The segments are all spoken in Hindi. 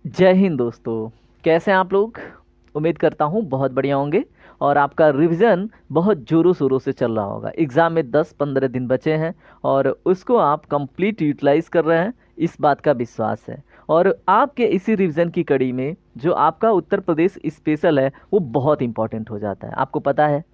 जय हिंद दोस्तों। कैसे हैं आप लोग? उम्मीद करता हूँ बहुत बढ़िया होंगे और आपका रिवीजन बहुत जोरों शोरों से चल रहा होगा। एग्ज़ाम में 10-15 दिन बचे हैं और उसको आप कंप्लीट यूटिलाइज कर रहे हैं, इस बात का विश्वास है। और आपके इसी रिवीजन की कड़ी में जो आपका उत्तर प्रदेश स्पेशल है वो बहुत इंपॉर्टेंट हो जाता है। आपको पता है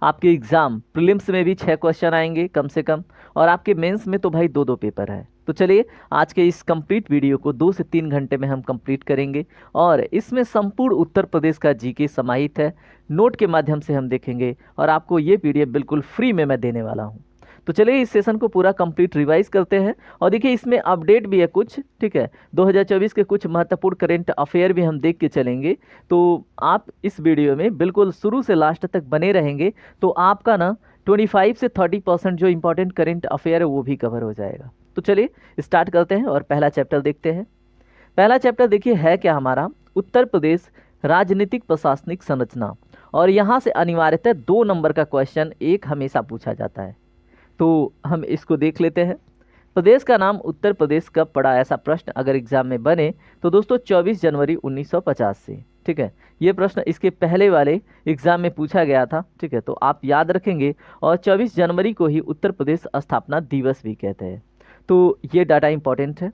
आपके एग्ज़ाम प्रीलिम्स में भी 6 क्वेश्चन आएंगे कम से कम, और आपके मेंस में तो भाई 2-2 पेपर है। तो चलिए आज के इस कंप्लीट वीडियो को 2 से 3 घंटे में हम कंप्लीट करेंगे और इसमें संपूर्ण उत्तर प्रदेश का जीके समाहित है। नोट के माध्यम से हम देखेंगे और आपको ये पीडीएफ बिल्कुल फ्री में मैं देने वाला हूँ। तो चलिए इस सेशन को पूरा कंप्लीट रिवाइज करते हैं और देखिए इसमें अपडेट भी है कुछ, ठीक है। 2024 के कुछ महत्वपूर्ण करेंट अफेयर भी हम देख के चलेंगे। तो आप इस वीडियो में बिल्कुल शुरू से लास्ट तक बने रहेंगे तो आपका ना 25 से 30% जो इंपॉर्टेंट करेंट अफेयर है वो भी कवर हो जाएगा। तो चलिए स्टार्ट करते हैं और पहला चैप्टर देखते हैं। पहला चैप्टर देखिए है क्या हमारा, उत्तर प्रदेश राजनीतिक प्रशासनिक संरचना। और यहाँ से अनिवार्यतः 2 नंबर का क्वेश्चन एक हमेशा पूछा जाता है, तो हम इसको देख लेते हैं। प्रदेश का नाम उत्तर प्रदेश कब पड़ा, ऐसा प्रश्न अगर एग्जाम में बने तो दोस्तों 24 जनवरी 1950 से, ठीक है। ये प्रश्न इसके पहले वाले एग्जाम में पूछा गया था, ठीक है, तो आप याद रखेंगे। और 24 जनवरी को ही उत्तर प्रदेश स्थापना दिवस भी कहते हैं, तो ये डाटा इंपॉर्टेंट है।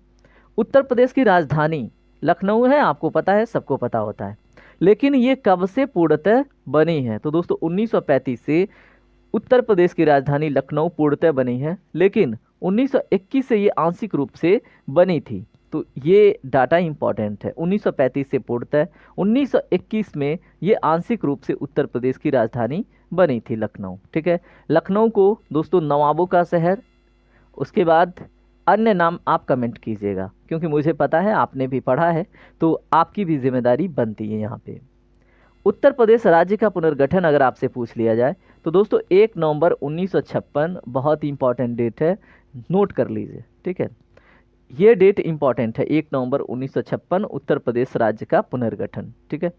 उत्तर प्रदेश की राजधानी लखनऊ है, आपको पता है, सबको पता होता है। लेकिन ये कब से पूर्णतः बनी है, तो दोस्तों 1935 से उत्तर प्रदेश की राजधानी लखनऊ पूर्णतः बनी है, लेकिन 1921 से ये आंशिक रूप से बनी थी। तो ये डाटा इंपॉर्टेंट है। 1935 से पूर्णतः, 1921 में ये आंशिक रूप से उत्तर प्रदेश की राजधानी बनी थी लखनऊ, ठीक है। लखनऊ को दोस्तों नवाबों का शहर, उसके बाद अन्य नाम आप कमेंट कीजिएगा, क्योंकि मुझे पता है आपने भी पढ़ा है तो आपकी भी जिम्मेदारी बनती है यहाँ पे। उत्तर प्रदेश राज्य का पुनर्गठन अगर आपसे पूछ लिया जाए तो दोस्तों 1 नवंबर 1956 बहुत इंपॉर्टेंट डेट है, नोट कर लीजिए, ठीक है। ये डेट इंपॉर्टेंट है, 1 नवंबर 1956 उत्तर प्रदेश राज्य का पुनर्गठन, ठीक है।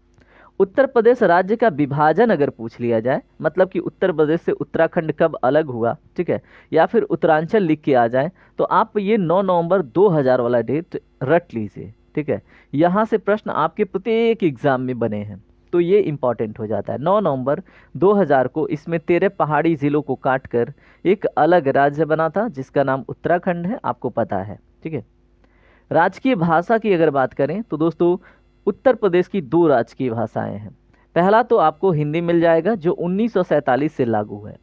उत्तर प्रदेश राज्य का विभाजन अगर पूछ लिया जाए, मतलब कि उत्तर प्रदेश से उत्तराखंड कब अलग हुआ, ठीक है, या फिर उत्तरांचल लिख के आ जाए, तो आप ये 9 नवंबर 2000 वाला डेट रट लीजिए, ठीक है। यहाँ से प्रश्न आपके प्रत्येक एग्जाम में बने हैं, तो ये इंपॉर्टेंट हो जाता है। 9 नवंबर 2000 को इसमें 13 पहाड़ी जिलों को काटकर एक अलग राज्य बना था जिसका नाम उत्तराखंड है, आपको पता है, ठीक है। राजकीय भाषा की अगर बात करें तो दोस्तों उत्तर प्रदेश की 2 राजकीय भाषाएं हैं। पहला तो आपको हिंदी मिल जाएगा जो 1947 से लागू है,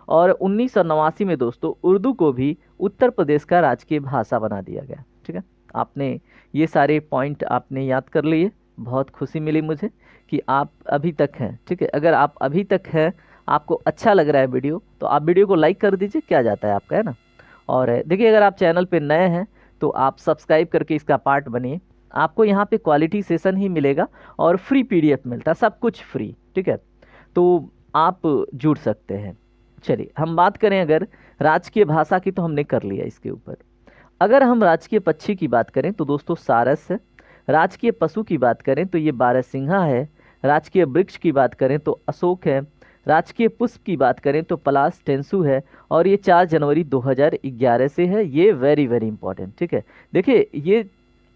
और 1989 में दोस्तों उर्दू को भी उत्तर प्रदेश का राजकीय भाषा बना दिया गया, ठीक है। आपने ये सारे पॉइंट आपने याद कर लिए, बहुत खुशी मिली मुझे कि आप अभी तक हैं, ठीक है। अगर आप अभी तक हैं, आपको अच्छा लग रहा है वीडियो, तो आप वीडियो को लाइक कर दीजिए, क्या जाता है आपका, है ना। और देखिए अगर आप चैनल पे नए हैं तो आप सब्सक्राइब करके इसका पार्ट बनिए। आपको यहाँ पे क्वालिटी सेशन ही मिलेगा और फ्री पीडीएफ मिलता है, सब कुछ फ्री, ठीक है। तो आप जुड़ सकते हैं। चलिए हम बात करें अगर राजकीय भाषा की, तो हमने कर लिया इसके ऊपर। अगर हम राजकीय पक्षी की बात करें तो दोस्तों सारस है। राजकीय पशु की बात करें तो ये बारहसिंहा है। राजकीय वृक्ष की बात करें तो अशोक है। राजकीय पुष्प की बात करें तो पलाश टेंसू है, और ये 4 जनवरी 2011 से है। ये वेरी वेरी इंपॉर्टेंट, ठीक है। देखिए ये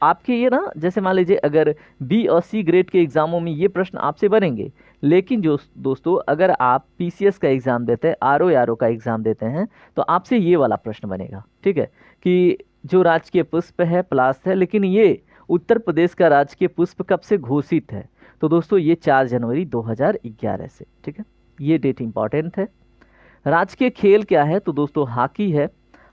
आपके ये ना, जैसे मान लीजिए अगर बी और सी ग्रेड के एग्जामों में ये प्रश्न आपसे बनेंगे, लेकिन जो दोस्तों अगर आप पीसीएस का एग्जाम देते हैं, आरओ का एग्जाम देते हैं, तो आपसे ये वाला प्रश्न बनेगा, ठीक है, कि जो राजकीय पुष्प है पलाश है, लेकिन ये उत्तर प्रदेश का राजकीय पुष्प कब से घोषित है, तो दोस्तों ये 4 जनवरी 2011 से, ठीक है। ये डेट इंपॉर्टेंट है। राजकीय खेल क्या है, तो दोस्तों हॉकी है,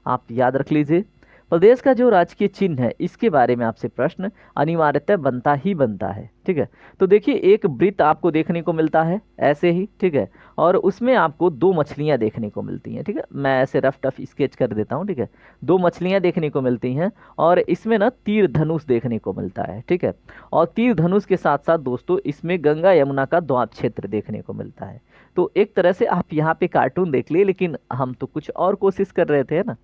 आप याद रख लीजिए। प्रदेश का जो राजकीय चिन्ह है इसके बारे में आपसे प्रश्न अनिवार्यतः बनता ही बनता है, ठीक है। तो देखिए एक वृत्त आपको देखने को मिलता है ऐसे ही, ठीक है, और उसमें आपको 2 मछलियां देखने को मिलती हैं, ठीक है। मैं ऐसे रफ टफ स्केच कर देता हूं, ठीक है। 2 मछलियां देखने को मिलती हैं और इसमें ना तीर धनुष देखने को मिलता है, ठीक है। और तीर धनुष के साथ साथ दोस्तों इसमें गंगा यमुना का द्वीप क्षेत्र देखने को मिलता है। तो एक तरह से आप यहाँ पे कार्टून देख लिए, लेकिन हम तो कुछ और कोशिश कर रहे थे ना,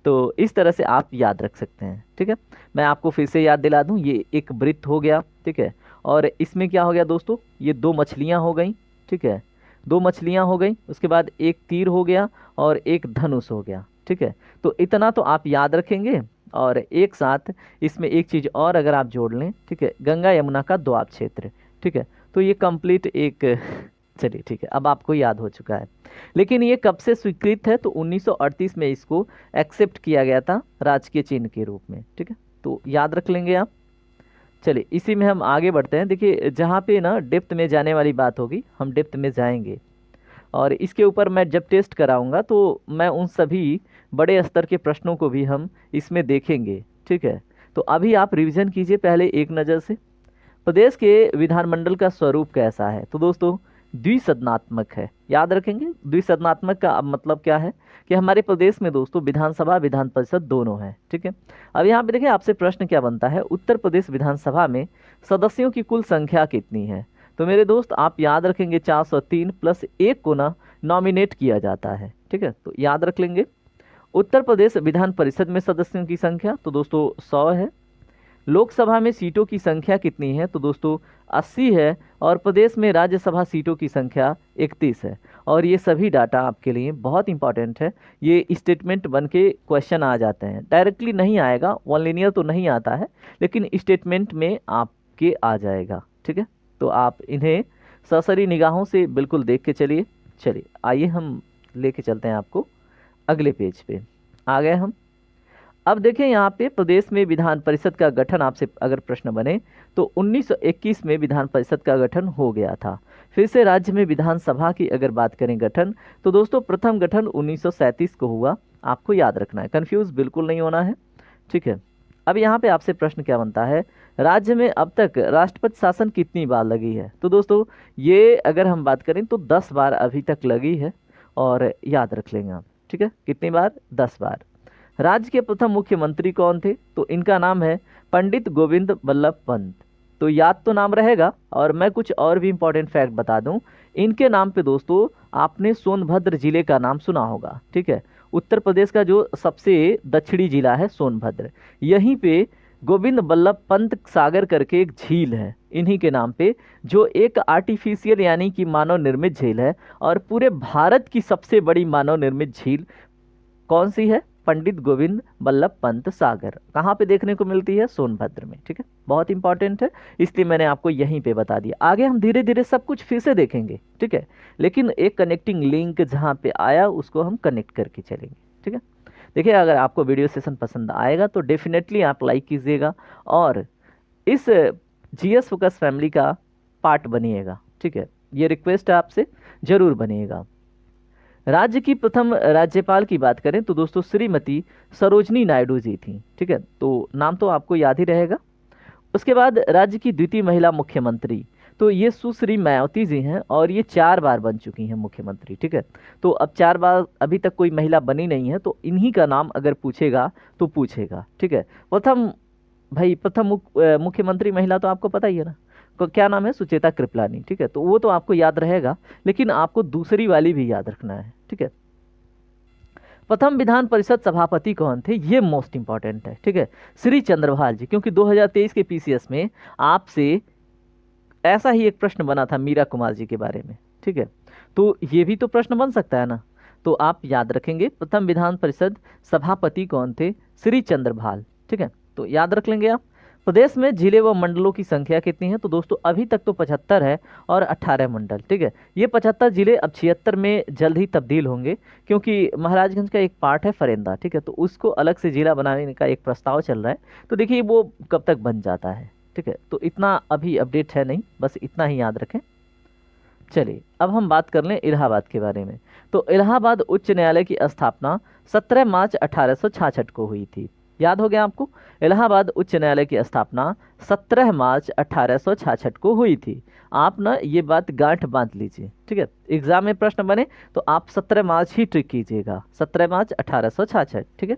तो इस तरह से आप याद रख सकते हैं, ठीक है। मैं आपको फिर से याद दिला दूं, ये एक वृत्त हो गया, ठीक है, और इसमें क्या हो गया दोस्तों, ये 2 मछलियां हो गई, ठीक है, 2 मछलियां हो गई, उसके बाद एक तीर हो गया और एक धनुष हो गया, ठीक है। तो इतना तो आप याद रखेंगे। और एक साथ इसमें एक चीज़ और अगर आप जोड़ लें, ठीक है, गंगा यमुना का दोआब क्षेत्र, ठीक है, तो ये कंप्लीट एक चलिए ठीक है, अब आपको याद हो चुका है। लेकिन ये कब से स्वीकृत है, तो 1938 में इसको एक्सेप्ट किया गया था राजकीय चिन्ह के रूप में, ठीक है, तो याद रख लेंगे आप। चलिए इसी में हम आगे बढ़ते हैं। देखिए जहाँ पे ना डेप्थ में जाने वाली बात होगी, हम डेप्थ में जाएंगे और इसके ऊपर मैं जब टेस्ट कराऊंगा तो मैं उन सभी बड़े स्तर के प्रश्नों को भी हम इसमें देखेंगे, ठीक है। तो अभी आप रिवीजन कीजिए पहले एक नज़र से। प्रदेश के विधानमंडल का स्वरूप कैसा है, तो दोस्तों द्विसदनात्मक है। याद रखेंगे द्विसदनात्मक का अब मतलब क्या है कि हमारे प्रदेश में दोस्तों विधानसभा विधान परिषद दोनों है, ठीक है। अब यहाँ पे देखिए आपसे प्रश्न क्या बनता है, उत्तर प्रदेश विधानसभा में सदस्यों की कुल संख्या कितनी है, तो मेरे दोस्त आप याद रखेंगे 403 प्लस 1 को ना नॉमिनेट किया जाता है, ठीक है, तो याद रख लेंगे। उत्तर प्रदेश विधान परिषद में सदस्यों की संख्या तो दोस्तों 100 है। लोकसभा में सीटों की संख्या कितनी है, तो दोस्तों 80 है। और प्रदेश में राज्यसभा सीटों की संख्या 31 है। और ये सभी डाटा आपके लिए बहुत इंपॉर्टेंट है, ये स्टेटमेंट बन के क्वेश्चन आ जाते हैं, डायरेक्टली नहीं आएगा, वन लिनियर तो नहीं आता है, लेकिन स्टेटमेंट में आपके आ जाएगा, ठीक है। तो आप इन्हें सरसरी निगाहों से बिल्कुल देख के चलिए। चलिए आइए हम लेके चलते हैं आपको अगले पेज पे। आ गए हम। अब देखें यहाँ पे प्रदेश में विधान परिषद का गठन आपसे अगर प्रश्न बने तो 1921 में विधान परिषद का गठन हो गया था। फिर से राज्य में विधानसभा की अगर बात करें गठन, तो दोस्तों प्रथम गठन 1937 को हुआ। आपको याद रखना है, कंफ्यूज बिल्कुल नहीं होना है, ठीक है। अब यहाँ पे आपसे प्रश्न क्या बनता है, राज्य में अब तक राष्ट्रपति शासन कितनी बार लगी है, तो दोस्तों ये अगर हम बात करें तो 10 बार अभी तक लगी है, और याद रख लेंगे आप, ठीक है, कितनी बार, 10 बार। राज्य के प्रथम मुख्यमंत्री कौन थे, तो इनका नाम है पंडित गोविंद बल्लभ पंत। तो याद तो नाम रहेगा, और मैं कुछ और भी इंपॉर्टेंट फैक्ट बता दूं, इनके नाम पे दोस्तों आपने सोनभद्र जिले का नाम सुना होगा, ठीक है। उत्तर प्रदेश का जो सबसे दक्षिणी जिला है सोनभद्र, यहीं पे गोविंद बल्लभ पंत सागर करके एक झील है इन्हीं के नाम पे, जो एक आर्टिफिशियल यानी कि मानव निर्मित झील है। और पूरे भारत की सबसे बड़ी मानव निर्मित झील कौन सी है, पंडित गोविंद बल्लभ पंत सागर। कहाँ पे देखने को मिलती है, सोनभद्र में, ठीक है, बहुत इंपॉर्टेंट है, इसलिए मैंने आपको यहीं पे बता दिया। आगे हम धीरे धीरे सब कुछ फिर से देखेंगे, ठीक है, लेकिन एक कनेक्टिंग लिंक जहाँ पे आया उसको हम कनेक्ट करके चलेंगे, ठीक है। देखिए अगर आपको वीडियो सेशन पसंद आएगा तो डेफिनेटली आप लाइक कीजिएगा और इस जीएस फोकस फैमिली का पार्ट बनिएगा, ठीक है, ये रिक्वेस्ट है आपसे, जरूर बनिएगा। राज्य की प्रथम राज्यपाल की बात करें तो दोस्तों श्रीमती सरोजनी नायडू जी थी, ठीक है, तो नाम तो आपको याद ही रहेगा। उसके बाद राज्य की द्वितीय महिला मुख्यमंत्री, तो ये सुश्री मायावती जी हैं, और ये 4 बार बन चुकी हैं मुख्यमंत्री, ठीक है। तो अब 4 बार अभी तक कोई महिला बनी नहीं है, तो इन्हीं का नाम अगर पूछेगा तो पूछेगा, ठीक है। प्रथम भाई प्रथम मुख्यमंत्री महिला तो आपको पता ही है ना, क्या नाम है, सुचेता कृपलानी, ठीक है, तो वो तो आपको याद रहेगा, लेकिन आपको दूसरी वाली भी याद रखना है, ठीक है। प्रथम विधान परिषद सभापति कौन थे, ये मोस्ट इंपॉर्टेंट है, ठीक है, श्री चंद्रभाल जी, क्योंकि 2023 के पीसीएस में आपसे ऐसा ही एक प्रश्न बना था मीरा कुमार जी के बारे में, ठीक है, तो ये भी तो प्रश्न बन सकता है ना, तो आप याद रखेंगे प्रथम विधान परिषद सभापति कौन थे, श्री चंद्रभाल, ठीक है, तो याद रख लेंगे आप। प्रदेश में जिले व मंडलों की संख्या कितनी है, तो दोस्तों अभी तक तो 75 है और 18 मंडल, ठीक है। ये 75 जिले अब 76 में जल्द ही तब्दील होंगे, क्योंकि महाराजगंज का एक पार्ट है फरेंदा, ठीक है, तो उसको अलग से जिला बनाने का एक प्रस्ताव चल रहा है, तो देखिए वो कब तक बन जाता है, ठीक है, तो इतना अभी अपडेट है नहीं, बस इतना ही याद रखें। चलिए अब हम बात कर लें इलाहाबाद के बारे में। तो इलाहाबाद उच्च न्यायालय की स्थापना 17 मार्च 1866 को हुई थी। याद हो गया आपको, इलाहाबाद उच्च न्यायालय की स्थापना 17 मार्च 1866 को हुई थी। आप ना ये बात गांठ बांध लीजिए, ठीक है, एग्जाम में प्रश्न बने तो आप 17 मार्च ही ट्रिक कीजिएगा, 17 मार्च 1866, ठीक है।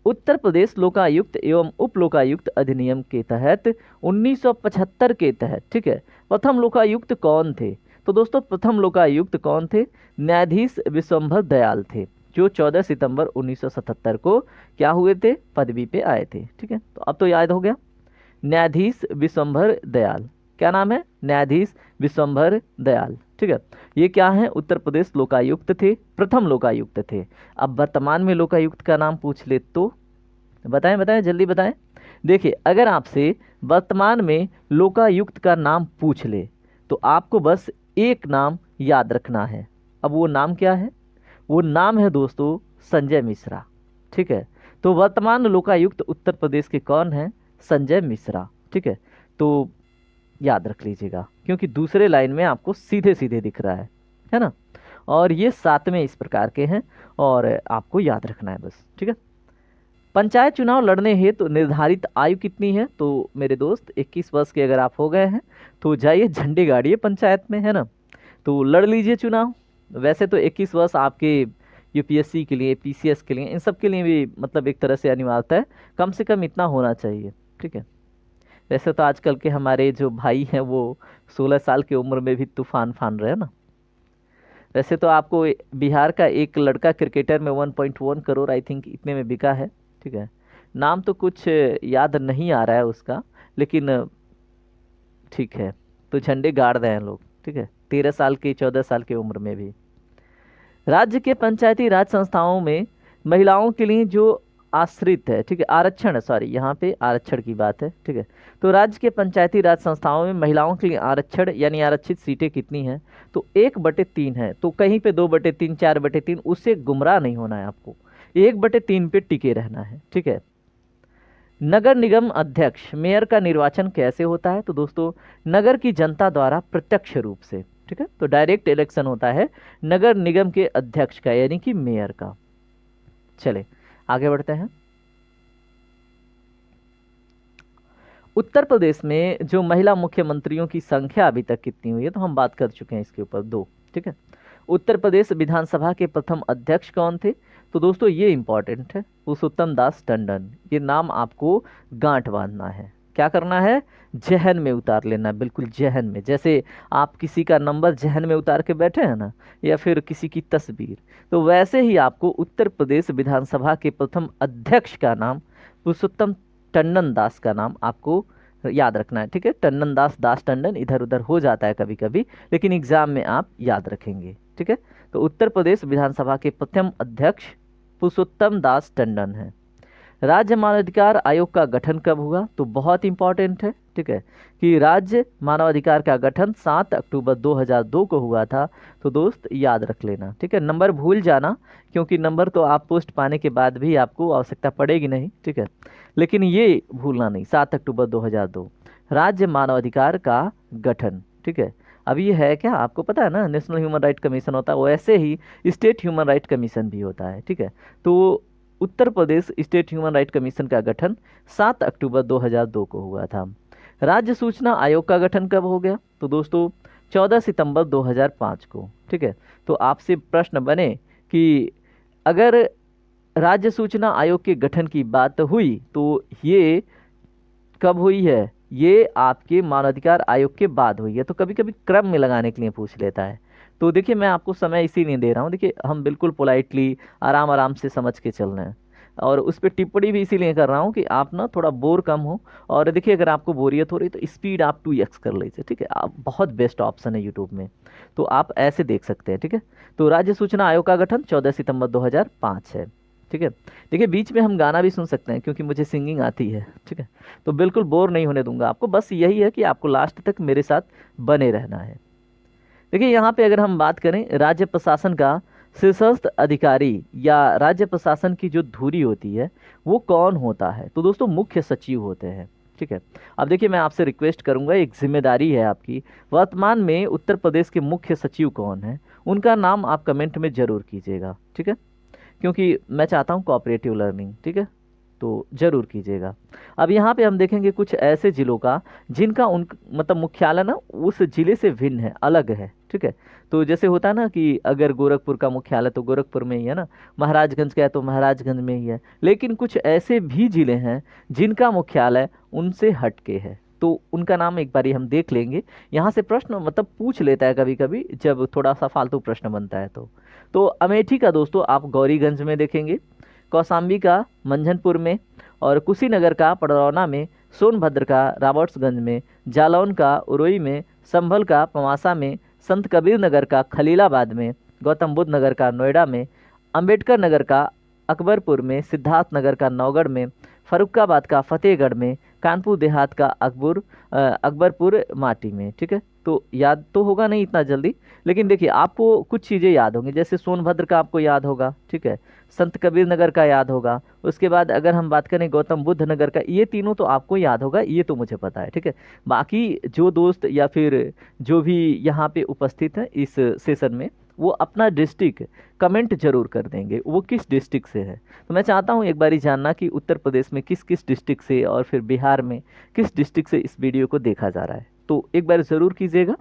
उत्तर प्रदेश लोकायुक्त एवं उप लोकायुक्त अधिनियम के तहत 1975 के तहत, ठीक है, प्रथम लोकायुक्त कौन थे, तो दोस्तों प्रथम लोकायुक्त कौन थे, न्यायाधीश विश्वंभर दयाल थे, जो 14 सितंबर 1977 को क्या हुए थे, पदवी पे आए थे, ठीक है, तो अब तो याद हो गया, न्यायाधीश विश्वंभर दयाल, क्या नाम है, न्यायाधीश विश्वंभर दयाल, ठीक है। ये क्या है, उत्तर प्रदेश लोकायुक्त थे, प्रथम लोकायुक्त थे। अब वर्तमान में लोकायुक्त का नाम पूछ ले तो बताएं बताएं जल्दी बताएं। देखिए, अगर आपसे वर्तमान में लोकायुक्त का नाम पूछ ले तो आपको बस एक नाम याद रखना है। अब वो नाम क्या है? वो नाम है दोस्तों संजय मिश्रा। ठीक है, तो वर्तमान लोकायुक्त उत्तर प्रदेश के कौन हैं? संजय मिश्रा। ठीक है, तो याद रख लीजिएगा, क्योंकि दूसरे लाइन में आपको सीधे सीधे दिख रहा है ना। और ये 7वें इस प्रकार के हैं और आपको याद रखना है बस। ठीक है, पंचायत चुनाव लड़ने हेतु निर्धारित आयु कितनी है? तो मेरे दोस्त 21 वर्ष के अगर आप हो गए हैं तो जाइए झंडी गाड़िए पंचायत में, है ना, तो लड़ लीजिए चुनाव। वैसे तो 21 वर्ष आपके यूपीएससी के लिए, पीसीएस के लिए, इन सब के लिए भी मतलब एक तरह से अनिवार्यता है, कम से कम इतना होना चाहिए। ठीक है, वैसे तो आजकल के हमारे जो भाई हैं वो 16 साल की उम्र में भी तूफान फान रहे हैं ना। वैसे तो आपको बिहार का एक लड़का क्रिकेटर में 1.1 करोड़ आई थिंक इतने में बिका है। ठीक है, नाम तो कुछ याद नहीं आ रहा है उसका, लेकिन ठीक है, तो झंडे गाड़ रहे हैं लोग। ठीक है, 13 साल की, 14 साल की उम्र में भी। राज्य के पंचायती राज संस्थाओं में महिलाओं के लिए जो आश्रित है, ठीक है, आरक्षण, सॉरी यहाँ पे आरक्षण की बात है। ठीक है, तो राज्य के पंचायती राज संस्थाओं में महिलाओं के लिए आरक्षण यानी आरक्षित सीटें कितनी हैं? तो 1/3 है। तो कहीं पे 2/3, 4/3, उससे गुमराह नहीं होना है आपको, 1/3 पे टिके रहना है। ठीक है, नगर निगम अध्यक्ष मेयर का निर्वाचन कैसे होता है? तो दोस्तों नगर की जनता द्वारा प्रत्यक्ष रूप से। ठीक है, तो डायरेक्ट इलेक्शन होता है नगर निगम के अध्यक्ष का यानी कि मेयर का। चले आगे बढ़ते हैं। उत्तर प्रदेश में जो महिला मुख्यमंत्रियों की संख्या अभी तक कितनी हुई है? तो हम बात कर चुके हैं इसके ऊपर, 2। ठीक है, उत्तर प्रदेश विधानसभा के प्रथम अध्यक्ष कौन थे? तो दोस्तों ये इंपॉर्टेंट है, पुरुषोत्तम दास टंडन। ये नाम आपको गांठ बांधना है, क्या करना है? जहन में उतार लेना, बिल्कुल जहन में। जैसे आप किसी का नंबर जहन में उतार के बैठे हैं ना, या फिर किसी की तस्वीर, तो वैसे ही आपको उत्तर प्रदेश विधानसभा के प्रथम अध्यक्ष का नाम पुरुषोत्तम टंडन दास का नाम आपको याद रखना है। ठीक है, टंडन दास, दास टंडन इधर उधर हो जाता है कभी कभी, लेकिन एग्जाम में आप याद रखेंगे। ठीक है, तो उत्तर प्रदेश विधानसभा के प्रथम अध्यक्ष पुरुषोत्तम दास टंडन है। राज्य मानवाधिकार आयोग का गठन कब हुआ? तो बहुत इंपॉर्टेंट है। ठीक है, कि राज्य मानवाधिकार का गठन 7 अक्टूबर 2002 को हुआ था। तो दोस्त याद रख लेना। ठीक है, नंबर भूल जाना, क्योंकि नंबर तो आप पोस्ट पाने के बाद भी आपको आवश्यकता पड़ेगी नहीं। ठीक है, लेकिन ये भूलना नहीं, 7 अक्टूबर 2002 राज्य मानवाधिकार का गठन। ठीक है, अब ये है क्या, आपको पता है ना, नेशनल ह्यूमन राइट कमीशन होता है, वैसे ही स्टेट ह्यूमन राइट कमीशन भी होता है। ठीक है, तो Uttar Pradesh state human right commission का गठन 7 अक्टूबर 2002 को हुआ था। राज्य सूचना आयोग का गठन कब हो गया? तो दोस्तों 14 सितंबर 2005 को। ठीक है, तो आपसे प्रश्न बने कि अगर राज्य सूचना आयोग के गठन की बात हुई तो ये कब हुई है? ये आपके मानवाधिकार आयोग के बाद हुई है। तो कभी कभी क्रम में लगाने के लिए पूछ लेता है। तो देखिए, मैं आपको समय इसीलिए दे रहा हूँ, देखिए हम बिल्कुल पोलाइटली आराम आराम से समझ के चल रहे हैं, और उस पर टिप्पणी भी इसीलिए कर रहा हूँ कि आप ना थोड़ा बोर कम हो। और देखिए, अगर आपको बोरियत हो रही है तो स्पीड आप 2x कर लीजिए। ठीक है, आप बहुत बेस्ट ऑप्शन है यूट्यूब में, तो आप ऐसे देख सकते हैं। ठीक है, तो राज्य सूचना आयोग का गठन 14 सितंबर 2005 है। ठीक है, देखिए बीच में हम गाना भी सुन सकते हैं क्योंकि मुझे सिंगिंग आती है। ठीक है, तो बिल्कुल बोर नहीं होने दूंगा आपको, बस यही है कि आपको लास्ट तक मेरे साथ बने रहना है। देखिए यहाँ पे अगर हम बात करें राज्य प्रशासन का शीर्षस्थ अधिकारी या राज्य प्रशासन की जो धुरी होती है वो कौन होता है? तो दोस्तों मुख्य सचिव होते हैं। ठीक है, अब देखिए मैं आपसे रिक्वेस्ट करूंगा, एक जिम्मेदारी है आपकी, वर्तमान में उत्तर प्रदेश के मुख्य सचिव कौन है उनका नाम आप कमेंट में जरूर कीजिएगा। ठीक है, क्योंकि मैं चाहता हूँ कोऑपरेटिव लर्निंग। ठीक है, तो ज़रूर कीजिएगा। अब यहाँ पे हम देखेंगे कुछ ऐसे ज़िलों का जिनका उन मतलब मुख्यालय ना उस ज़िले से भिन्न है, अलग है। ठीक है, तो जैसे होता है ना कि अगर गोरखपुर का मुख्यालय तो गोरखपुर में ही है ना, महाराजगंज का है तो महाराजगंज में ही है, लेकिन कुछ ऐसे भी ज़िले हैं जिनका मुख्यालय उनसे हटके है, तो उनका नाम एक बारी हम देख लेंगे। यहाँ से प्रश्न मतलब पूछ लेता है कभी कभी जब थोड़ा सा फालतू प्रश्न बनता है। तो अमेठी का दोस्तों आप गौरीगंज में देखेंगे, कौशाम्बी का मंझनपुर में, और कुशीनगर का पडरौना में, सोनभद्र का रॉबर्ट्सगंज में, जालौन का उरोई में, संभल का पवासा में, संत कबीर नगर का खलीलाबाद में, गौतम बुद्ध नगर का नोएडा में, अंबेडकर नगर का अकबरपुर में, सिद्धार्थ नगर का नौगढ़ में, फर्रुखाबाद का फतेहगढ़ में, कानपुर देहात का अकबरपुर माटी में। ठीक है, तो याद तो होगा नहीं इतना जल्दी, लेकिन देखिए आपको कुछ चीज़ें याद होंगी, जैसे सोनभद्र का आपको याद होगा। ठीक है, संत कबीर नगर का याद होगा। उसके बाद अगर हम बात करें गौतम बुद्ध नगर का, ये तीनों तो आपको याद होगा, ये तो मुझे पता है। ठीक है, बाकी जो दोस्त या फिर जो भी यहाँ पे उपस्थित है इस सेशन में, वो अपना डिस्ट्रिक्ट कमेंट जरूर कर देंगे, वो किस डिस्ट्रिक्ट से है। तो मैं चाहता हूँ एक बारी जानना कि उत्तर प्रदेश में किस किस डिस्ट्रिक्ट से और फिर बिहार में किस डिस्ट्रिक्ट से इस वीडियो को देखा जा रहा है, तो एक बार ज़रूर कीजिएगा,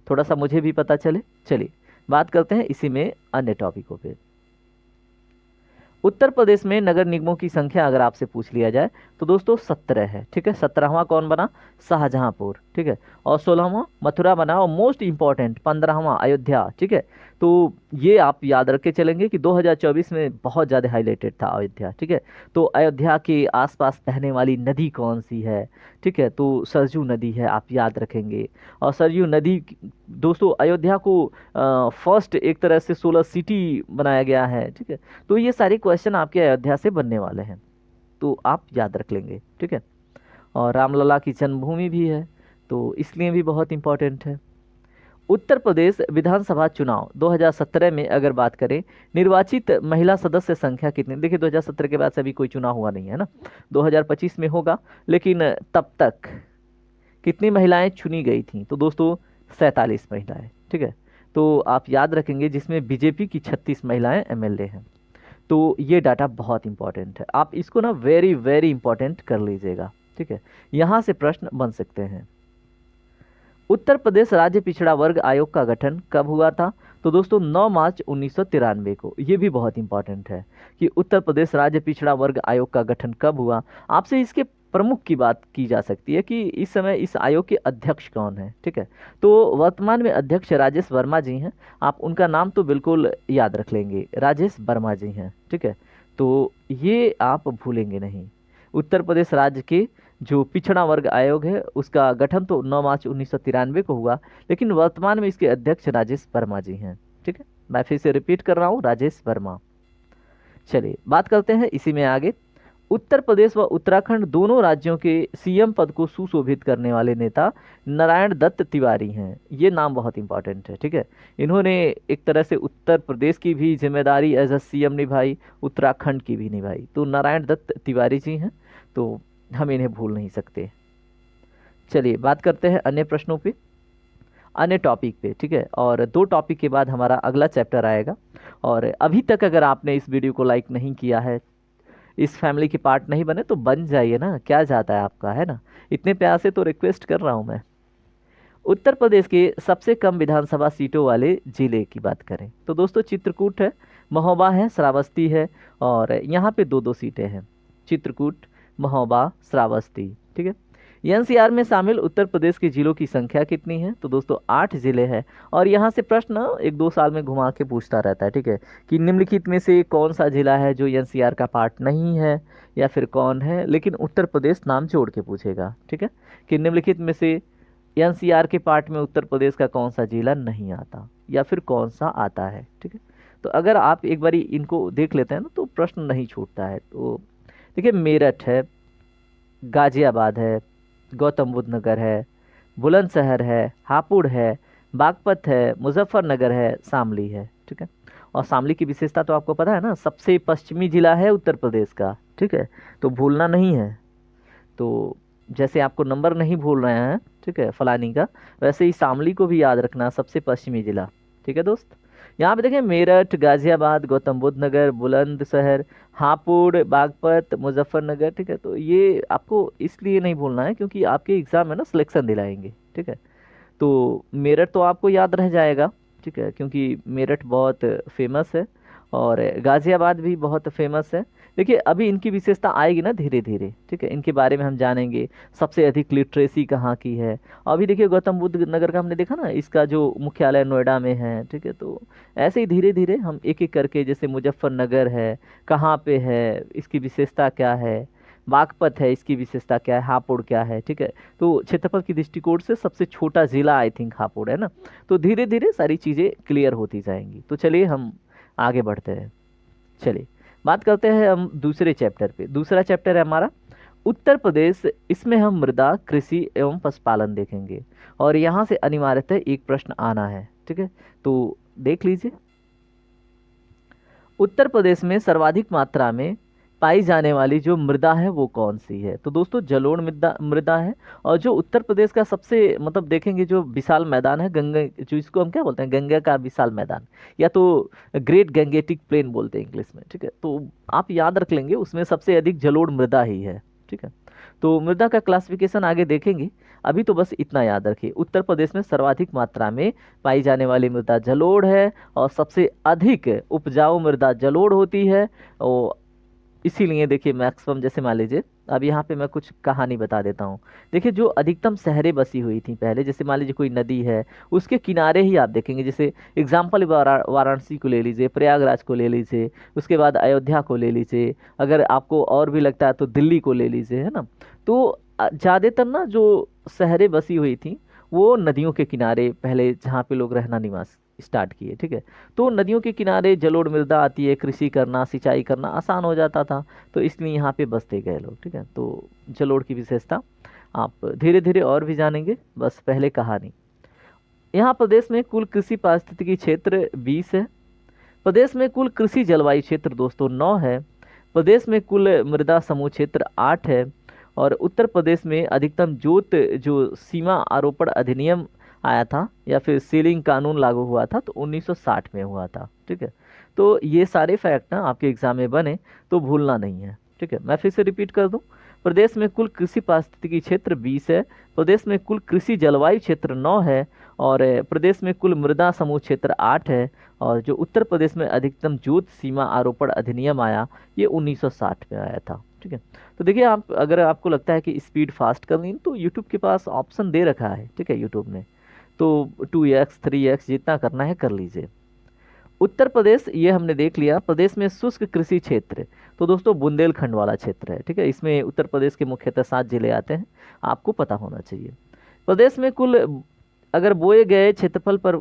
थोड़ा सा मुझे भी पता चले। चलिए बात करते हैं इसी में अन्य टॉपिकों पे। उत्तर प्रदेश में नगर निगमों की संख्या अगर आपसे पूछ लिया जाए तो दोस्तों 17 है। ठीक है, 17वां कौन बना? शाहजहांपुर। ठीक है, और 16वां मथुरा बना, और मोस्ट इंपॉर्टेंट 15वां अयोध्या। ठीक है, तो ये आप याद रख के चलेंगे कि 2024 में बहुत ज़्यादा हाईलाइटेड था अयोध्या। ठीक है, तो अयोध्या के आसपास बहने वाली नदी कौन सी है? ठीक है, तो सरजू नदी है, आप याद रखेंगे। और सरजू नदी दोस्तों अयोध्या को फर्स्ट एक तरह से 16 सिटी बनाया गया है। ठीक है, तो ये सारे क्वेश्चन आपके अयोध्या से बनने वाले हैं, तो आप याद रख लेंगे। ठीक है, और रामलला की जन्मभूमि भी है, तो इसलिए भी बहुत इंपॉर्टेंट है। उत्तर प्रदेश विधानसभा चुनाव 2017 में अगर बात करें, निर्वाचित महिला सदस्य संख्या कितनी? देखिए 2017 के बाद से अभी कोई चुनाव हुआ नहीं है ना, 2025 में होगा, लेकिन तब तक कितनी महिलाएं चुनी गई थी? तो दोस्तों 47 महिलाएं। ठीक है, तो आप याद रखेंगे, जिसमें बीजेपी की 36 महिलाएं एमएलए हैं। तो ये डाटा बहुत इंपॉर्टेंट है, आप इसको ना वेरी वेरी इंपॉर्टेंट कर लीजिएगा। ठीक है, यहाँ से प्रश्न बन सकते हैं। उत्तर प्रदेश राज्य पिछड़ा वर्ग आयोग का गठन कब हुआ था? तो दोस्तों 9 मार्च 1993 को। ये भी बहुत इंपॉर्टेंट है कि उत्तर प्रदेश राज्य पिछड़ा वर्ग आयोग का गठन कब हुआ। आपसे इसके प्रमुख की बात की जा सकती है कि इस समय इस आयोग के अध्यक्ष कौन है। ठीक है, तो वर्तमान में अध्यक्ष राजेश वर्मा जी हैं, आप उनका नाम तो बिल्कुल याद रख लेंगे, राजेश वर्मा जी हैं। ठीक है, तो ये आप भूलेंगे नहीं। उत्तर प्रदेश राज्य के जो पिछड़ा वर्ग आयोग है उसका गठन तो 9 मार्च 1993 को हुआ, लेकिन वर्तमान में इसके अध्यक्ष राजेश वर्मा जी हैं। ठीक है, मैं फिर से रिपीट कर रहा हूँ, राजेश वर्मा। चलिए बात करते हैं इसी में आगे। उत्तर प्रदेश व उत्तराखंड दोनों राज्यों के सीएम पद को सुशोभित करने वाले नेता नारायण दत्त तिवारी हैं। ये नाम बहुत इंपॉर्टेंट है। ठीक है, इन्होंने एक तरह से उत्तर प्रदेश की भी जिम्मेदारी एज अ सीएम निभाई, उत्तराखंड की भी निभाई। तो नारायण दत्त तिवारी जी हैं, तो हम इन्हें भूल नहीं सकते। चलिए बात करते हैं अन्य प्रश्नों पे, अन्य टॉपिक पे। ठीक है, और 2 टॉपिक के बाद हमारा अगला चैप्टर आएगा। और अभी तक अगर आपने इस वीडियो को लाइक नहीं किया है, इस फैमिली के पार्ट नहीं बने, तो बन जाइए ना, क्या जाता है आपका, है ना। इतने प्यार से तो रिक्वेस्ट कर रहा हूँ मैं। उत्तर प्रदेश के सबसे कम विधानसभा सीटों वाले जिले की बात करें तो दोस्तों चित्रकूट है, महोबा है, श्रावस्ती है, और यहाँ पे 2-2 सीटें हैं, चित्रकूट, महोबा, श्रावस्ती। ठीक है, एनसीआर में शामिल उत्तर प्रदेश के जिलों की संख्या कितनी है? तो दोस्तों 8 जिले हैं, और यहाँ से प्रश्न 1-2 साल में घुमा के पूछता रहता है। ठीक है, कि निम्नलिखित में से कौन सा जिला है जो एनसीआर का पार्ट नहीं है, या फिर कौन है, लेकिन उत्तर प्रदेश नाम जोड़ के पूछेगा। ठीक है, कि निम्नलिखित में से एनसीआर के पार्ट में उत्तर प्रदेश का कौन सा जिला नहीं आता, या फिर कौन सा आता है। ठीक है, तो अगर आप एक बारी इनको देख लेते हैं ना, तो प्रश्न नहीं छूटता है। तो देखिए मेरठ है, गाजियाबाद है, गौतम बुद्ध नगर है, बुलंदशहर है, हापुड़ है, बागपत है, मुजफ्फरनगर है, शामली है। ठीक है, और शामली की विशेषता तो आपको पता है ना, सबसे पश्चिमी जिला है उत्तर प्रदेश का। ठीक है, तो भूलना नहीं है। तो जैसे आपको नंबर नहीं भूल रहे हैं, ठीक है, फलानी का, वैसे ही शामली को भी याद रखना, सबसे पश्चिमी जिला। ठीक है दोस्त, यहाँ पे देखें मेरठ, गाजियाबाद, गौतम बुद्ध नगर, बुलंदशहर, हापुड़, बागपत, मुजफ्फरनगर। ठीक है, तो ये आपको इसलिए नहीं भूलना है क्योंकि आपके एग्जाम में ना सिलेक्शन दिलाएंगे। ठीक है, तो मेरठ तो आपको याद रह जाएगा। ठीक है, क्योंकि मेरठ बहुत फेमस है, और गाजियाबाद भी बहुत फेमस है। देखिए अभी इनकी विशेषता आएगी ना धीरे धीरे। ठीक है, इनके बारे में हम जानेंगे, सबसे अधिक लिटरेसी कहाँ की है। अभी देखिए गौतम बुद्ध नगर का हमने देखा ना, इसका जो मुख्यालय नोएडा में है। ठीक है, तो ऐसे ही धीरे धीरे हम एक एक करके, जैसे मुजफ्फरनगर है, कहाँ पे है, इसकी विशेषता क्या है, बागपत है, इसकी विशेषता क्या है, हापुड़ क्या है। ठीक है, तो क्षेत्रफल की दृष्टिकोण से सबसे छोटा जिला आई थिंक हापुड़ है ना। तो धीरे धीरे सारी चीज़ें क्लियर होती जाएंगी। तो चलिए हम आगे बढ़ते हैं। चलिए बात करते हैं हम दूसरे चैप्टर पे। दूसरा चैप्टर है हमारा उत्तर प्रदेश, इसमें हम मृदा, कृषि एवं पशुपालन देखेंगे और यहाँ से अनिवार्यतः एक प्रश्न आना है, ठीक है। तो देख लीजिए, उत्तर प्रदेश में सर्वाधिक मात्रा में पाई जाने वाली जो मृदा है वो कौन सी है? तो दोस्तों जलोढ़ मृदा मृदा है। और जो उत्तर प्रदेश का सबसे मतलब देखेंगे जो विशाल मैदान है, गंगा, जो इसको हम क्या बोलते हैं, गंगा का विशाल मैदान, या तो ग्रेट गंगेटिक प्लेन बोलते हैं इंग्लिश में, ठीक है। तो आप याद रख लेंगे उसमें सबसे अधिक जलोढ़ मृदा ही है, ठीक है। तो मृदा का क्लासिफिकेशन आगे देखेंगे, अभी तो बस इतना याद रखिए, उत्तर प्रदेश में सर्वाधिक मात्रा में पाई जाने वाली मृदा जलोढ़ है और सबसे अधिक उपजाऊ मृदा जलोढ़ होती है। और इसीलिए देखिए मैक्सिमम, जैसे मान लीजिए अब यहाँ पे मैं कुछ कहानी बता देता हूँ। देखिए जो अधिकतम शहरें बसी हुई थी पहले, जैसे मान लीजिए कोई नदी है उसके किनारे ही आप देखेंगे, जैसे एग्जाम्पल वाराणसी को ले लीजिए, प्रयागराज को ले लीजिए, उसके बाद अयोध्या को ले लीजिए, अगर आपको और भी लगता है तो दिल्ली को ले लीजिए, है ना। तो ज़्यादातर ना जो शहरें बसी हुई थी वो नदियों के किनारे, पहले जहाँ पे लोग रहना निवास स्टार्ट किए, ठीक है। तो नदियों के किनारे जलोढ़ मृदा आती है, कृषि करना, सिंचाई करना आसान हो जाता था, तो इसलिए यहाँ पे बसते गए लोग, ठीक है। तो जलोढ़ की विशेषता आप धीरे धीरे और भी जानेंगे, बस पहले कहानी। यहाँ प्रदेश में कुल कृषि पारिस्थितिकी क्षेत्र 20 है। प्रदेश में कुल कृषि जलवायु क्षेत्र दोस्तों 9 है। प्रदेश में कुल मृदा समूह क्षेत्र 8 है। और उत्तर प्रदेश में अधिकतम जोत जो सीमा आरोपण अधिनियम आया था या फिर सीलिंग कानून लागू हुआ था तो 1960 में हुआ था, ठीक है। तो ये सारे फैक्ट ना आपके एग्जाम में बने तो भूलना नहीं है, ठीक है। मैं फिर से रिपीट कर दूं, प्रदेश में कुल कृषि पारिस्थितिकी क्षेत्र 20 है। प्रदेश में कुल कृषि जलवायु क्षेत्र 9 है। और प्रदेश में कुल मृदा समूह क्षेत्र 8 है। और जो उत्तर प्रदेश में अधिकतम जोत सीमा आरोपण अधिनियम आया ये 1960 में आया था, ठीक है। तो देखिए आप, अगर आपको लगता है कि स्पीड फास्ट करनी तो यूट्यूब के पास ऑप्शन दे रखा है, ठीक है, यूट्यूब ने, तो 2x 3x जितना करना है कर लीजिए। उत्तर प्रदेश ये हमने देख लिया। प्रदेश में शुष्क कृषि क्षेत्र, तो दोस्तों बुंदेलखंड वाला क्षेत्र है, ठीक है। इसमें उत्तर प्रदेश के मुख्यतः 7 जिले आते हैं, आपको पता होना चाहिए। प्रदेश में कुल अगर बोए गए क्षेत्रफल पर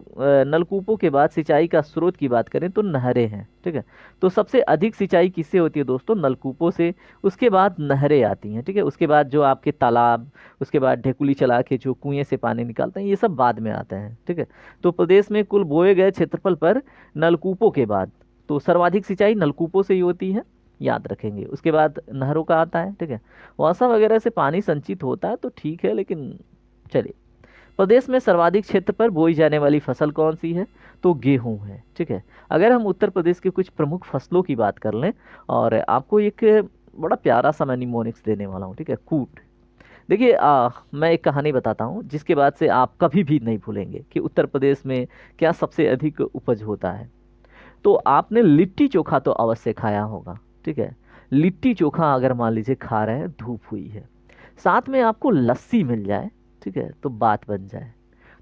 नलकूपों के बाद सिंचाई का स्रोत की बात करें तो नहरें हैं, ठीक है। तो सबसे अधिक सिंचाई किससे होती है दोस्तों? नलकूपों से। उसके बाद नहरें आती हैं, ठीक है। उसके बाद जो आपके तालाब, उसके बाद ढेकुली चला के जो कुएं से पानी निकालते हैं, ये सब बाद में आते हैं, ठीक है। तो प्रदेश में कुल बोए गए क्षेत्रफल पर नलकूपों के बाद तो सर्वाधिक सिंचाई नलकूपों से ही होती है, याद रखेंगे। उसके बाद नहरों का आता है, ठीक है। वर्षा वगैरह से पानी संचित होता है तो ठीक है, लेकिन चलिए। प्रदेश में सर्वाधिक क्षेत्र पर बोई जाने वाली फसल कौन सी है? तो गेहूं है, ठीक है। अगर हम उत्तर प्रदेश के कुछ प्रमुख फसलों की बात कर लें, और आपको एक बड़ा प्यारा सा मैं निमोनिक्स देने वाला हूँ, ठीक है, कूट। देखिए मैं एक कहानी बताता हूँ जिसके बाद से आप कभी भी नहीं भूलेंगे कि उत्तर प्रदेश में क्या सबसे अधिक उपज होता है। तो आपने लिट्टी चोखा तो अवश्य खाया होगा, ठीक है। लिट्टी चोखा अगर मान लीजिए खा रहे हैं, धूप हुई है, साथ में आपको लस्सी मिल जाए, ठीक है, तो बात बन जाए।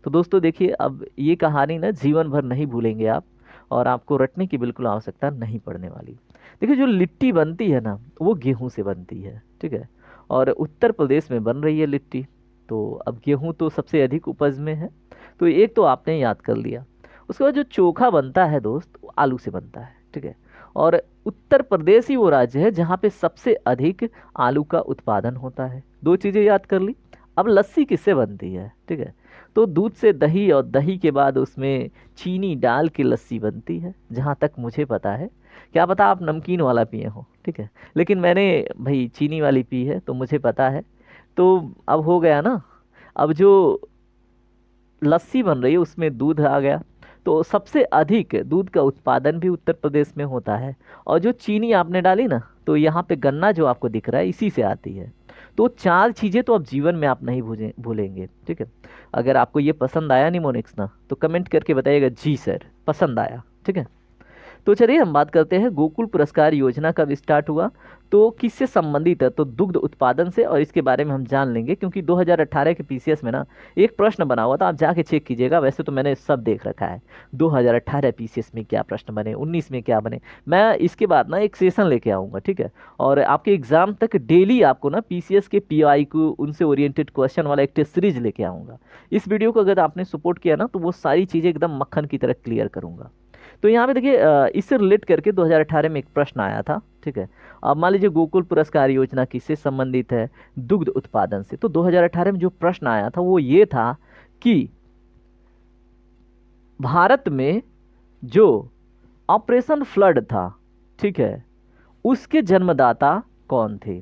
तो दोस्तों देखिए, अब ये कहानी ना जीवन भर नहीं भूलेंगे आप, और आपको रटने की बिल्कुल आवश्यकता नहीं पड़ने वाली। देखिए जो लिट्टी बनती है ना वो गेहूं से बनती है, ठीक है। और उत्तर प्रदेश में बन रही है लिट्टी, तो अब गेहूं तो सबसे अधिक उपज में है, तो एक तो आपने याद कर लिया। उसके बाद जो चोखा बनता है दोस्त वो आलू से बनता है, ठीक है। और उत्तर प्रदेश ही वो राज्य है जहाँ पे सबसे अधिक आलू का उत्पादन होता है। दो चीज़ें याद कर ली। अब लस्सी किससे बनती है, ठीक है, तो दूध से दही, और दही के बाद उसमें चीनी डाल के लस्सी बनती है, जहाँ तक मुझे पता है। क्या पता आप नमकीन वाला पिए हो, ठीक है, लेकिन मैंने भाई चीनी वाली पी है तो मुझे पता है। तो अब हो गया ना, अब जो लस्सी बन रही है उसमें दूध आ गया, तो सबसे अधिक दूध का उत्पादन भी उत्तर प्रदेश में होता है। और जो चीनी आपने डाली ना, तो यहाँ पे गन्ना जो आपको दिख रहा है इसी से आती है। तो 4 चीज़ें तो अब जीवन में आप नहीं भूलेंगे, ठीक है। अगर आपको ये पसंद आया निमोनिक्स ना, तो कमेंट करके बताइएगा जी सर पसंद आया, ठीक है। तो चलिए हम बात करते हैं गोकुल पुरस्कार योजना कब स्टार्ट हुआ, तो किससे संबंधित है? तो दुग्ध उत्पादन से, और इसके बारे में हम जान लेंगे क्योंकि 2018 के पीसीएस में ना एक प्रश्न बना हुआ था, आप जाके चेक कीजिएगा। वैसे तो मैंने सब देख रखा है, 2018 पीसीएस में क्या प्रश्न बने, 19 में क्या बने। मैं इसके बाद ना एक सेशन लेके आऊँगा, ठीक है। और आपके एग्जाम तक डेली आपको ना पीसीएस के पीआई को उनसे ओरिएंटेड क्वेश्चन वाला एक टेस्ट सीरीज लेके आऊँगा। इस वीडियो को अगर आपने सपोर्ट किया ना तो वो सारी चीज़ें एकदम मक्खन की तरह क्लियर करूँगा। तो यहाँ पे देखिए इससे रिलेट करके 2018 में एक प्रश्न आया था, ठीक है। अब मान लीजिए गोकुल पुरस्कार योजना किससे संबंधित है, दुग्ध उत्पादन से। तो 2018 में जो प्रश्न आया था वो ये था कि भारत में जो ऑपरेशन फ्लड था, ठीक है, उसके जन्मदाता कौन थे।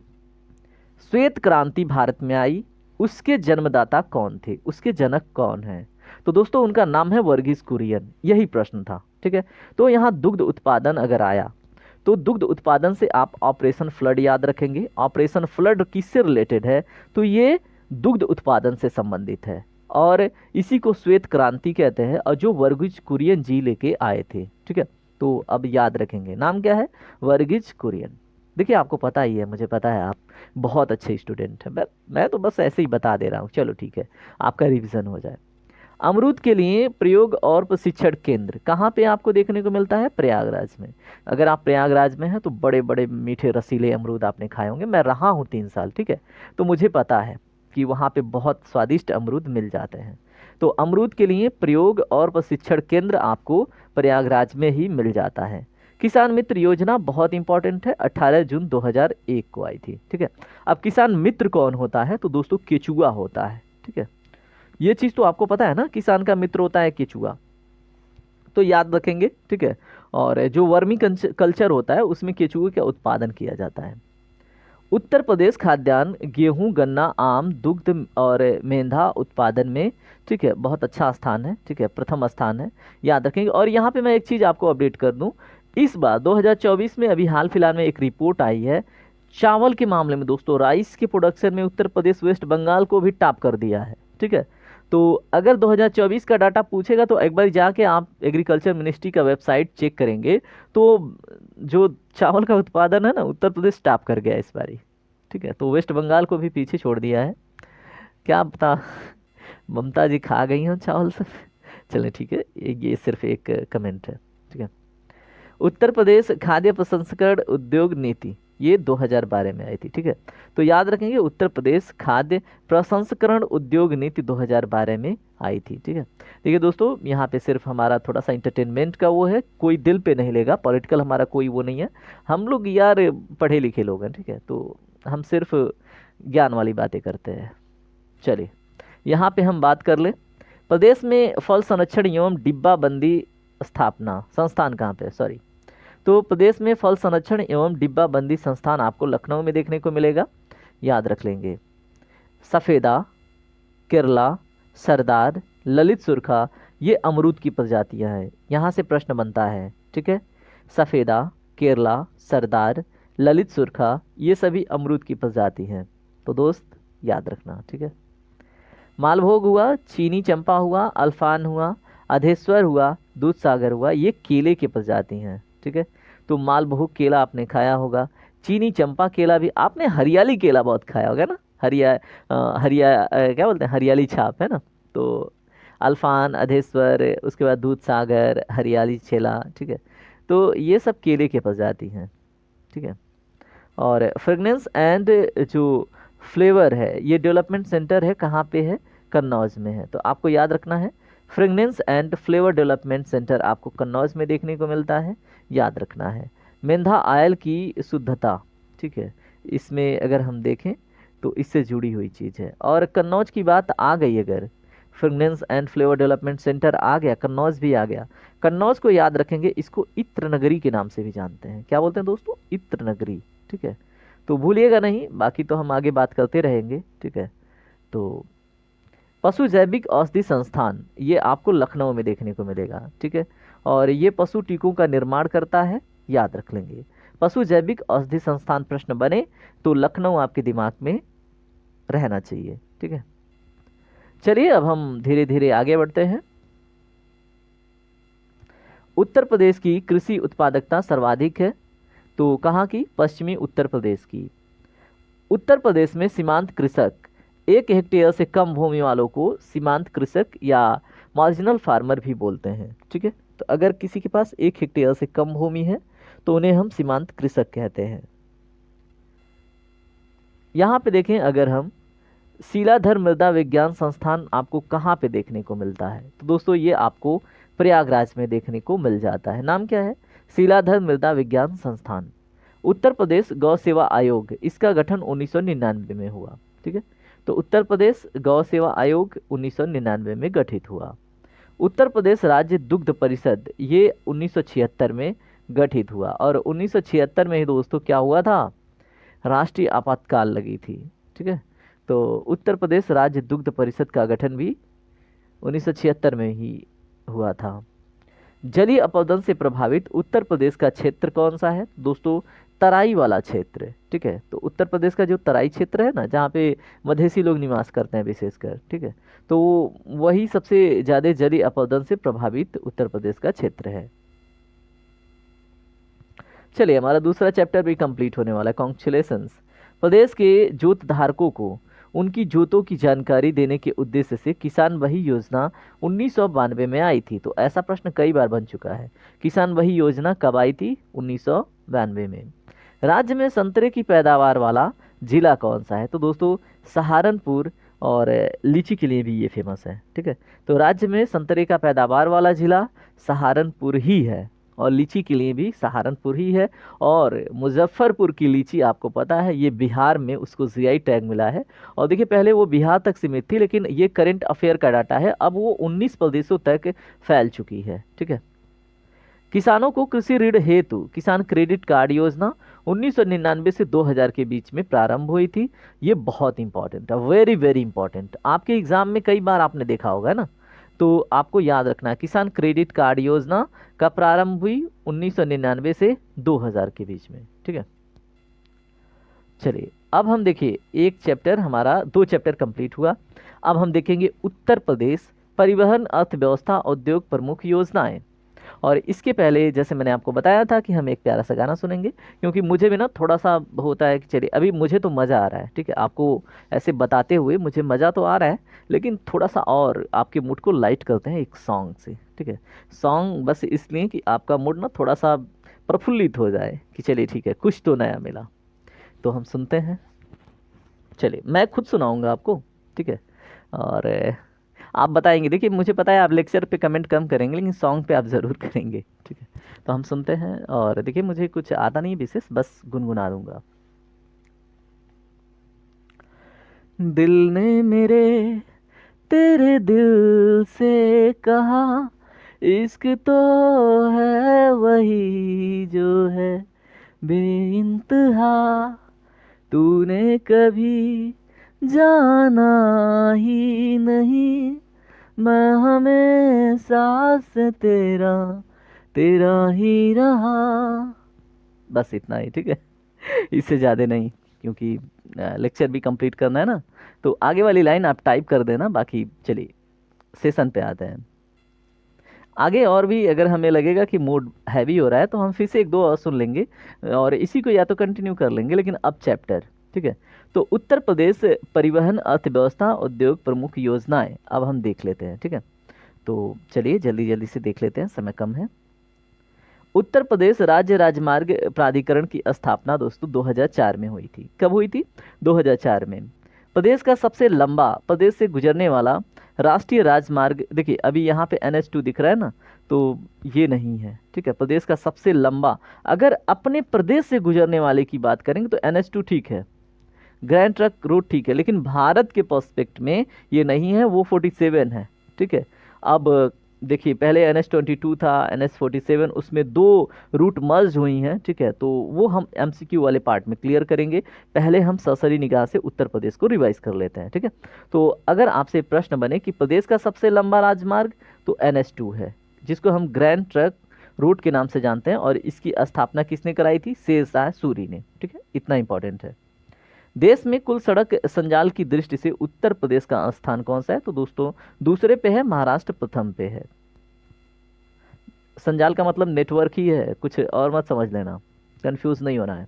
श्वेत क्रांति भारत में आई, उसके जन्मदाता कौन थे, उसके जनक कौन है। तो दोस्तों उनका नाम है वर्गीस कुरियन, यही प्रश्न था, ठीक है। तो यहाँ दुग्ध उत्पादन अगर आया तो दुग्ध उत्पादन से आप ऑपरेशन फ्लड याद रखेंगे। ऑपरेशन फ्लड किससे रिलेटेड है, तो ये दुग्ध उत्पादन से संबंधित है और इसी को श्वेत क्रांति कहते हैं, और जो वर्गीज कुरियन जी लेके आए थे, ठीक है। तो अब याद रखेंगे, नाम क्या है, वर्गीज कुरियन। देखिए आपको पता ही है, मुझे पता है आप बहुत अच्छे स्टूडेंट हैं, मैं तो बस ऐसे ही बता दे रहा हूँ। चलो ठीक है, आपका रिवीजन हो जाए। अमरूद के लिए प्रयोग और प्रशिक्षण केंद्र कहाँ पे आपको देखने को मिलता है, प्रयागराज में। अगर आप प्रयागराज में हैं तो बड़े बड़े मीठे रसीले अमरूद आपने खाए होंगे, मैं रहा हूँ 3 साल, ठीक है। तो मुझे पता है कि वहाँ पे बहुत स्वादिष्ट अमरूद मिल जाते हैं। तो अमरूद के लिए प्रयोग और प्रशिक्षण केंद्र आपको प्रयागराज में ही मिल जाता है। किसान मित्र योजना बहुत इंपॉर्टेंट है, 18 जून 2001 को आई थी, ठीक है। अब किसान मित्र कौन होता है, तो दोस्तों केचुआ होता है, ठीक है। ये चीज़ तो आपको पता है ना, किसान का मित्र होता है केचुआ, तो याद रखेंगे, ठीक है। और जो वर्मी कल्चर होता है उसमें केचुए का उत्पादन किया जाता है। उत्तर प्रदेश खाद्यान्न गेहूं, गन्ना, आम, दुग्ध और मेंधा उत्पादन में, ठीक है, बहुत अच्छा स्थान है, ठीक है, प्रथम स्थान है, याद रखेंगे। और यहाँ पे मैं एक चीज़ आपको अपडेट कर दूं, इस बार 2024 में अभी हाल फिलहाल में एक रिपोर्ट आई है चावल के मामले में दोस्तों, राइस के प्रोडक्शन में उत्तर प्रदेश वेस्ट बंगाल को भी टॉप कर दिया है, ठीक है। तो अगर 2024 का डाटा पूछेगा तो एक बार जाके आप एग्रीकल्चर मिनिस्ट्री का वेबसाइट चेक करेंगे तो जो चावल का उत्पादन है ना, उत्तर प्रदेश टॉप कर गया इस बारी, ठीक है। तो वेस्ट बंगाल को भी पीछे छोड़ दिया है, क्या पता ममता जी खा गई हैं चावल से। चलें ठीक है, ये सिर्फ एक कमेंट है, ठीक है। उत्तर प्रदेश खाद्य प्रसंस्करण उद्योग नीति ये 2012 में आई थी, ठीक है। तो याद रखेंगे उत्तर प्रदेश खाद्य प्रसंस्करण उद्योग नीति 2012 में आई थी, ठीक है। देखिए दोस्तों यहाँ पे सिर्फ हमारा थोड़ा सा इंटरटेनमेंट का वो है, कोई दिल पे नहीं लेगा, पॉलिटिकल हमारा कोई वो नहीं है। हम लोग यार पढ़े लिखे लोग हैं, ठीक है, तो हम सिर्फ ज्ञान वाली बातें करते हैं। चलिए यहाँ पे हम बात कर ले, प्रदेश में फल संरक्षण एवं डिब्बाबंदी स्थापना संस्थान कहाँ पे, सॉरी। तो प्रदेश में फल संरक्षण एवं डिब्बाबंदी संस्थान आपको लखनऊ में देखने को मिलेगा, याद रख लेंगे। सफ़ेदा, केरला, सरदार, ललित सुरखा ये अमरूद की प्रजातियां हैं, यहाँ से प्रश्न बनता है, ठीक है। सफ़ेदा, केरला, सरदार, ललित सुरखा ये सभी अमरूद की प्रजाति हैं, तो दोस्त याद रखना, ठीक है। मालभोग हुआ, चीनी चंपा हुआ, अल्फान हुआ, अधेश्वर हुआ, दूध सागर हुआ, ये केले की प्रजाति हैं, ठीक है। तो मालभोग केला आपने खाया होगा, चीनी चंपा केला भी आपने, हरियाली केला बहुत खाया होगा ना, क्या बोलते हैं, हरियाली छाप है ना। तो अल्फान, अधेश्वर, उसके बाद दूध सागर, हरियाली छेला, ठीक है। तो ये सब केले के प्रजाति हैं, ठीक है। और फ्रेगनेंस एंड जो फ्लेवर है ये डेवलपमेंट सेंटर है, कहाँ पे है, कन्नौज में है। तो आपको याद रखना है, fragrance and flavour development centre आपको कन्नौज में देखने को मिलता है, याद रखना है। मेंधा आयल की शुद्धता, ठीक है, इसमें अगर हम देखें तो इससे जुड़ी हुई चीज़ है। और कन्नौज की बात आ गई, अगर fragrance and flavour development centre आ गया, कन्नौज भी आ गया। कन्नौज को याद रखेंगे, इसको इत्र नगरी के नाम से भी जानते हैं, क्या बोलते हैं दोस्तों, इत्र नगरी, ठीक है। तो भूलिएगा नहीं, बाकी तो हम आगे बात करते रहेंगे, ठीक है। तो पशु जैविक औषधि संस्थान ये आपको लखनऊ में देखने को मिलेगा, ठीक है। और ये पशु टीकों का निर्माण करता है, याद रख लेंगे। पशु जैविक औषधि संस्थान प्रश्न बने तो लखनऊ आपके दिमाग में रहना चाहिए, ठीक है। चलिए अब हम धीरे धीरे आगे बढ़ते हैं। उत्तर प्रदेश की कृषि उत्पादकता सर्वाधिक है, तो कहाँ की, पश्चिमी उत्तर प्रदेश की। उत्तर प्रदेश में सीमांत कृषक 1 हेक्टेयर से कम भूमि वालों को सीमांत कृषक या मार्जिनल फार्मर भी बोलते हैं, ठीक है। तो अगर किसी के पास 1 हेक्टेयर से कम भूमि है तो उन्हें हम सीमांत कृषक कहते हैं। यहाँ पे देखें, अगर हम शीलाधर मृदा विज्ञान संस्थान आपको कहाँ पे देखने को मिलता है, तो दोस्तों ये आपको प्रयागराज में देखने को मिल जाता है। नाम क्या है? शिलाधर मृदा विज्ञान संस्थान। उत्तर प्रदेश गौ सेवा आयोग, इसका गठन 1999 में हुआ। ठीक है, तो उत्तर प्रदेश गौ सेवा आयोग 1999 में गठित हुआ। उत्तर प्रदेश राज्य दुग्ध परिषद, ये 1976 में गठित हुआ। और 1976 में ही दोस्तों क्या हुआ था? राष्ट्रीय आपातकाल लगी थी। ठीक है, तो उत्तर प्रदेश राज्य दुग्ध परिषद का गठन भी 1976 में ही हुआ था। जलीय अपरदन से प्रभावित उत्तर प्रदेश का क्षेत्र कौन सा है? दोस्तों तराई वाला क्षेत्र। ठीक है, तो उत्तर प्रदेश का जो तराई क्षेत्र है ना, जहाँ पे मधेसी लोग निवास करते हैं विशेषकर, ठीक है, तो वही सबसे ज़्यादा जलीय अपरदन से प्रभावित उत्तर प्रदेश का क्षेत्र है। चलिए, हमारा दूसरा चैप्टर भी कंप्लीट होने वाला है, कॉन्ग्रेचुलेशंस। प्रदेश के जोत धारकों को उनकी जोतों की जानकारी देने के उद्देश्य से किसान वही योजना 1992 में आई थी। तो ऐसा प्रश्न कई बार बन चुका है, किसान वही योजना कब आई थी? 1992 में। राज्य में संतरे की पैदावार वाला जिला कौन सा है? तो दोस्तों सहारनपुर, और लीची के लिए भी ये फेमस है। ठीक है, तो राज्य में संतरे का पैदावार वाला जिला सहारनपुर ही है, और लीची के लिए भी सहारनपुर ही है। और मुजफ्फरपुर की लीची आपको पता है, ये बिहार में उसको जीआई टैग मिला है। और देखिए, पहले वो बिहार तक सीमित थी, लेकिन ये करंट अफेयर का डाटा है, अब वो 19 प्रदेशों तक फैल चुकी है। ठीक है, किसानों को कृषि ऋण हेतु किसान क्रेडिट कार्ड योजना 1999 से 2000 के बीच में प्रारंभ हुई थी। ये बहुत इंपॉर्टेंट है, वेरी वेरी इंपॉर्टेंट। आपके एग्जाम में कई बार आपने देखा होगा ना, तो आपको याद रखना है, किसान क्रेडिट कार्ड योजना का प्रारंभ हुई 1999 से 2000 के बीच में। ठीक है, चलिए अब हम देखिए एक चैप्टर, हमारा 2 चैप्टर कंप्लीट हुआ। अब हम देखेंगे उत्तर प्रदेश परिवहन अर्थव्यवस्था उद्योग प्रमुख योजनाएं। और इसके पहले जैसे मैंने आपको बताया था कि हम एक प्यारा सा गाना सुनेंगे, क्योंकि मुझे भी ना थोड़ा सा होता है कि चलिए अभी मुझे तो मज़ा आ रहा है। ठीक है, आपको ऐसे बताते हुए मुझे मज़ा तो आ रहा है, लेकिन थोड़ा सा और आपके मूड को लाइट करते हैं एक सॉन्ग से। ठीक है, सॉन्ग बस इसलिए कि आपका मूड ना थोड़ा सा प्रफुल्लित हो जाए कि चलिए ठीक है, कुछ तो नया मिला। तो हम सुनते हैं। चलिए, मैं खुद सुनाऊंगा आपको। ठीक है, और आप बताएंगे। देखिए, मुझे पता है आप लेक्चर पे कमेंट कम करेंगे, लेकिन सॉन्ग पे आप ज़रूर करेंगे। ठीक है, तो हम सुनते हैं। और देखिए, मुझे कुछ आता नहीं विशेष, बस गुनगुना दूंगा। दिल ने मेरे तेरे दिल से कहा, इश्क तो है वही जो है बेइंतहा, तूने कभी जाना ही नहीं, मैं हमेशा से तेरा तेरा ही रहा। बस इतना ही। ठीक है, इससे ज़्यादा नहीं, क्योंकि लेक्चर भी कंप्लीट करना है ना। तो आगे वाली लाइन आप टाइप कर देना, बाकी चलिए सेशन पे आते हैं। आगे और भी अगर हमें लगेगा कि मूड हैवी हो रहा है, तो हम फिर से 1-2 और सुन लेंगे, और इसी को या तो कंटिन्यू कर लेंगे, लेकिन अब चैप्टर। ठीक है, तो उत्तर प्रदेश परिवहन अर्थव्यवस्था उद्योग प्रमुख योजनाएं अब हम देख लेते हैं। ठीक है, तो चलिए जल्दी जल्दी से देख लेते हैं, समय कम है। उत्तर प्रदेश राज्य राजमार्ग प्राधिकरण की स्थापना दोस्तों 2004 में हुई थी। कब हुई थी? 2004 में। प्रदेश का सबसे लंबा प्रदेश से गुजरने वाला राष्ट्रीय राजमार्ग, देखिए अभी यहाँ पे NH2 दिख रहा है ना, तो ये नहीं है। ठीक है, प्रदेश का सबसे लंबा, अगर अपने प्रदेश से गुजरने वाले की बात करेंगे तो NH2 ठीक है, ग्रैंड ट्रक रोड ठीक है, लेकिन भारत के पर्सपेक्ट में ये नहीं है, वो 47 है। ठीक है, अब देखिए पहले NH22 था, NH47, उसमें 2 रूट मर्ज हुई हैं। ठीक है, तो वो हम MCQ वाले पार्ट में क्लियर करेंगे। पहले हम सरसरी निगाह से उत्तर प्रदेश को रिवाइज कर लेते हैं। ठीक है, तो अगर आपसे प्रश्न बने कि प्रदेश का सबसे लंबा राजमार्ग, तो NH2 है, जिसको हम ग्रैंड ट्रक रूट के नाम से जानते हैं, और इसकी स्थापना किसने कराई थी? शेरशाह सूरी ने। ठीक है, इतना इंपॉर्टेंट है। देश में कुल सड़क संजाल की दृष्टि से उत्तर प्रदेश का स्थान कौन सा है? तो दोस्तों दूसरे पे है, महाराष्ट्र प्रथम पे है। संजाल का मतलब नेटवर्क ही है, कुछ और मत समझ लेना, कंफ्यूज नहीं होना है।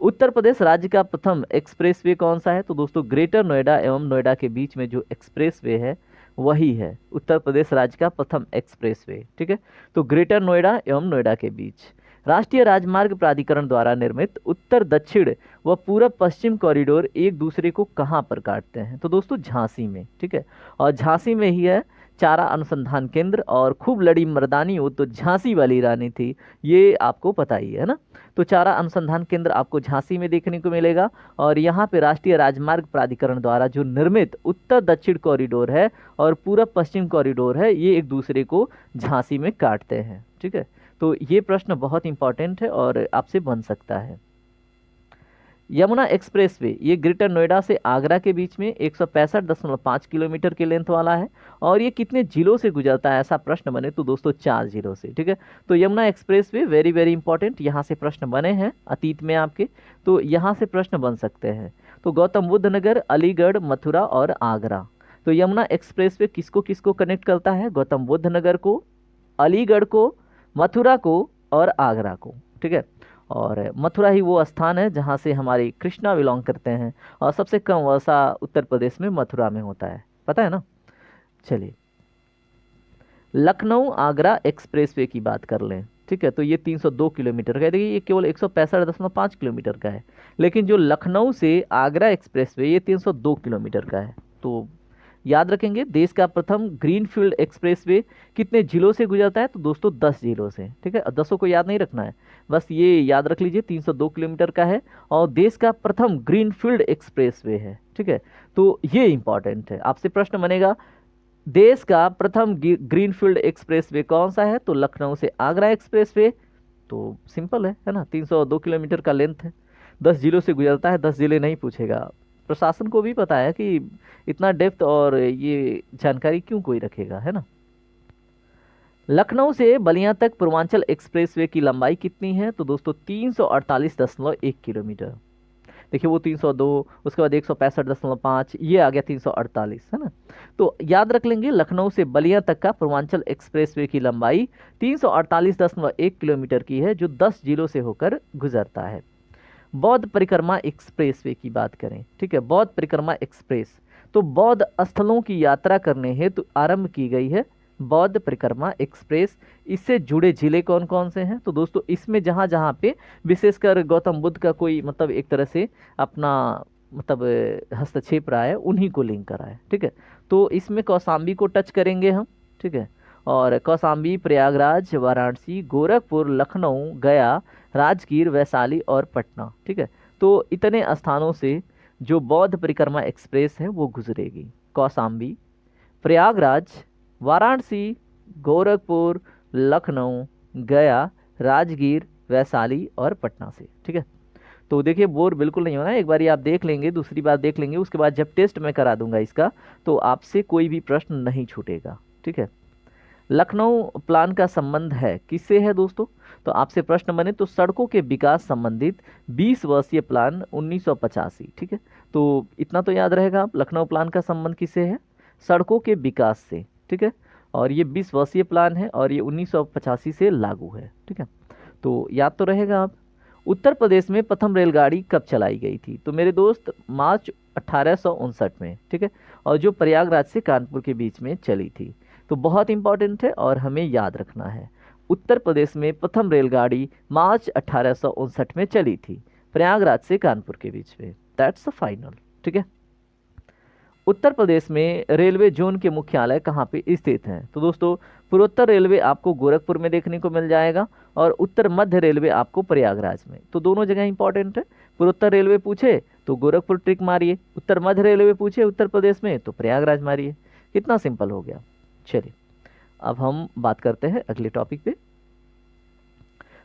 उत्तर प्रदेश राज्य का प्रथम एक्सप्रेसवे कौन सा है? तो दोस्तों ग्रेटर नोएडा एवं नोएडा के बीच में जो एक्सप्रेसवे है वही है उत्तर प्रदेश राज्य का प्रथम एक्सप्रेसवे। ठीक है, तो ग्रेटर नोएडा एवं नोएडा के बीच। राष्ट्रीय राजमार्ग प्राधिकरण द्वारा निर्मित उत्तर दक्षिण व पूरब पश्चिम कॉरिडोर एक दूसरे को कहाँ पर काटते हैं? तो दोस्तों झांसी में। ठीक है, और झांसी में ही है चारा अनुसंधान केंद्र, और खूब लड़ी मर्दानी वो तो झांसी वाली रानी थी, ये आपको पता ही है ना। तो चारा अनुसंधान केंद्र आपको झांसी में देखने को मिलेगा। और यहाँ पे राष्ट्रीय राजमार्ग प्राधिकरण द्वारा जो निर्मित उत्तर दक्षिण कॉरिडोर है और पूरब पश्चिम कॉरिडोर है, ये एक दूसरे को झांसी में काटते हैं। ठीक है, तो ये प्रश्न बहुत इंपॉर्टेंट है और आपसे बन सकता है। यमुना एक्सप्रेसवे ये ग्रेटर नोएडा से आगरा के बीच में 165.5 किलोमीटर के लेंथ वाला है। और ये कितने जिलों से गुजरता है, ऐसा प्रश्न बने तो दोस्तों 4 जिलों से। ठीक है, तो Yamuna expressway very very important, यहाँ से प्रश्न बने हैं अतीत में आपके, तो यहाँ से प्रश्न बन सकते हैं। तो गौतम बुद्ध नगर, अलीगढ़, मथुरा और आगरा। तो यमुना एक्सप्रेसवे किसको किसको कनेक्ट करता है, गौतम बुद्ध नगर को, अलीगढ़ को, मथुरा को और आगरा को। ठीक है, और मथुरा ही वो स्थान है जहाँ से हमारी कृष्णा बिलोंग करते हैं, और सबसे कम वर्षा उत्तर प्रदेश में मथुरा में होता है, पता है ना। चलिए, लखनऊ आगरा एक्सप्रेसवे की बात कर लें। ठीक है, तो ये 302 किलोमीटर का है। देखिए, ये केवल 165.5 किलोमीटर का है, लेकिन जो लखनऊ से आगरा एक्सप्रेसवे ये 302 किलोमीटर का है। तो याद रखेंगे, देश का प्रथम ग्रीनफील्ड एक्सप्रेसवे कितने जिलों से गुजरता है, तो दोस्तों 10 जिलों से। ठीक है, 10 को याद नहीं रखना है, बस ये याद रख लीजिए 302 किलोमीटर का है और देश का प्रथम ग्रीनफील्ड एक्सप्रेसवे है। ठीक है, तो ये इंपॉर्टेंट है, आपसे प्रश्न बनेगा देश का प्रथम ग्रीनफील्ड एक्सप्रेसवे कौन सा है, तो लखनऊ से आगरा एक्सप्रेसवे। तो सिंपल है ना, 302 किलोमीटर का लेंथ है, 10 जिलों से गुजरता है। 10 जिले नहीं पूछेगा, प्रशासन को भी पता है कि इतना डेप्थ और ये जानकारी क्यों कोई रखेगा, है ना। लखनऊ से बलिया तक पूर्वांचल एक्सप्रेसवे की लंबाई कितनी है, तो दोस्तों 348.1 किलोमीटर। देखिए, वो 302, उसके बाद 165.5, ये आ गया 348, है ना। तो याद रख लेंगे, लखनऊ से बलिया तक का पूर्वांचल एक्सप्रेसवे की लंबाई 348.1 किलोमीटर की है, जो 10 जिलों से होकर गुजरता है। बौद्ध परिक्रमा एक्सप्रेसवे की बात करें, ठीक है, बौद्ध परिक्रमा एक्सप्रेस तो बौद्ध स्थलों की यात्रा करने हेतु आरंभ की गई है बौद्ध परिक्रमा एक्सप्रेस। इससे जुड़े जिले कौन कौन से हैं, तो दोस्तों इसमें जहाँ जहाँ पे विशेषकर गौतम बुद्ध का कोई मतलब एक तरह से अपना मतलब हस्तक्षेप रहा है, उन्हीं को लिंक करा है। ठीक है, तो इसमें कौशाम्बी को टच करेंगे हम। ठीक है, और कौशाम्बी, प्रयागराज, वाराणसी, गोरखपुर, लखनऊ, गया, राजगीर, वैशाली और पटना। ठीक है, तो इतने स्थानों से जो बौद्ध परिक्रमा एक्सप्रेस है वो गुजरेगी। कौशाम्बी, प्रयागराज, वाराणसी, गोरखपुर, लखनऊ, गया, राजगीर, वैशाली और पटना से। ठीक है, तो देखिए बोर बिल्कुल नहीं होना, एक बार आप देख लेंगे, दूसरी बार देख लेंगे, उसके बाद जब टेस्ट मैं करा दूंगा इसका तो आपसे कोई भी प्रश्न नहीं छूटेगा। ठीक है, लखनऊ प्लान का संबंध है किससे है दोस्तों, तो आपसे प्रश्न बने तो सड़कों के विकास संबंधित 20 वर्षीय प्लान 1985। ठीक है, तो इतना तो याद रहेगा, लखनऊ प्लान का संबंध किससे है, सड़कों के विकास से। ठीक है, और ये 20 वर्षीय प्लान है और ये 1985 से लागू है। ठीक है, तो याद तो रहेगा आप। उत्तर प्रदेश में प्रथम रेलगाड़ी कब चलाई गई थी, तो मेरे दोस्त मार्च 1859 में। ठीक है, और जो प्रयागराज से कानपुर के बीच में चली थी। तो बहुत इंपॉर्टेंट है और हमें याद रखना है, उत्तर प्रदेश में प्रथम रेलगाड़ी मार्च 1859 में चली थी, प्रयागराज से कानपुर के बीच में। That's the final. ठीक है, उत्तर प्रदेश में रेलवे जोन के मुख्यालय कहाँ पे स्थित हैं, तो दोस्तों पूर्वोत्तर रेलवे आपको गोरखपुर में देखने को मिल जाएगा और उत्तर मध्य रेलवे आपको प्रयागराज में। तो दोनों जगह इंपॉर्टेंट है, पूर्वोत्तर रेलवे पूछे तो गोरखपुर ट्रिक मारिए, उत्तर मध्य रेलवे पूछे उत्तर प्रदेश में तो प्रयागराज मारिए। कितना सिंपल हो गया। चलिए, अब हम बात करते हैं अगले टॉपिक पे।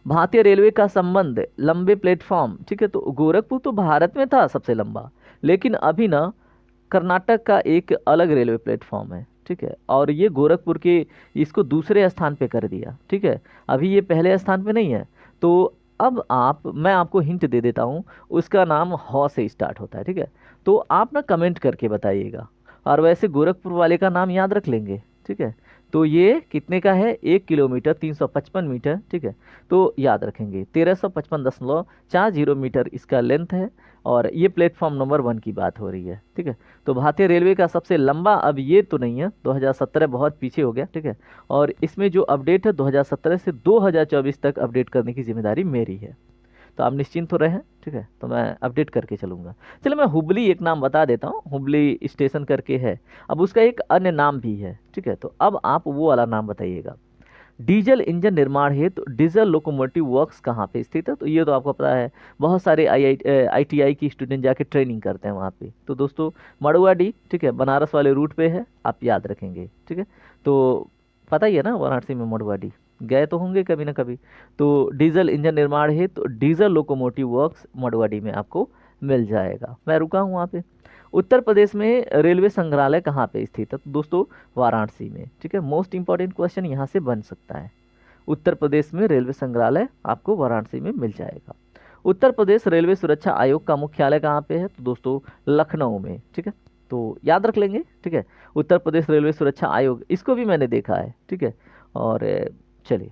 भारतीय रेलवे का संबंध लंबे प्लेटफॉर्म। ठीक है, तो गोरखपुर तो भारत में था सबसे लंबा, लेकिन अभी ना कर्नाटक का एक अलग रेलवे प्लेटफॉर्म है। ठीक है, और ये गोरखपुर के इसको दूसरे स्थान पे कर दिया। ठीक है, अभी ये पहले स्थान पे नहीं है। तो अब मैं आपको हिंट दे देता हूँ, उसका नाम हॉ से स्टार्ट होता है। ठीक है, तो आप ना कमेंट करके बताइएगा, और वैसे गोरखपुर वाले का नाम याद रख लेंगे। ठीक है, तो ये कितने का है, 1 किलोमीटर 355 मीटर। ठीक है, तो याद रखेंगे 1355.40 मीटर इसका लेंथ है, और ये प्लेटफॉर्म नंबर 1 की बात हो रही है। ठीक है, तो भारतीय रेलवे का सबसे लंबा अब ये तो नहीं है, 2017 बहुत पीछे हो गया। ठीक है, और इसमें जो अपडेट है 2017 से 2024 तक अपडेट करने की जिम्मेदारी मेरी है। तो आप निश्चिंत हो रहे हैं, ठीक है। तो मैं अपडेट करके चलूँगा। चलो मैं हुबली एक नाम बता देता हूँ, हुबली स्टेशन करके है। अब उसका एक अन्य नाम भी है, ठीक है। तो अब आप वो वाला नाम बताइएगा। डीजल इंजन निर्माण हेतु डीजल लोकोमोटिव वर्क्स कहाँ पे स्थित है? तो ये तो आपको पता है, बहुत सारे आईटीआई की स्टूडेंट जाके ट्रेनिंग करते हैं वहाँ पे। तो दोस्तों मड़ुआडी, ठीक है, बनारस वाले रूट पे है, आप याद रखेंगे, ठीक है। तो पता ही है ना, वाराणसी में मड़ुआडी गए तो होंगे कभी ना कभी। तो डीजल इंजन निर्माण हेतु डीजल लोकोमोटिव वर्क्स मड़ुआडी में आपको मिल जाएगा। मैं रुका हूँ वहाँ पे। उत्तर प्रदेश में रेलवे संग्रहालय कहाँ पे स्थित है? तो दोस्तों वाराणसी में, ठीक है। मोस्ट इंपॉर्टेंट क्वेश्चन यहाँ से बन सकता है। उत्तर प्रदेश में रेलवे संग्रहालय आपको वाराणसी में मिल जाएगा। उत्तर प्रदेश रेलवे सुरक्षा आयोग का मुख्यालय कहाँ पे है? तो दोस्तों लखनऊ में, ठीक है। तो याद रख लेंगे, ठीक है। उत्तर प्रदेश रेलवे सुरक्षा आयोग, इसको भी मैंने देखा है, ठीक है। और चलिए,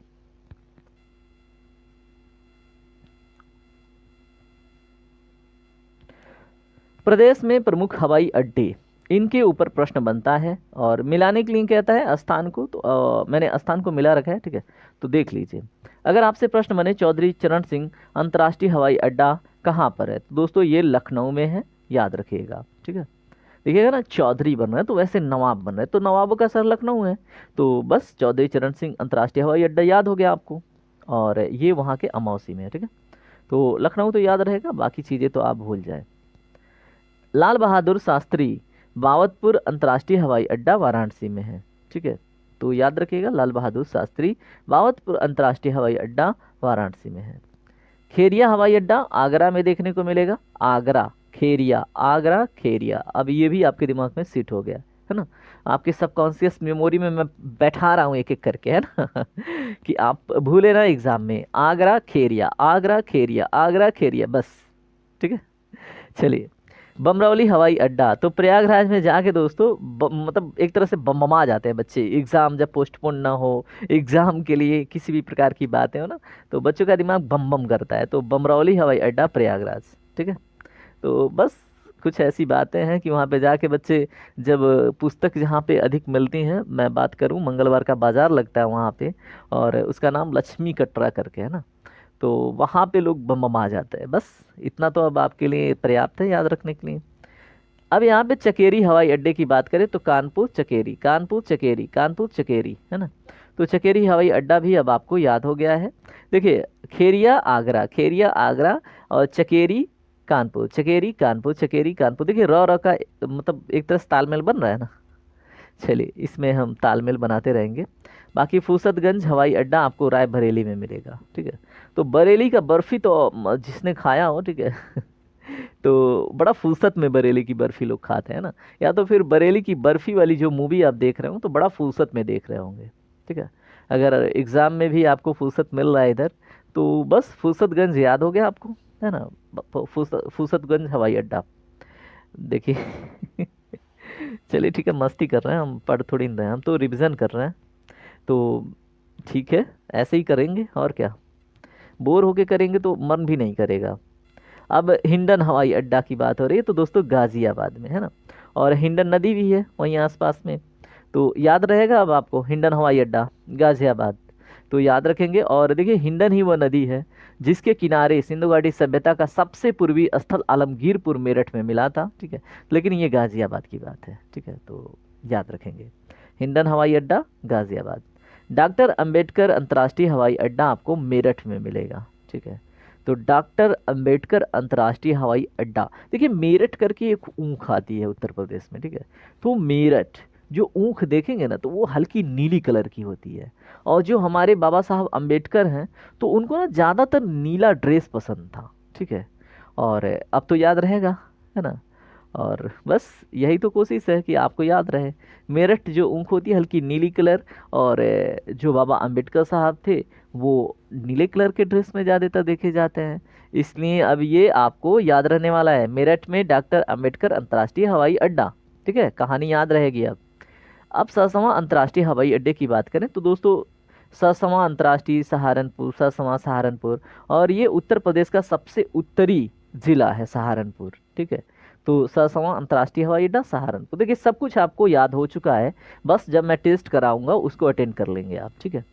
प्रदेश में प्रमुख हवाई अड्डे, इनके ऊपर प्रश्न बनता है और मिलाने के लिए कहता है स्थान को। तो मैंने स्थान को मिला रखा है, ठीक है। तो देख लीजिए, अगर आपसे प्रश्न बने चौधरी चरण सिंह अंतर्राष्ट्रीय हवाई अड्डा कहाँ पर है? तो दोस्तों ये लखनऊ में है, याद रखिएगा, ठीक है। देखिएगा ना, चौधरी बन रहा है तो वैसे नवाब बन रहा है, तो नवाबों का सर लखनऊ है। तो बस चौधरी चरण सिंह अंतर्राष्ट्रीय हवाई अड्डा याद हो गया आपको, और ये वहाँ के अमौसी में है, ठीक है। तो लखनऊ तो याद रहेगा, बाकी चीज़ें तो आप भूल जाए। लाल बहादुर शास्त्री बावतपुर अंतर्राष्ट्रीय हवाई अड्डा वाराणसी में है, ठीक है। तो याद रखिएगा, लाल बहादुर शास्त्री बावतपुर अंतर्राष्ट्रीय हवाई अड्डा वाराणसी में है। खेरिया हवाई अड्डा आगरा में देखने को मिलेगा। आगरा, खेरिया, आगरा, खेरिया। अब ये भी आपके दिमाग में सेट हो गया है ना, आपके सबकॉन्शियस मेमोरी में मैं बैठा रहा हूँ एक एक करके, है ना कि आप भूले ना एग्जाम में। आगरा खेरिया, आगरा खेरिया, आगरा खेरिया, बस, ठीक है। चलिए, बमरौली हवाई अड्डा, तो प्रयागराज में जाके दोस्तों मतलब एक तरह से बमबमा जाते हैं बच्चे, एग्ज़ाम जब पोस्टपोन ना हो, एग्ज़ाम के लिए किसी भी प्रकार की बातें हो ना, तो बच्चों का दिमाग बम बम करता है। तो बमरौली हवाई अड्डा प्रयागराज, ठीक है। तो बस कुछ ऐसी बातें हैं कि वहाँ पे जाके बच्चे, जब पुस्तक जहाँ पे अधिक मिलती हैं, मैं बात करूँ मंगलवार का बाज़ार लगता है वहाँ पे, और उसका नाम लक्ष्मी कटरा करके है ना, तो वहाँ पे लोग बम बम आ जाते हैं। बस इतना तो अब आपके लिए पर्याप्त है याद रखने के लिए। अब यहाँ पे चकेरी हवाई अड्डे की बात करें तो कानपुर चकेरी, कानपुर चकेरी, कानपुर चकेरी, है ना। तो चकेरी हवाई अड्डा भी अब आपको याद हो गया है। देखिए, खेरिया आगरा, खेरिया आगरा, और चकेरी कानपुर, चकेरी कानपुर, चकेरी कानपुर। देखिए र का मतलब एक तरह से तालमेल बन रहा है ना। चलिए, इसमें हम तालमेल बनाते रहेंगे। बाकी फुर्सतगंज हवाई अड्डा आपको रायबरेली में मिलेगा, ठीक है। तो बरेली का बर्फी तो जिसने खाया हो, ठीक है तो बड़ा फुर्सत में बरेली की बर्फी लोग खाते हैं ना, या तो फिर बरेली की बर्फी वाली जो मूवी आप देख रहे हो तो बड़ा फुर्सत में देख रहे होंगे, ठीक है। अगर एग्ज़ाम में भी आपको फुर्सत मिल रहा है इधर, तो बस फुर्सतगंज याद हो गया आपको, है ना। फुर्सतगंज हवाई अड्डा, देखिए चलिए ठीक है, मस्ती कर रहे हैं हम, पढ़ थोड़ी नहीं रहे हैं, हम तो रिवीजन कर रहे हैं। तो ठीक है, ऐसे ही करेंगे और क्या, बोर होके करेंगे तो मन भी नहीं करेगा। अब हिंडन हवाई अड्डा की बात हो रही है, तो दोस्तों गाजियाबाद में है ना, और हिंडन नदी भी है वहीं आसपास में। तो याद रहेगा अब आपको, हिंडन हवाई अड्डा गाजियाबाद, तो याद रखेंगे। और देखिए, हिंडन ही वह नदी है जिसके किनारे सिंधु घाटी सभ्यता का सबसे पूर्वी स्थल आलमगीरपुर मेरठ में मिला था, ठीक है। लेकिन ये गाजियाबाद की बात है, ठीक है, तो याद रखेंगे हिंडन हवाई अड्डा गाजियाबाद। डॉक्टर अंबेडकर अंतर्राष्ट्रीय हवाई अड्डा आपको मेरठ में मिलेगा, ठीक है। तो डॉक्टर अंबेडकर अंतर्राष्ट्रीय हवाई अड्डा, देखिए मेरठ करके एक ऊँख आती है उत्तर प्रदेश में, ठीक है। तो मेरठ जो ऊँख देखेंगे ना, तो वो हल्की नीली कलर की होती है। और जो हमारे बाबा साहब अंबेडकर हैं, तो उनको ना ज़्यादातर नीला ड्रेस पसंद था, ठीक है। और अब तो याद रहेगा, है ना। और बस यही तो कोशिश है कि आपको याद रहे। मेरठ जो ऊँख होती है हल्की नीली कलर, और जो बाबा अंबेडकर साहब थे वो नीले कलर के ड्रेस में ज़्यादातर देखे जाते हैं। इसलिए अब ये आपको याद रहने वाला है, मेरठ में डॉक्टर अंबेडकर अंतर्राष्ट्रीय हवाई अड्डा, ठीक है, कहानी याद रहेगी। अब सरसवा अंतर्राष्ट्रीय हवाई अड्डे की बात करें तो दोस्तों, सरसवा अंतर्राष्ट्रीय सहारनपुर, सरसवा सहारनपुर, और ये उत्तर प्रदेश का सबसे उत्तरी जिला है सहारनपुर, ठीक है। तो सरसवा अंतर्राष्ट्रीय हवाई अड्डा सहारनपुर। देखिए सब कुछ आपको याद हो चुका है, बस जब मैं टेस्ट कराऊंगा उसको अटेंड कर लेंगे आप, ठीक है।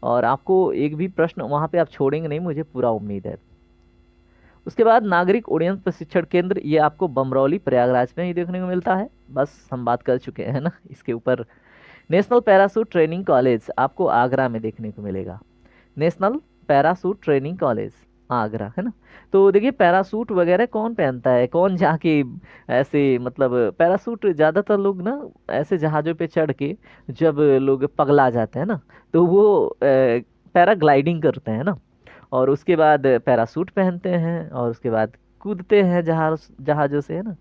और आपको एक भी प्रश्न वहाँ पे आप छोड़ेंगे नहीं, मुझे पूरा उम्मीद है। उसके बाद नागरिक उड्डयन प्रशिक्षण केंद्र, ये आपको बमरौली प्रयागराज में ही देखने को मिलता है, बस हम बात कर चुके हैं ना इसके ऊपर। नेशनल पैराशूट ट्रेनिंग कॉलेज आपको आगरा में देखने को मिलेगा, national parachute training college Agra, है ना। तो देखिए पैराशूट वगैरह कौन पहनता है, कौन जाके ऐसे मतलब पैराशूट ज़्यादातर लोग ना ऐसे जहाज़ों पे चढ़ के जब लोग पगला जाते हैं ना तो वो पैराग्लाइडिंग करते हैं ना, और उसके बाद पैराशूट पहनते हैं और उसके बाद कूदते हैं जहाज़ों से, है ना।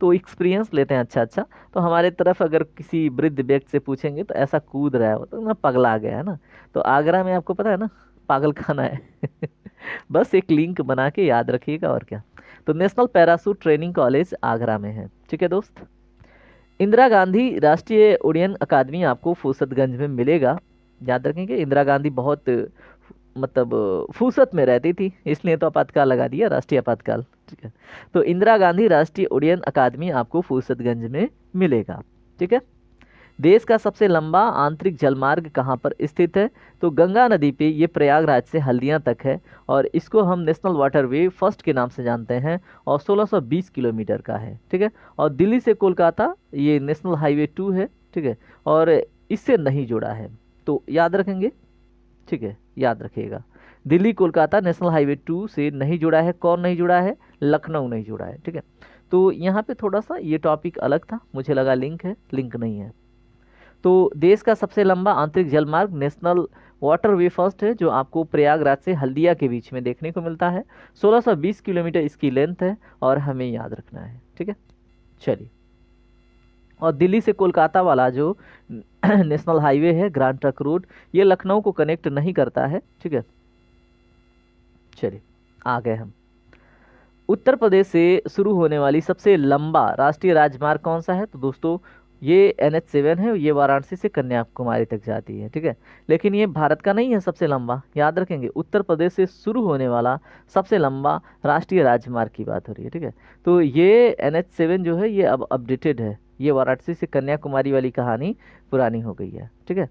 तो एक्सपीरियंस लेते हैं अच्छा अच्छा। तो हमारे तरफ अगर किसी वृद्ध व्यक्ति से पूछेंगे तो ऐसा कूद रहा है वो तो ना पगला गया, है ना। तो आगरा में आपको पता है ना पागल खाना है बस एक लिंक बना के याद रखिएगा और क्या। तो national parachute training college Agra में है, ठीक है दोस्त। इंदिरा गांधी राष्ट्रीय उड्डयन अकादमी आपको फुर्सतगंज में मिलेगा, याद रखेंगे। इंदिरा गांधी बहुत मतलब फुर्सत में रहती थी, इसलिए तो आपातकाल लगा दिया, राष्ट्रीय आपातकाल, ठीक है। तो इंदिरा गांधी राष्ट्रीय उड्डयन अकादमी आपको फुर्सतगंज में मिलेगा, ठीक है। देश का सबसे लंबा आंतरिक जलमार्ग कहाँ पर स्थित है, तो गंगा नदी पे, ये प्रयागराज से हल्दिया तक है और इसको हम नेशनल वाटरवे फर्स्ट के नाम से जानते हैं और 1620 किलोमीटर का है, ठीक है। और दिल्ली से कोलकाता ये नेशनल हाईवे 2 है, ठीक है, और इससे नहीं जुड़ा है, तो याद रखेंगे, ठीक है, याद रखिएगा। दिल्ली कोलकाता नेशनल हाईवे 2 से नहीं जुड़ा है, कौन नहीं जुड़ा है, लखनऊ नहीं जुड़ा है, ठीक है। तो यहाँ पे थोड़ा सा ये टॉपिक अलग था, मुझे लगा लिंक है, लिंक नहीं है। तो देश का सबसे लंबा आंतरिक जलमार्ग नेशनल वाटरवे फर्स्ट है, जो आपको प्रयागराज से हल्दिया के बीच में देखने को मिलता है। 1620 किलोमीटर इसकी लेंथ है और हमें याद रखना है, ठीक है। चलिए, और दिल्ली से कोलकाता वाला जो नेशनल हाईवे है ग्रैंड ट्रंक रोड, ये लखनऊ को कनेक्ट नहीं करता है, ठीक है। चलिए आ गए हम। उत्तर प्रदेश से शुरू होने वाली सबसे लंबा राष्ट्रीय राजमार्ग कौन सा है, तो दोस्तों ये NH7 है, ये वाराणसी से कन्याकुमारी तक जाती है, ठीक है। लेकिन ये भारत का नहीं है सबसे लंबा, याद रखेंगे। उत्तर प्रदेश से शुरू होने वाला सबसे लंबा राष्ट्रीय राजमार्ग की बात हो रही है, ठीक है। तो ये NH7 जो है ये अब अपडेटेड है, ये वाराणसी से कन्याकुमारी वाली कहानी पुरानी हो गई है, ठीक है।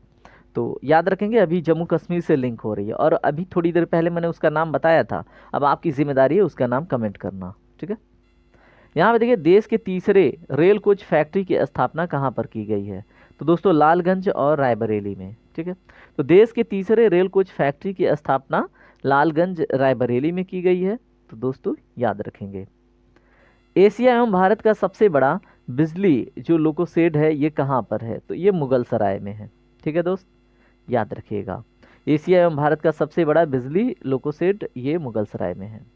तो याद रखेंगे, अभी जम्मू कश्मीर से लिंक हो रही है और अभी थोड़ी देर पहले मैंने उसका नाम बताया था, अब आपकी जिम्मेदारी है उसका नाम कमेंट करना, ठीक है। यहाँ पे देखिए देश के तीसरे रेल कोच फैक्ट्री की स्थापना कहाँ पर की गई है, तो दोस्तों लालगंज और रायबरेली में, ठीक है। तो देश के तीसरे रेल कोच फैक्ट्री की स्थापना लालगंज रायबरेली में की गई है, तो दोस्तों याद रखेंगे। एशिया एवं भारत का सबसे बड़ा बिजली जो लोको शेड है ये कहाँ पर है, तो ये मुगल सराय में है, ठीक है दोस्त, याद रखिएगा। एशिया एवं भारत का सबसे बड़ा बिजली लोको शेड ये मुगल सराय में है।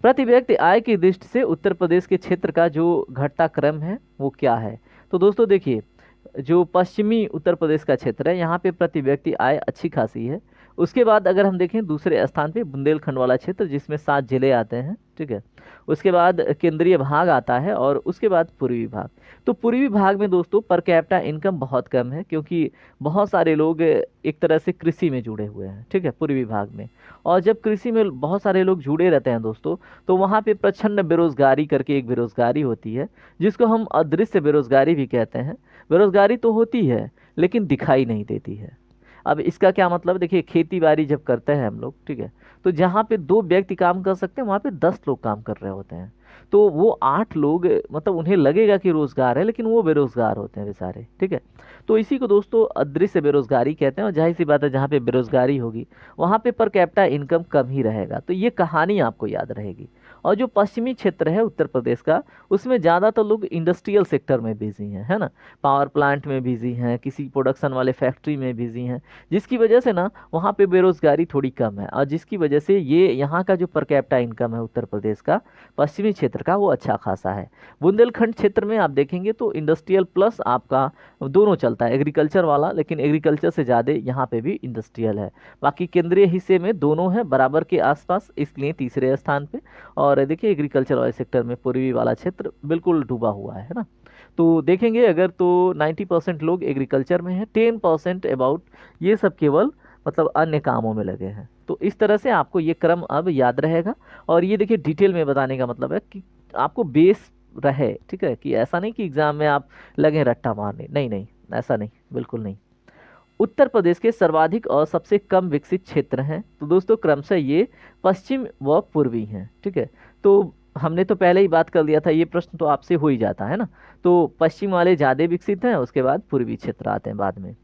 प्रति व्यक्ति आय की दृष्टि से उत्तर प्रदेश के क्षेत्र का जो घटता क्रम है वो क्या है, तो दोस्तों देखिए जो पश्चिमी उत्तर प्रदेश का क्षेत्र है यहाँ पे प्रति व्यक्ति आय अच्छी खासी है। उसके बाद अगर हम देखें दूसरे स्थान पे बुंदेलखंड वाला क्षेत्र जिसमें 7 जिले आते हैं, ठीक है। उसके बाद केंद्रीय भाग आता है और उसके बाद पूर्वी भाग। तो पूर्वी भाग में दोस्तों पर कैपिटा इनकम बहुत कम है क्योंकि बहुत सारे लोग एक तरह से कृषि में जुड़े हुए हैं, ठीक है, पूर्वी भाग में। और जब कृषि में बहुत सारे लोग जुड़े रहते हैं दोस्तों तो वहाँ पे प्रचंड बेरोजगारी करके एक बेरोजगारी होती है जिसको हम अदृश्य बेरोजगारी भी कहते हैं। बेरोजगारी तो होती है लेकिन दिखाई नहीं देती है। अब इसका क्या मतलब, देखिए खेती बाड़ी जब करते हैं हम लोग, ठीक है, तो जहाँ पे 2 व्यक्ति काम कर सकते हैं वहाँ पे 10 लोग काम कर रहे होते हैं। तो वो 8 लोग मतलब उन्हें लगेगा कि रोजगार है लेकिन वो बेरोजगार होते हैं बेचारे, ठीक है। तो इसी को दोस्तों अदृश्य बेरोजगारी कहते हैं और जाहिर सी बात है जहाँ पे बेरोजगारी होगी वहाँ पे पर कैपिटा इनकम कम ही रहेगा। तो ये कहानी आपको याद रहेगी। और जो पश्चिमी क्षेत्र है उत्तर प्रदेश का उसमें ज़्यादातर लोग इंडस्ट्रियल सेक्टर में बिजी हैं, है ना, पावर प्लांट में बिजी हैं, किसी प्रोडक्शन वाले फैक्ट्री में बिजी हैं, जिसकी वजह से ना वहाँ पे बेरोजगारी थोड़ी कम है और जिसकी वजह से ये यहाँ का जो पर कैपिटा इनकम है उत्तर प्रदेश का पश्चिमी क्षेत्र का वो अच्छा खासा है। बुंदेलखंड क्षेत्र में आप देखेंगे तो इंडस्ट्रियल प्लस आपका दोनों चलता है, एग्रीकल्चर वाला, लेकिन एग्रीकल्चर से ज़्यादा यहाँ पे भी इंडस्ट्रियल है। बाकी केंद्रीय हिस्से में दोनों है बराबर के आसपास, इसलिए तीसरे स्थान पे। और देखिए एग्रीकल्चर वाले सेक्टर में पूर्वी वाला क्षेत्र बिल्कुल डूबा हुआ है ना। तो देखेंगे अगर तो 90% लोग एग्रीकल्चर में हैं, 10% अबाउट ये सब केवल मतलब अन्य कामों में लगे हैं। तो इस तरह से आपको ये क्रम अब याद रहेगा। और ये देखिए डिटेल में बताने का मतलब है कि आपको बेस रहे, ठीक है, कि ऐसा नहीं कि एग्जाम में आप लगे रट्टा मारने, नहीं नहीं, ऐसा नहीं, बिल्कुल नहीं। उत्तर प्रदेश के सर्वाधिक और सबसे कम विकसित क्षेत्र हैं? तो दोस्तों क्रमशः ये पश्चिम व पूर्वी हैं। ठीक है, तो हमने तो पहले ही बात कर लिया था, ये प्रश्न तो आपसे हो ही जाता है ना। तो पश्चिम वाले ज़्यादा विकसित हैं, उसके बाद पूर्वी क्षेत्र आते हैं बाद में।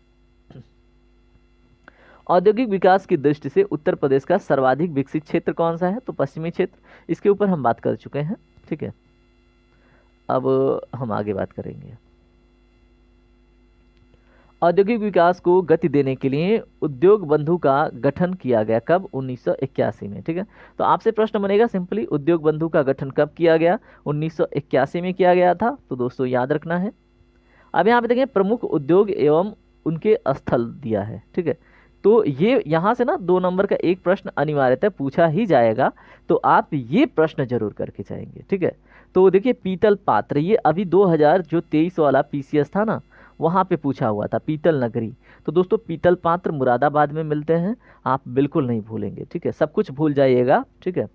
औद्योगिक विकास की दृष्टि से उत्तर प्रदेश का सर्वाधिक विकसित क्षेत्र कौन सा है? तो पश्चिमी क्षेत्र। इसके ऊपर हम बात कर चुके हैं। ठीक है, अब हम आगे बात करेंगे। औद्योगिक विकास को गति देने के लिए उद्योग बंधु का गठन किया गया कब? 1981 में। ठीक है, तो आपसे प्रश्न बनेगा सिंपली, उद्योग बंधु का गठन कब किया गया? 1981 में किया गया था। तो दोस्तों याद रखना है। अब यहाँ पे देखें प्रमुख उद्योग एवं उनके स्थल दिया है। ठीक है, तो ये यहाँ से ना 2 नंबर का एक प्रश्न अनिवार्यतः पूछा ही जाएगा, तो आप ये प्रश्न जरूर करके जाएंगे। ठीक है, तो देखिए पीतल पात्र, ये अभी 2023 वाला पीसीएस था ना, वहाँ पे पूछा हुआ था, पीतल नगरी। तो दोस्तों पीतल पात्र मुरादाबाद में मिलते हैं, आप बिल्कुल नहीं भूलेंगे। ठीक है, सब कुछ भूल जाइएगा। ठीक है,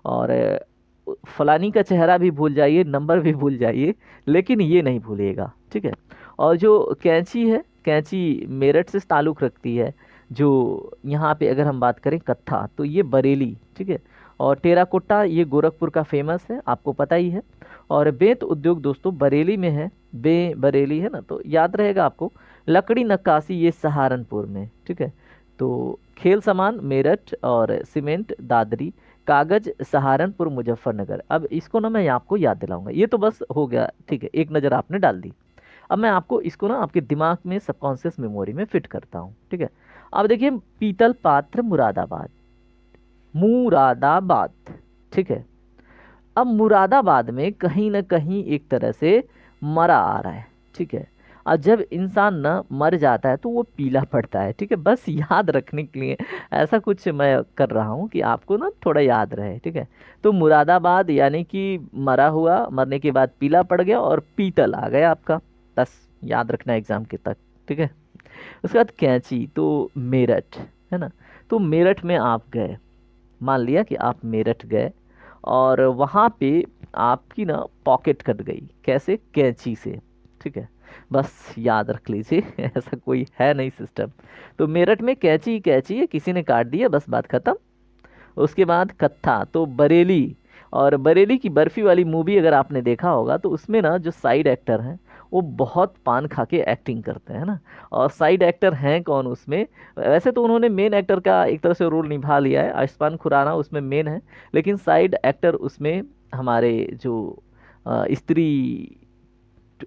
और फलानी का चेहरा भी भूल जाइए, नंबर भी भूल जाइए, लेकिन ये नहीं भूलिएगा। ठीक है, और जो कैंची है, कैंची मेरठ से ताल्लुक़ रखती है। जो यहाँ पे अगर हम बात करें कत्था, तो ये बरेली। ठीक है, और टेराकोटा ये गोरखपुर का फेमस है, आपको पता ही है। और बेंत उद्योग दोस्तों बरेली में है, बरेली है ना, तो याद रहेगा आपको। लकड़ी नक्काशी ये सहारनपुर में। ठीक है, तो खेल सामान मेरठ और सीमेंट दादरी, कागज सहारनपुर मुजफ्फरनगर। अब इसको ना मैं आपको याद दिलाऊंगा, ये तो बस हो गया। ठीक है, एक नज़र आपने डाल दी। अब मैं आपको इसको ना आपके दिमाग में सबकॉन्शियस मेमोरी में फिट करता हूँ। ठीक है, अब देखिए पीतल पात्र मुरादाबाद, मुरादाबाद। ठीक है, अब मुरादाबाद में कहीं ना कहीं एक तरह से मरा आ रहा है। ठीक है, और जब इंसान ना मर जाता है तो वो पीला पड़ता है। ठीक है, बस याद रखने के लिए ऐसा कुछ मैं कर रहा हूँ कि आपको ना थोड़ा याद रहे। ठीक है, तो मुरादाबाद यानी कि मरा हुआ, मरने के बाद पीला पड़ गया और पीतल आ गया आपका, बस याद रखना एग्जाम के तक। ठीक है, उसके बाद कैंची, तो मेरठ है ना। तो मेरठ में आप गए, मान लिया कि आप मेरठ गए और वहाँ पे आपकी ना पॉकेट कट गई, कैसे? कैंची से। ठीक है, बस याद रख लीजिए ऐसा कोई है नहीं सिस्टम। तो मेरठ में कैंची कैंची है, किसी ने काट दिया, बस बात खत्म। उसके बाद कत्था, तो बरेली। और बरेली की बर्फी वाली मूवी अगर आपने देखा होगा तो उसमें ना जो साइड एक्टर हैं वो बहुत पान खा के एक्टिंग करते हैं ना। और साइड एक्टर हैं कौन उसमें? वैसे तो उन्होंने मेन एक्टर का एक तरह से रोल निभा लिया है, आयुष्मान खुराना उसमें मेन है, लेकिन साइड एक्टर उसमें हमारे जो स्त्री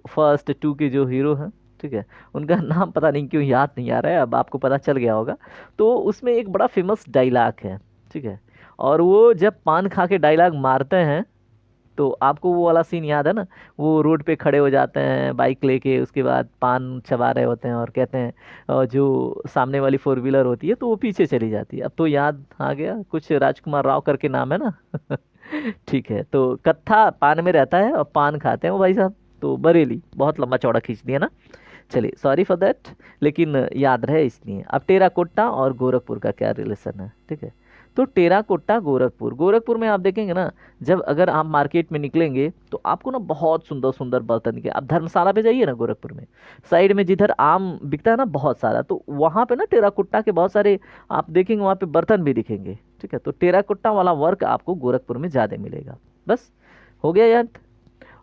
फर्स्ट 2 के जो हीरो हैं, ठीक है, उनका नाम पता नहीं क्यों याद नहीं आ रहा है, अब आपको पता चल गया होगा। तो उसमें एक बड़ा फेमस डायलॉग है। ठीक है, और वो जब पान खा के डायलॉग मारते हैं तो आपको वो वाला सीन याद है ना, वो रोड पे खड़े हो जाते हैं बाइक लेके, उसके बाद पान चबा रहे होते हैं और कहते हैं, जो सामने वाली 4 व्हीलर होती है तो वो पीछे चली जाती है। अब तो याद आ गया, कुछ राजकुमार राव करके नाम है ना ठीक है, तो कत्था पान में रहता है और पान खाते हैं वो भाई साहब। तो बरेली बहुत लंबा चौड़ा खींच दिया ना, चलिए सॉरी फॉर दैट, लेकिन याद रहे इसलिए। अब टेराकोटा और गोरखपुर का क्या रिलेशन है? ठीक है, तो टेराकोटा गोरखपुर, गोरखपुर में आप देखेंगे ना, जब अगर आप मार्केट में निकलेंगे तो आपको ना बहुत सुंदर सुंदर बर्तन के, आप धर्मशाला पे जाइए ना गोरखपुर में, साइड में जिधर आम बिकता है ना बहुत सारा, तो वहाँ पे ना टेराकोटा के बहुत सारे आप देखेंगे, वहाँ पे बर्तन भी दिखेंगे। ठीक है, तो टेराकोटा वाला वर्क आपको गोरखपुर में ज़्यादा मिलेगा। बस हो गया याद।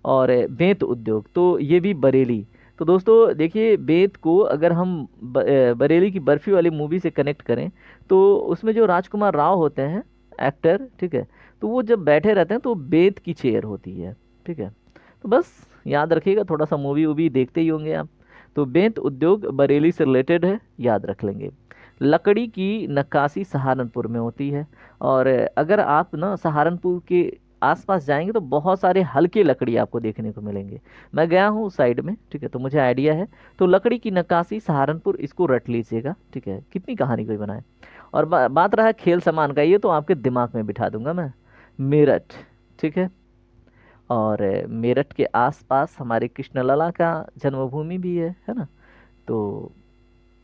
और बेंत उद्योग, तो ये भी बरेली। तो दोस्तों देखिए बेंत को अगर हम बरेली की बर्फी वाली मूवी से कनेक्ट करें तो उसमें जो राजकुमार राव होते हैं एक्टर, ठीक है, तो वो जब बैठे रहते हैं तो बेंत की चेयर होती है। ठीक है, तो बस याद रखिएगा, थोड़ा सा मूवी वूवी देखते ही होंगे आप। तो बेंत उद्योग बरेली से रिलेटेड है, याद रख लेंगे। लकड़ी की नक्काशी सहारनपुर में होती है। और अगर आप ना सहारनपुर के आसपास जाएंगे तो बहुत सारे हल्के लकड़ी आपको देखने को मिलेंगे। मैं गया हूँ साइड में, ठीक है, तो मुझे आइडिया है। तो लकड़ी की नक्काशी सहारनपुर, इसको रट लीजिएगा। ठीक है, कितनी कहानी कोई बनाए। और बात रहा है खेल सामान का, ये तो आपके दिमाग में बिठा दूंगा मैं, मेरठ। ठीक है, और मेरठ के आसपास हमारे कृष्णलला का जन्मभूमि भी है ना। तो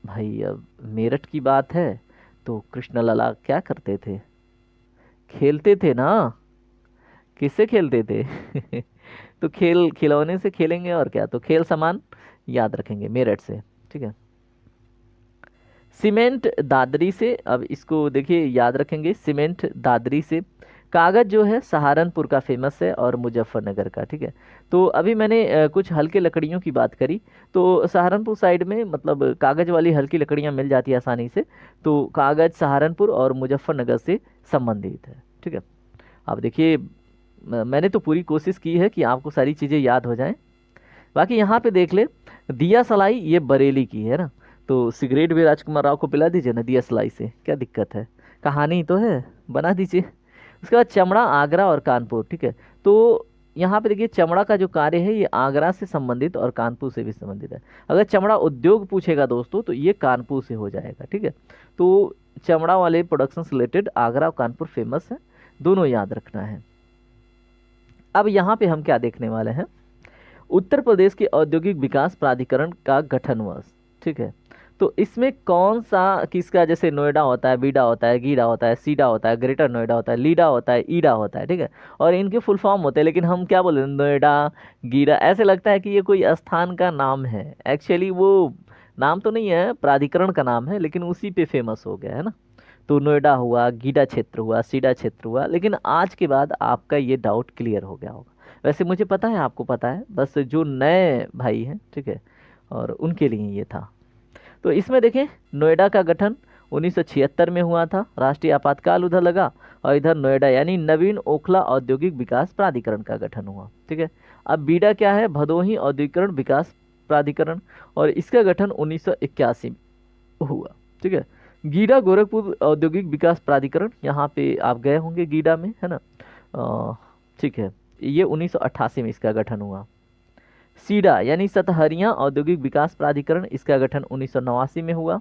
भाई अब मेरठ की बात है तो कृष्णलला क्या करते थे? खेलते थे ना। किससे खेलते थे तो खेल खिलौने से खेलेंगे और क्या, तो खेल सामान याद रखेंगे मेरठ से। ठीक है, सीमेंट दादरी से, अब इसको देखिए याद रखेंगे, सीमेंट दादरी से। कागज़ जो है सहारनपुर का फेमस है और मुजफ्फरनगर का, ठीक है। तो अभी मैंने कुछ हल्के लकड़ियों की बात करी, तो सहारनपुर साइड में मतलब कागज़ वाली हल्की लकड़ियाँ मिल जाती है आसानी से। तो कागज़ सहारनपुर और मुजफ्फरनगर से संबंधित है, ठीक है। अब देखिए मैंने तो पूरी कोशिश की है कि आपको सारी चीज़ें याद हो जाएं। बाकी यहाँ पे देख ले, दिया सलाई ये बरेली की है ना, तो सिगरेट भी राजकुमार राव को पिला दीजिए ना दिया सलाई से, क्या दिक्कत है, कहानी तो है, बना दीजिए। उसके बाद चमड़ा आगरा और कानपुर, ठीक है। तो यहाँ पे देखिए चमड़ा का जो कार्य है ये आगरा से संबंधित और कानपुर से भी संबंधित है। अगर चमड़ा उद्योग पूछेगा दोस्तों तो ये कानपुर से हो जाएगा, ठीक है। तो चमड़ा वाले प्रोडक्शन से रिलेटेड आगरा और कानपुर फेमस है, दोनों याद रखना है। अब यहाँ पे हम क्या देखने वाले हैं, उत्तर प्रदेश के औद्योगिक विकास प्राधिकरण का गठन वर्ष, ठीक है। तो इसमें कौन सा किसका, जैसे नोएडा होता है, बीडा होता है, गीडा होता है, सीडा होता है, ग्रेटर नोएडा होता है, लीडा होता है, ईडा होता है, ठीक है। और इनके फुल फॉर्म होते हैं, लेकिन हम क्या बोले, नोएडा, गीडा, ऐसे लगता है कि ये कोई स्थान का नाम है। एक्चुअली वो नाम तो नहीं है, प्राधिकरण का नाम है, लेकिन उसी पे फेमस हो गया है ना। तो नोएडा हुआ, गीडा क्षेत्र हुआ, सीडा क्षेत्र हुआ, लेकिन आज के बाद आपका ये डाउट क्लियर हो गया होगा। वैसे मुझे पता है आपको पता है, बस जो नए भाई हैं, ठीक है, और उनके लिए ये था। तो इसमें देखें, नोएडा का गठन 1976 में हुआ था, राष्ट्रीय आपातकाल उधर लगा, और इधर नोएडा यानी नवीन ओखला औद्योगिक विकास प्राधिकरण का गठन हुआ, ठीक है। अब बीडा क्या है, भदोही औद्योगिकरण विकास प्राधिकरण, और इसका गठन 1981 में हुआ, ठीक है। गीडा गोरखपुर औद्योगिक विकास प्राधिकरण, यहाँ पे आप गए होंगे गीडा में, है ना, ठीक है। ये 1988 में इसका गठन हुआ। सीडा यानी सतहरिया औद्योगिक विकास प्राधिकरण, इसका गठन 1989 में हुआ।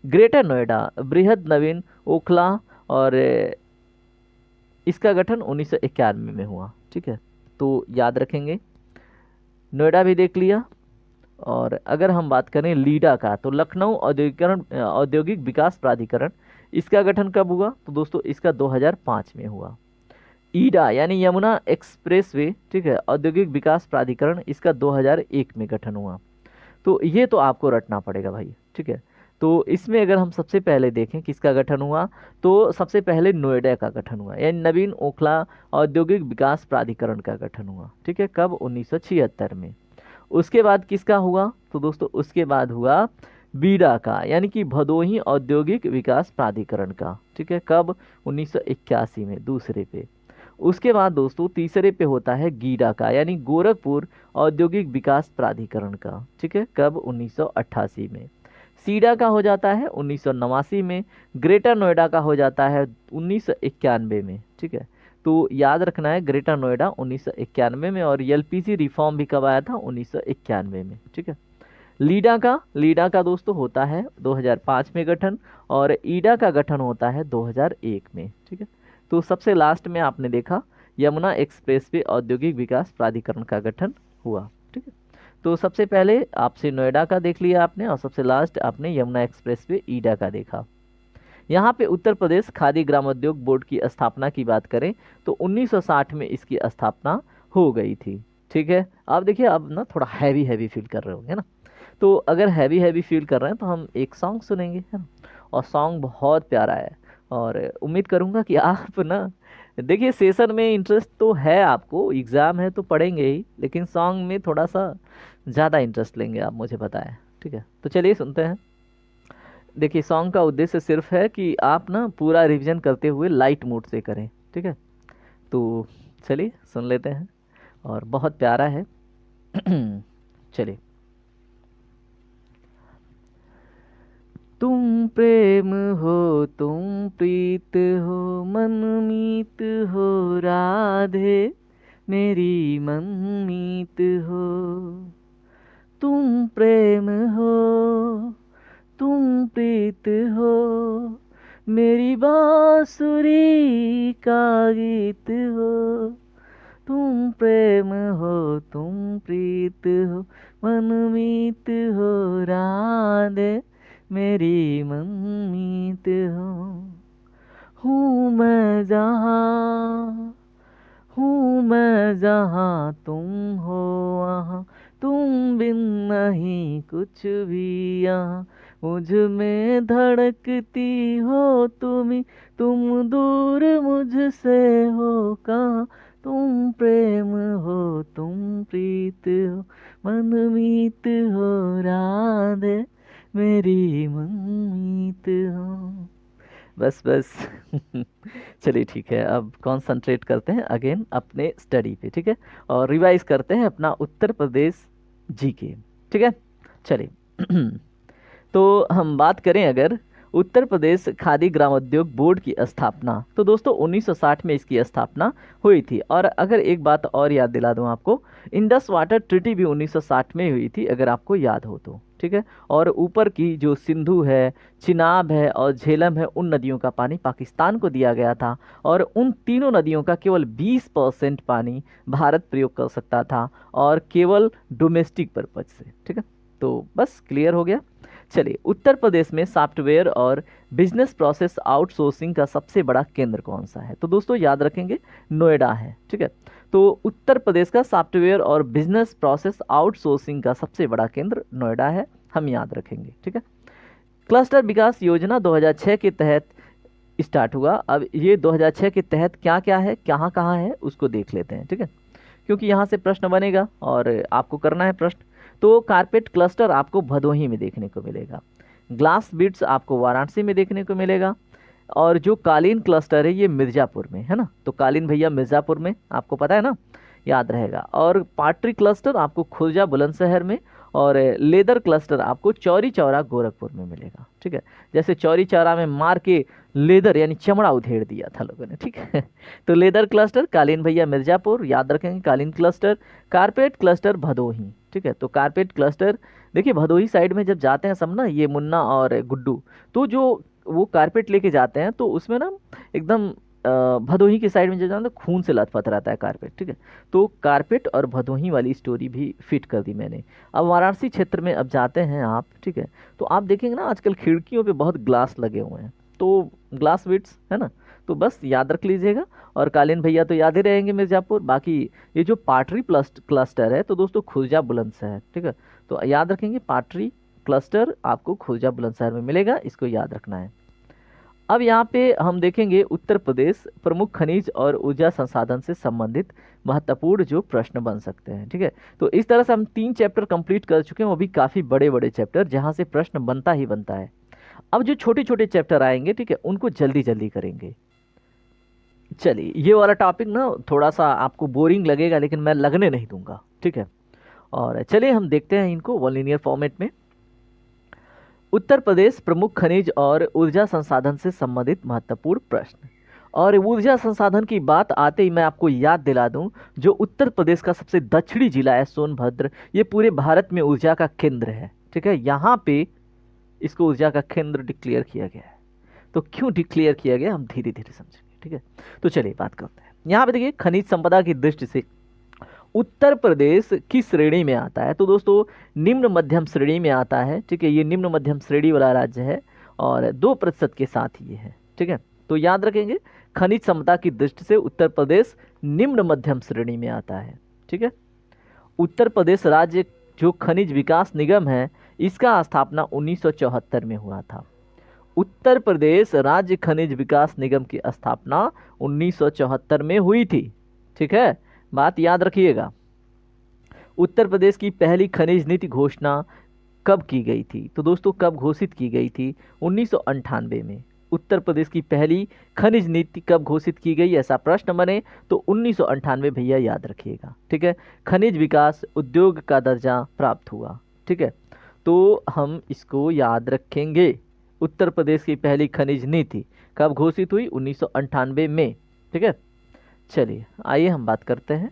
ग्रेटर नोएडा बृहद नवीन ओखला, और इसका गठन 1991 में हुआ, ठीक है। तो याद रखेंगे, नोएडा भी देख लिया। और अगर हम बात करें लीडा का, तो लखनऊ औद्योगिक विकास प्राधिकरण, इसका गठन कब हुआ, तो दोस्तों इसका 2005 में हुआ। ईडा यानी यमुना एक्सप्रेसवे, ठीक है, औद्योगिक विकास प्राधिकरण, इसका 2001 में गठन हुआ। तो ये तो आपको रटना पड़ेगा भाई, ठीक है। तो इसमें अगर हम सबसे पहले देखें किसका गठन हुआ, तो सबसे पहले नोएडा का गठन हुआ, यानी नवीन ओखला औद्योगिक विकास प्राधिकरण का गठन हुआ, ठीक है, कब, 1976 में। उसके बाद किसका हुआ, तो दोस्तों उसके बाद हुआ बीडा का, यानी कि भदोही औद्योगिक विकास प्राधिकरण का, ठीक है, कब, 1981 में, दूसरे पे। उसके बाद दोस्तों तीसरे पे होता है गीडा का, यानी गोरखपुर औद्योगिक विकास प्राधिकरण का, ठीक है, कब, 1988 में। सीडा का हो जाता है 1989 में। ग्रेटर नोएडा का हो जाता है 1991 में, ठीक है। तो याद रखना है, ग्रेटर नोएडा 1991 में, और एलपीजी रिफॉर्म भी कब आया था, 1991 में, ठीक है। लीडा का दोस्तों होता है 2005 में गठन, और ईडा का गठन होता है 2001 में, ठीक है। तो सबसे लास्ट में आपने देखा यमुना एक्सप्रेसवे औद्योगिक विकास प्राधिकरण का गठन हुआ, ठीक है। तो सबसे पहले आपसे नोएडा का देख लिया आपने, और सबसे लास्ट आपने यमुना एक्सप्रेसवे ईडा का देखा। यहाँ पे उत्तर प्रदेश खादी ग्रामोद्योग बोर्ड की स्थापना की बात करें तो 1960 में इसकी स्थापना हो गई थी, ठीक है। आप देखिए अब ना थोड़ा हैवी हैवी फील कर रहे होंगे ना, तो अगर हैवी हैवी फील कर रहे हैं तो हम एक सॉन्ग सुनेंगे, है ना। और सॉन्ग बहुत प्यारा है, और उम्मीद करूँगा कि आप ना, देखिए सेशन में इंटरेस्ट तो है आपको, एग्ज़ाम है तो पढ़ेंगे ही, लेकिन सॉन्ग में थोड़ा सा ज़्यादा इंटरेस्ट लेंगे आप, मुझे पता है, ठीक है। तो चलिए सुनते हैं। देखिए सॉन्ग का उद्देश्य सिर्फ है कि आप ना पूरा रिवीजन करते हुए लाइट मूड से करें, ठीक है। तो चलिए सुन लेते हैं, और बहुत प्यारा है। चलिए। तुम प्रेम हो, तुम प्रीत हो, मनमीत हो राधे, मेरी मनमीत हो। तुम प्रेम हो, तुम प्रीत हो, मेरी बांसुरी का गीत हो। तुम प्रेम हो, तुम प्रीत हो, मनमीत हो राधे, मेरी मनमीत हो। हूँ मैं जहाँ, हूँ मैं जहाँ तुम हो वहाँ, तुम बिन नहीं कुछ भी यहाँ, मुझ में धड़कती हो तुम दूर मुझसे हो कहाँ, तुम प्रेम हो तुम प्रीत हो, मन मीत हो राधे मेरी मनमीत हो। बस बस चलिए ठीक है, अब कॉन्सेंट्रेट करते हैं अगेन अपने स्टडी पे, ठीक है, और रिवाइज करते हैं अपना उत्तर प्रदेश जीके, ठीक है। चलिए तो हम बात करें अगर उत्तर प्रदेश खादी ग्रामोद्योग बोर्ड की स्थापना, तो दोस्तों 1960 में इसकी स्थापना हुई थी। और अगर एक बात और याद दिला दूं आपको, इंडस वाटर ट्रीटी भी 1960 में हुई थी, अगर आपको याद हो तो, ठीक है। और ऊपर की जो सिंधु है, चिनाब है और झेलम है, उन नदियों का पानी पाकिस्तान को दिया गया था, और उन तीनों नदियों का केवल 20% पानी भारत प्रयोग कर सकता था, और केवल डोमेस्टिक पर्पज से, ठीक है। तो बस क्लियर हो गया। चलिए, उत्तर प्रदेश में सॉफ्टवेयर और बिजनेस प्रोसेस आउटसोर्सिंग का सबसे बड़ा केंद्र कौन सा है? तो दोस्तों याद रखेंगे, नोएडा है, ठीक है। तो उत्तर प्रदेश का सॉफ्टवेयर और बिजनेस प्रोसेस आउटसोर्सिंग का सबसे बड़ा केंद्र नोएडा है, हम याद रखेंगे, ठीक है। क्लस्टर विकास योजना 2006 के तहत स्टार्ट हुआ। अब ये 2006 के तहत क्या क्या है, कहाँ कहाँ है, उसको देख लेते हैं, ठीक है, क्योंकि यहाँ से प्रश्न बनेगा और आपको करना है प्रश्न। तो कारपेट क्लस्टर आपको भदोही में देखने को मिलेगा, ग्लास बीड्स आपको वाराणसी में देखने को मिलेगा, और जो कालीन क्लस्टर है ये मिर्ज़ापुर में है ना, तो कालीन भैया मिर्ज़ापुर में, आपको पता है ना, याद रहेगा। और पाटरी क्लस्टर आपको खुर्जा बुलंदशहर में, और लेदर क्लस्टर आपको चौरी चौरा गोरखपुर में मिलेगा, ठीक है। जैसे चौरी चौरा में मार के लेदर यानी चमड़ा उधेड़ दिया था लोगों ने, ठीक है। तो लेदर क्लस्टर कालीन भैया मिर्ज़ापुर, याद रखेंगे कालीन क्लस्टर। कारपेट क्लस्टर भदोही, ठीक है। तो कारपेट क्लस्टर देखिए, भदोही साइड में जब जाते हैं सब ना, ये मुन्ना और गुड्डू, तो जो वो कारपेट लेके जाते हैं तो उसमें ना एकदम भदोही की साइड में जो जाना, तो खून से लथपथ रहता है कारपेट, ठीक है। तो कारपेट और भदोही वाली स्टोरी भी फिट कर दी मैंने। अब वाराणसी क्षेत्र में अब जाते हैं आप, ठीक है, तो आप देखेंगे ना आजकल खिड़कियों पे बहुत ग्लास लगे हुए हैं, तो ग्लास विट्स है ना, तो बस याद रख लीजिएगा। और कालीन भैया तो याद ही रहेंगे मिर्ज़ापुर। बाकी ये जो पाटरी क्लस्टर है तो दोस्तों खुर्जा बुलंदशहर, ठीक है, तो याद रखेंगे पाटरी क्लस्टर आपको खुर्जा बुलंदशहर में मिलेगा, इसको याद रखना है। अब यहाँ पे हम देखेंगे उत्तर प्रदेश प्रमुख खनिज और ऊर्जा संसाधन से संबंधित महत्वपूर्ण जो प्रश्न बन सकते हैं, ठीक है। तो इस तरह से हम 3 चैप्टर कंप्लीट कर चुके हैं, वो भी काफ़ी बड़े बड़े चैप्टर, जहाँ से प्रश्न बनता ही बनता है। अब जो छोटे छोटे चैप्टर आएंगे, ठीक है, उनको जल्दी जल्दी करेंगे। चलिए, ये वाला टॉपिक ना थोड़ा सा आपको बोरिंग लगेगा, लेकिन मैं लगने नहीं दूंगा, ठीक है। और चलिए हम देखते हैं इनको वन लीनियर फॉर्मेट में। उत्तर प्रदेश प्रमुख खनिज और ऊर्जा संसाधन से संबंधित महत्वपूर्ण प्रश्न। और ऊर्जा संसाधन की बात आते ही मैं आपको याद दिला दूं, जो उत्तर प्रदेश का सबसे दक्षिणी जिला है सोनभद्र, ये पूरे भारत में ऊर्जा का केंद्र है, ठीक है। यहाँ पे इसको ऊर्जा का केंद्र डिक्लेयर किया गया है। तो क्यों डिक्लेयर किया गया, हम धीरे धीरे समझेंगे, ठीक है। तो चलिए बात करते हैं। यहाँ पे देखिए, खनिज संपदा की दृष्टि से उत्तर प्रदेश किस श्रेणी में आता है? तो दोस्तों निम्न मध्यम श्रेणी में आता है, ठीक है। ये निम्न मध्यम श्रेणी वाला राज्य है, और 2% के साथ ये है, ठीक है। तो याद रखेंगे, खनिज संपदा की दृष्टि से उत्तर प्रदेश निम्न मध्यम श्रेणी में आता है, ठीक है। उत्तर प्रदेश राज्य जो खनिज विकास निगम है, इसका स्थापना 1974 में हुआ था। उत्तर प्रदेश राज्य खनिज विकास निगम की स्थापना 1974 में हुई थी, ठीक है, बात याद रखिएगा। उत्तर प्रदेश की पहली खनिज नीति घोषणा कब की गई थी? तो दोस्तों कब घोषित की गई थी? 1998 में। उत्तर प्रदेश की पहली खनिज नीति कब घोषित की गई, ऐसा प्रश्न बने तो 1998 भैया याद रखिएगा, ठीक है। खनिज विकास उद्योग का दर्जा प्राप्त हुआ, ठीक है, तो हम इसको याद रखेंगे। उत्तर प्रदेश की पहली खनिज नीति कब घोषित हुई? 1998 में, ठीक है। चलिए आइए हम बात करते हैं।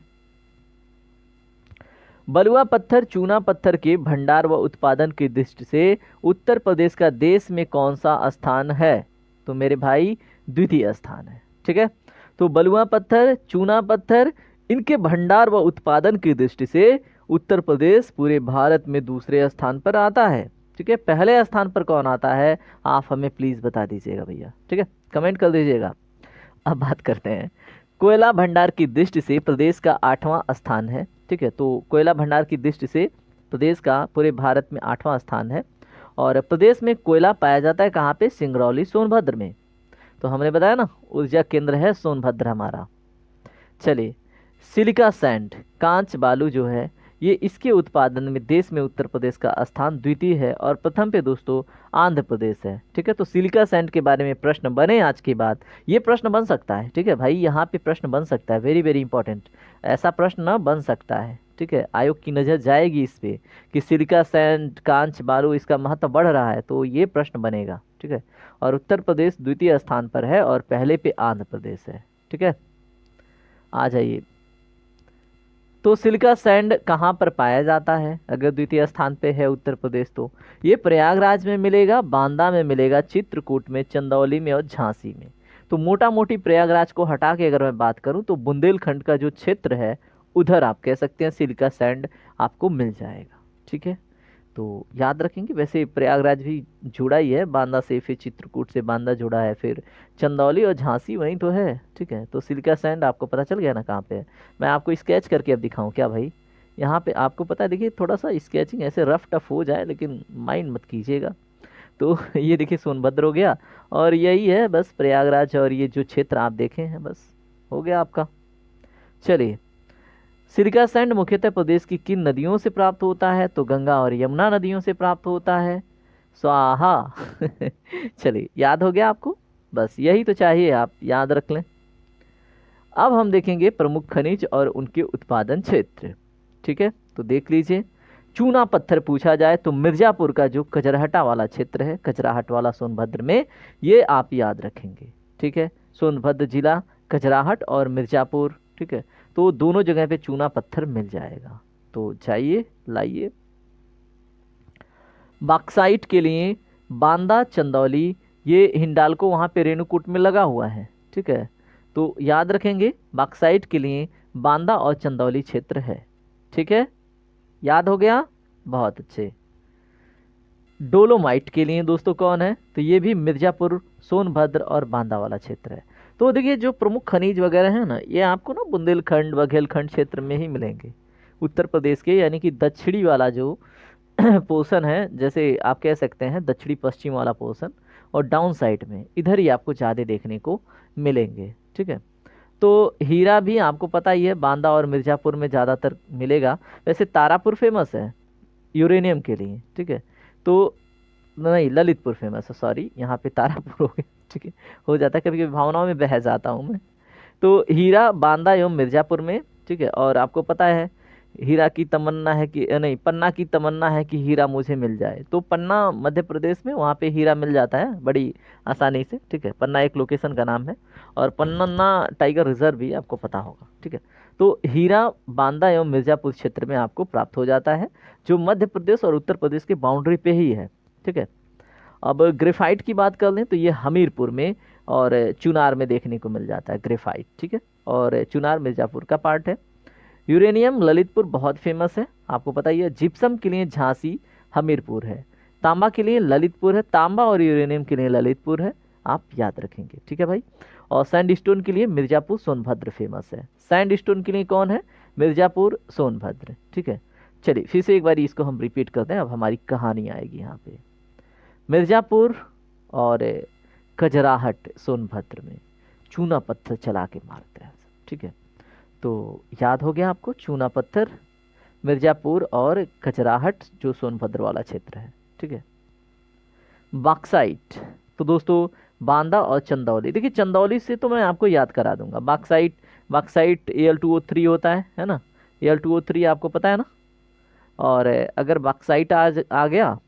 बलुआ पत्थर चूना पत्थर के भंडार व उत्पादन की दृष्टि से उत्तर प्रदेश का देश में कौन सा स्थान है? तो मेरे भाई द्वितीय स्थान है, ठीक है। तो बलुआ पत्थर चूना पत्थर इनके भंडार व उत्पादन की दृष्टि से उत्तर प्रदेश पूरे भारत में दूसरे स्थान पर आता है, ठीक है। पहले स्थान पर कौन आता है, आप हमें प्लीज़ बता दीजिएगा भैया, ठीक है, कमेंट कर दीजिएगा। अब बात करते हैं, कोयला भंडार की दृष्टि से प्रदेश का 8वां स्थान है, ठीक है। तो कोयला भंडार की दृष्टि से प्रदेश का पूरे भारत में 8वां स्थान है। और प्रदेश में कोयला पाया जाता है कहाँ पे? सिंगरौली सोनभद्र में। तो हमने बताया ना, ऊर्जा केंद्र है सोनभद्र हमारा। चलिए, सिलिका सैंड, कांच बालू जो है, ये इसके उत्पादन में देश में उत्तर प्रदेश का स्थान द्वितीय है और प्रथम पे दोस्तों आंध्र प्रदेश है। ठीक है, तो सिलिका सैंड के बारे में प्रश्न बने आज के बाद, ये प्रश्न बन सकता है। ठीक है भाई, यहाँ पे प्रश्न बन सकता है, वेरी वेरी इंपॉर्टेंट, ऐसा प्रश्न ना बन सकता है। ठीक है, आयोग की नज़र जाएगी इस पे कि सिलिका सैंड, कांच बालू, इसका महत्व बढ़ रहा है, तो ये प्रश्न बनेगा। ठीक है, और उत्तर प्रदेश द्वितीय स्थान पर है और पहले पे आंध्र प्रदेश है। ठीक है, आ जाइए। तो सिलिका सैंड कहाँ पर पाया जाता है? अगर द्वितीय स्थान पे है उत्तर प्रदेश, तो ये प्रयागराज में मिलेगा, बांदा में मिलेगा, चित्रकूट में, चंदौली में और झांसी में। तो मोटा मोटी प्रयागराज को हटा के अगर मैं बात करूं तो बुंदेलखंड का जो क्षेत्र है उधर आप कह सकते हैं सिलिका सैंड आपको मिल जाएगा। ठीक है, तो याद रखेंगे। वैसे प्रयागराज भी जुड़ा ही है बांदा से, फिर चित्रकूट से बांदा जुड़ा है, फिर चंदौली और झांसी वहीं तो है। ठीक है, तो सिलिका सैंड आपको पता चल गया ना कहाँ पे है। मैं आपको स्केच करके अब दिखाऊं क्या भाई? यहाँ पे आपको पता है, देखिए थोड़ा सा स्केचिंग ऐसे रफ टफ हो जाए लेकिन माइंड मत कीजिएगा। तो ये देखिए सोनभद्र हो गया और यही है बस प्रयागराज, और ये जो क्षेत्र आप देखे हैं बस हो गया आपका। चलिए, सिलिका सैंड मुख्यतः प्रदेश की किन नदियों से प्राप्त होता है? तो गंगा और यमुना नदियों से प्राप्त होता है। स्वाहा। चलिए, याद हो गया आपको? बस यही तो चाहिए, आप याद रख लें। अब हम देखेंगे प्रमुख खनिज और उनके उत्पादन क्षेत्र। ठीक है, तो देख लीजिए। चूना पत्थर पूछा जाए तो मिर्जापुर का जो कचराहटा वाला क्षेत्र है, कचराहट वाला सोनभद्र में, ये आप याद रखेंगे। ठीक है, सोनभद्र जिला, कचराहट और मिर्जापुर। ठीक है, तो दोनों जगह पे चूना पत्थर मिल जाएगा, तो जाइए लाइए। बॉक्साइट के लिए बांदा, चंदौली, ये हिंडाल्को वहाँ पे रेणुकूट में लगा हुआ है। ठीक है, तो याद रखेंगे बॉक्साइट के लिए बांदा और चंदौली क्षेत्र है। ठीक है, याद हो गया? बहुत अच्छे। डोलोमाइट के लिए दोस्तों कौन है? तो ये भी मिर्जापुर, सोनभद्र और बांदा वाला क्षेत्र है। तो देखिए जो प्रमुख खनिज वगैरह है ना, ये आपको ना बुंदेलखंड बघेलखंड क्षेत्र में ही मिलेंगे उत्तर प्रदेश के, यानी कि दक्षिणी वाला जो पोर्शन है, जैसे आप कह सकते हैं दक्षिणी पश्चिम वाला पोर्शन, और डाउन साइड में इधर ही आपको ज़्यादा देखने को मिलेंगे। ठीक है, तो हीरा भी आपको पता ही है बांदा और मिर्ज़ापुर में ज़्यादातर मिलेगा। वैसे तारापुर फेमस है यूरेनियम के लिए। ठीक है, तो नहीं, ललितपुर फेमस है, सॉरी, यहाँ पे तारापुर हो गया। ठीक है, हो जाता है, कभी कभी भावनाओं में बह जाता हूँ मैं। तो हीरा बांदा एवं मिर्ज़ापुर में। ठीक है, और आपको पता है हीरा की तमन्ना है कि नहीं, पन्ना की तमन्ना है कि हीरा मुझे मिल जाए, तो पन्ना मध्य प्रदेश में, वहाँ पे हीरा मिल जाता है बड़ी आसानी से। ठीक है, पन्ना एक लोकेशन का नाम है, और पन्ना टाइगर रिजर्व भी आपको पता होगा। ठीक है, तो हीरा बांदा एवं मिर्ज़ापुर क्षेत्र में आपको प्राप्त हो जाता है, जो मध्य प्रदेश और उत्तर प्रदेश की बाउंड्री पे ही है। ठीक है, अब ग्रेफाइट की बात कर लें तो ये हमीरपुर में और चुनार में देखने को मिल जाता है ग्रेफाइट। ठीक है, और चुनार मिर्ज़ापुर का पार्ट है। यूरेनियम ललितपुर बहुत फेमस है, आपको पता ही है। जिप्सम के लिए झांसी, हमीरपुर है। तांबा के लिए ललितपुर है, तांबा और यूरेनियम के लिए ललितपुर है, आप याद रखेंगे। ठीक है भाई, और सैंड स्टोन के लिए मिर्ज़ापुर सोनभद्र फेमस है। सैंड स्टोन के लिए कौन है? मिर्ज़ापुर सोनभद्र। ठीक है, चलिए फिर से एक बार इसको हम रिपीट करते हैं, अब हमारी कहानी आएगी यहाँ पे। मिर्ज़ापुर और खजराहट सोनभद्र में चूना पत्थर चला के मारते हैं। ठीक है, तो याद हो गया आपको, चूना पत्थर, मिर्ज़ापुर और खजराहट जो सोनभद्र वाला क्षेत्र है। ठीक है, बॉक्साइट, तो दोस्तों बांदा और चंदौली। देखिए चंदौली से तो मैं आपको याद करा दूंगा। बॉक्साइट, बॉक्साइट Al2O3 होता है ना, Al2O3 आपको पता है ना। और अगर बॉक्साइट आ गया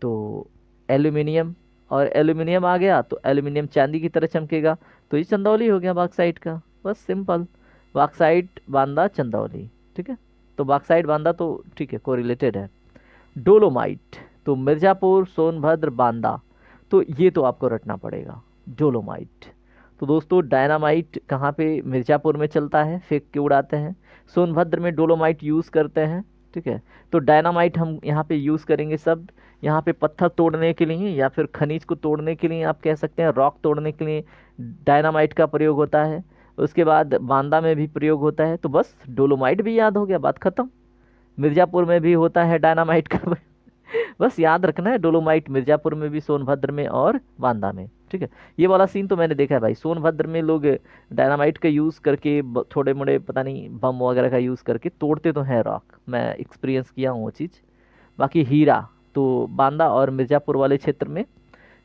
तो एल्यूमिनियम, और एल्यूमिनियम आ गया तो एल्यूमिनियम चांदी की तरह चमकेगा, तो ये चंदौली हो गया बॉक्साइट का, बस सिंपल। बॉक्साइट बांदा चंदौली। ठीक है, तो बॉक्साइट बांदा तो ठीक है, कोरिलेटेड है। डोलोमाइट, तो मिर्ज़ापुर, सोनभद्र, बांदा, तो ये तो आपको रटना पड़ेगा डोलोमाइट। तो दोस्तों डायनामाइट कहाँ पे? मिर्ज़ापुर में चलता है, फेंक के उड़ाते हैं। सोनभद्र में डोलोमाइट यूज़ करते हैं। ठीक है, तो डायनामाइट हम यहाँ पे यूज़ करेंगे शब्द, यहाँ पे पत्थर तोड़ने के लिए या फिर खनिज को तोड़ने के लिए, आप कह सकते हैं रॉक तोड़ने के लिए डायनामाइट का प्रयोग होता है। उसके बाद बांदा में भी प्रयोग होता है, तो बस डोलोमाइट भी याद हो गया, बात खत्म। मिर्ज़ापुर में भी होता है डायनामाइट का बस याद रखना है, डोलोमाइट मिर्ज़ापुर में भी, सोनभद्र में और बांदा में, ठीक है। ये वाला सीन तो मैंने देखा है भाई, सोनभद्र में लोग डायनामाइट का यूज़ करके थोड़े मोड़े पता नहीं बम वगैरह का यूज़ करके तोड़ते तो हैं रॉक, मैं एक्सपीरियंस किया हूँ वो चीज़। बाकी हीरा तो बांदा और मिर्ज़ापुर वाले क्षेत्र में,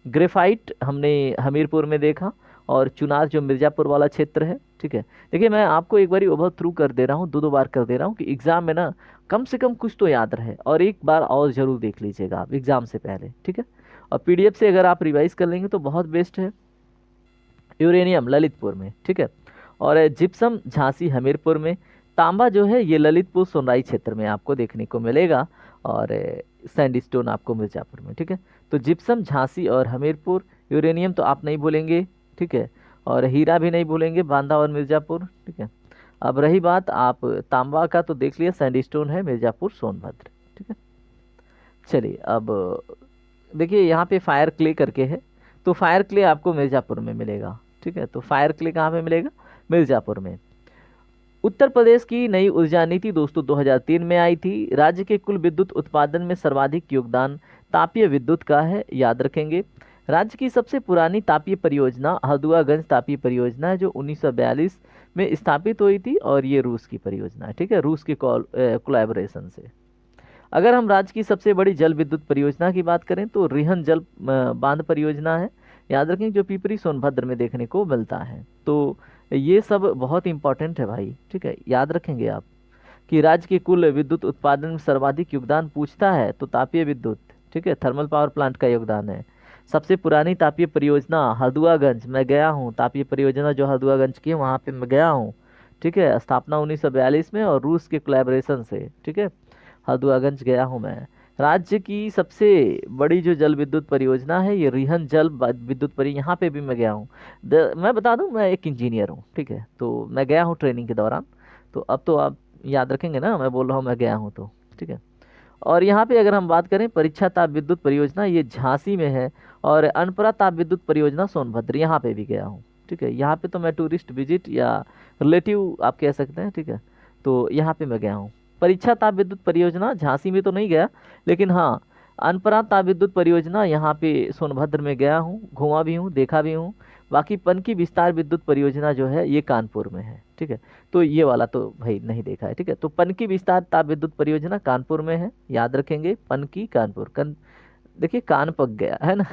ग्रेफाइट हमने हमीरपुर में देखा, और चुनार जो मिर्ज़ापुर वाला क्षेत्र है, ठीक है। देखिए मैं आपको एक बार ओवर थ्रू कर दे रहा हूँ, दो बार कर दे रहा हूँ कि एग्ज़ाम में ना कम से कम कुछ तो याद रहे, और एक बार और ज़रूर देख लीजिएगा आप एग्ज़ाम से पहले, ठीक है। और पीडीएफ से अगर आप रिवाइज कर लेंगे तो बहुत बेस्ट है। यूरेनियम ललितपुर में, ठीक है। और जिप्सम झांसी हमीरपुर में, तांबा जो है ये ललितपुर सोनराई क्षेत्र में आपको देखने को मिलेगा, और सैंडस्टोन आपको मिर्ज़ापुर में, ठीक है। तो जिप्सम झांसी और हमीरपुर, यूरेनियम तो आप नहीं भूलेंगे, ठीक है, और हीरा भी नहीं भूलेंगे, बांदा और मिर्ज़ापुर, ठीक है। अब रही बात आप तांबा का, तो देख लिया सैंडस्टोन है मिर्ज़ापुर सोनभद्र, ठीक है। चलिए अब देखिए यहाँ पे फायर क्ले करके है, तो फायर क्ले आपको मिर्ज़ापुर में मिलेगा, ठीक है। तो फायर क्ले कहाँ पे मिलेगा? मिर्ज़ापुर में। उत्तर प्रदेश की नई ऊर्जा नीति दोस्तों 2003 में आई थी। राज्य के कुल विद्युत उत्पादन में सर्वाधिक योगदान तापीय विद्युत का है, याद रखेंगे। राज्य की सबसे पुरानी तापीय परियोजना हल्द्वागंज तापीय परियोजना है, जो 1942 में स्थापित हुई थी, और ये रूस की परियोजना है, ठीक है, रूस के कोलैबोरेशन से। अगर हम राज्य की सबसे बड़ी जल विद्युत परियोजना की बात करें तो रिहन जल बांध परियोजना है, याद रखें, जो पिपरी सोनभद्र में देखने को मिलता है। तो ये सब बहुत इंपॉर्टेंट है भाई, ठीक है, याद रखेंगे आप कि राज्य के कुल विद्युत उत्पादन में सर्वाधिक योगदान पूछता है तो तापीय विद्युत, ठीक है, थर्मल पावर प्लांट का योगदान है। सबसे पुरानी तापीय परियोजना हल्द्वागंज, मैं गया हूँ, तापीय परियोजना जो हल्द्वागंज की है वहाँ पे मैं गया हूँ, ठीक है, स्थापना 1942 में और रूस के कोलैबोरेशन से, ठीक है, हल्द्वागंज गया हूँ मैं। राज्य की सबसे बड़ी जो जल विद्युत परियोजना है ये रिहन जल विद्युत यहाँ पे भी मैं गया हूँ। मैं बता दूँ, मैं एक इंजीनियर हूँ, ठीक है, तो मैं गया हूँ ट्रेनिंग के दौरान, तो अब तो आप याद रखेंगे ना, मैं बोल रहा हूँ मैं गया हूँ तो, ठीक है। और यहाँ पे अगर हम बात करें परीक्षा ताप विद्युत परियोजना, ये झांसी में है, और अनपरा ताप विद्युत परियोजना सोनभद्र, यहाँ पे भी गया हूँ, ठीक है। यहाँ पे तो मैं टूरिस्ट विजिट या रिलेटिव आप कह सकते हैं, ठीक है, तो यहाँ पे मैं गया हूँ। परीक्षा ताप विद्युत परियोजना झांसी में तो नहीं गया, लेकिन हाँ अनपरा ताप विद्युत परियोजना यहाँ पे सोनभद्र में गया हूँ, घूमा भी हूँ, देखा भी हूँ। बाकी पनकी विस्तार विद्युत परियोजना जो है ये कानपुर में है, ठीक है, तो ये वाला तो भाई नहीं देखा है, ठीक है। तो पनकी विस्तार ताप विद्युत परियोजना कानपुर में है, याद रखेंगे, पनकी कानपुर देखिए कान पक गया है ना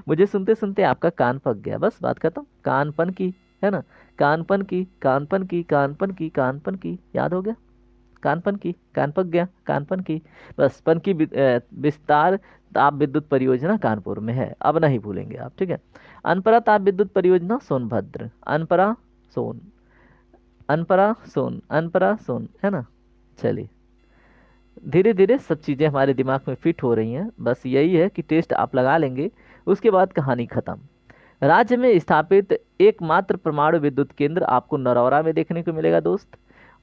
मुझे सुनते सुनते आपका कान पक गया, बस बात खत्म। कानपन की है ना, कानपन की, कानपन की, कानपन की, कानपन की, याद हो गया, कानपन की, कान पक गया, कानपन की, बस पनकी विस्तार ताप विद्युत परियोजना कानपुर में है, अब नहीं भूलेंगे आप, ठीक है। अनपरा ताप विद्युत परियोजना सोनभद्र, अनपरा सोन, अनपरा सोन, अनपरा सोन, है ना। चलिए धीरे धीरे सब चीज़ें हमारे दिमाग में फिट हो रही हैं, बस यही है कि टेस्ट आप लगा लेंगे, उसके बाद कहानी खत्म। राज्य में स्थापित एकमात्र परमाणु विद्युत केंद्र आपको नरौरा में देखने को मिलेगा दोस्त,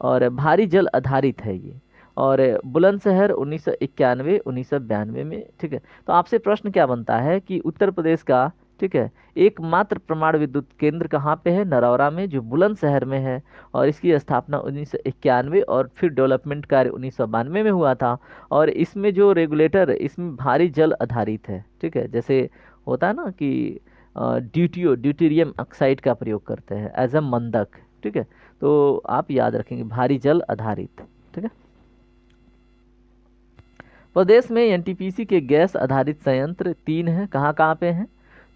और भारी जल आधारित है ये, और बुलंदशहर 1991 1992 में, ठीक है। तो आपसे प्रश्न क्या बनता है कि उत्तर प्रदेश का, ठीक है, एकमात्र परमाणु विद्युत केंद्र कहाँ पे है? नरौरा में, जो बुलंदशहर में है, और इसकी स्थापना 1991 और फिर डेवलपमेंट कार्य 1992 में हुआ था। और इसमें जो रेगुलेटर, इसमें भारी जल आधारित है, ठीक है, जैसे होता है ना कि ड्यूटीरियम ऑक्साइड का प्रयोग करते हैं एज अ मंदक, ठीक है, तो आप याद रखेंगे भारी जल आधारित, ठीक है। प्रदेश में एनटीपीसी के गैस आधारित संयंत्र 3 हैं, कहाँ कहाँ पे हैं?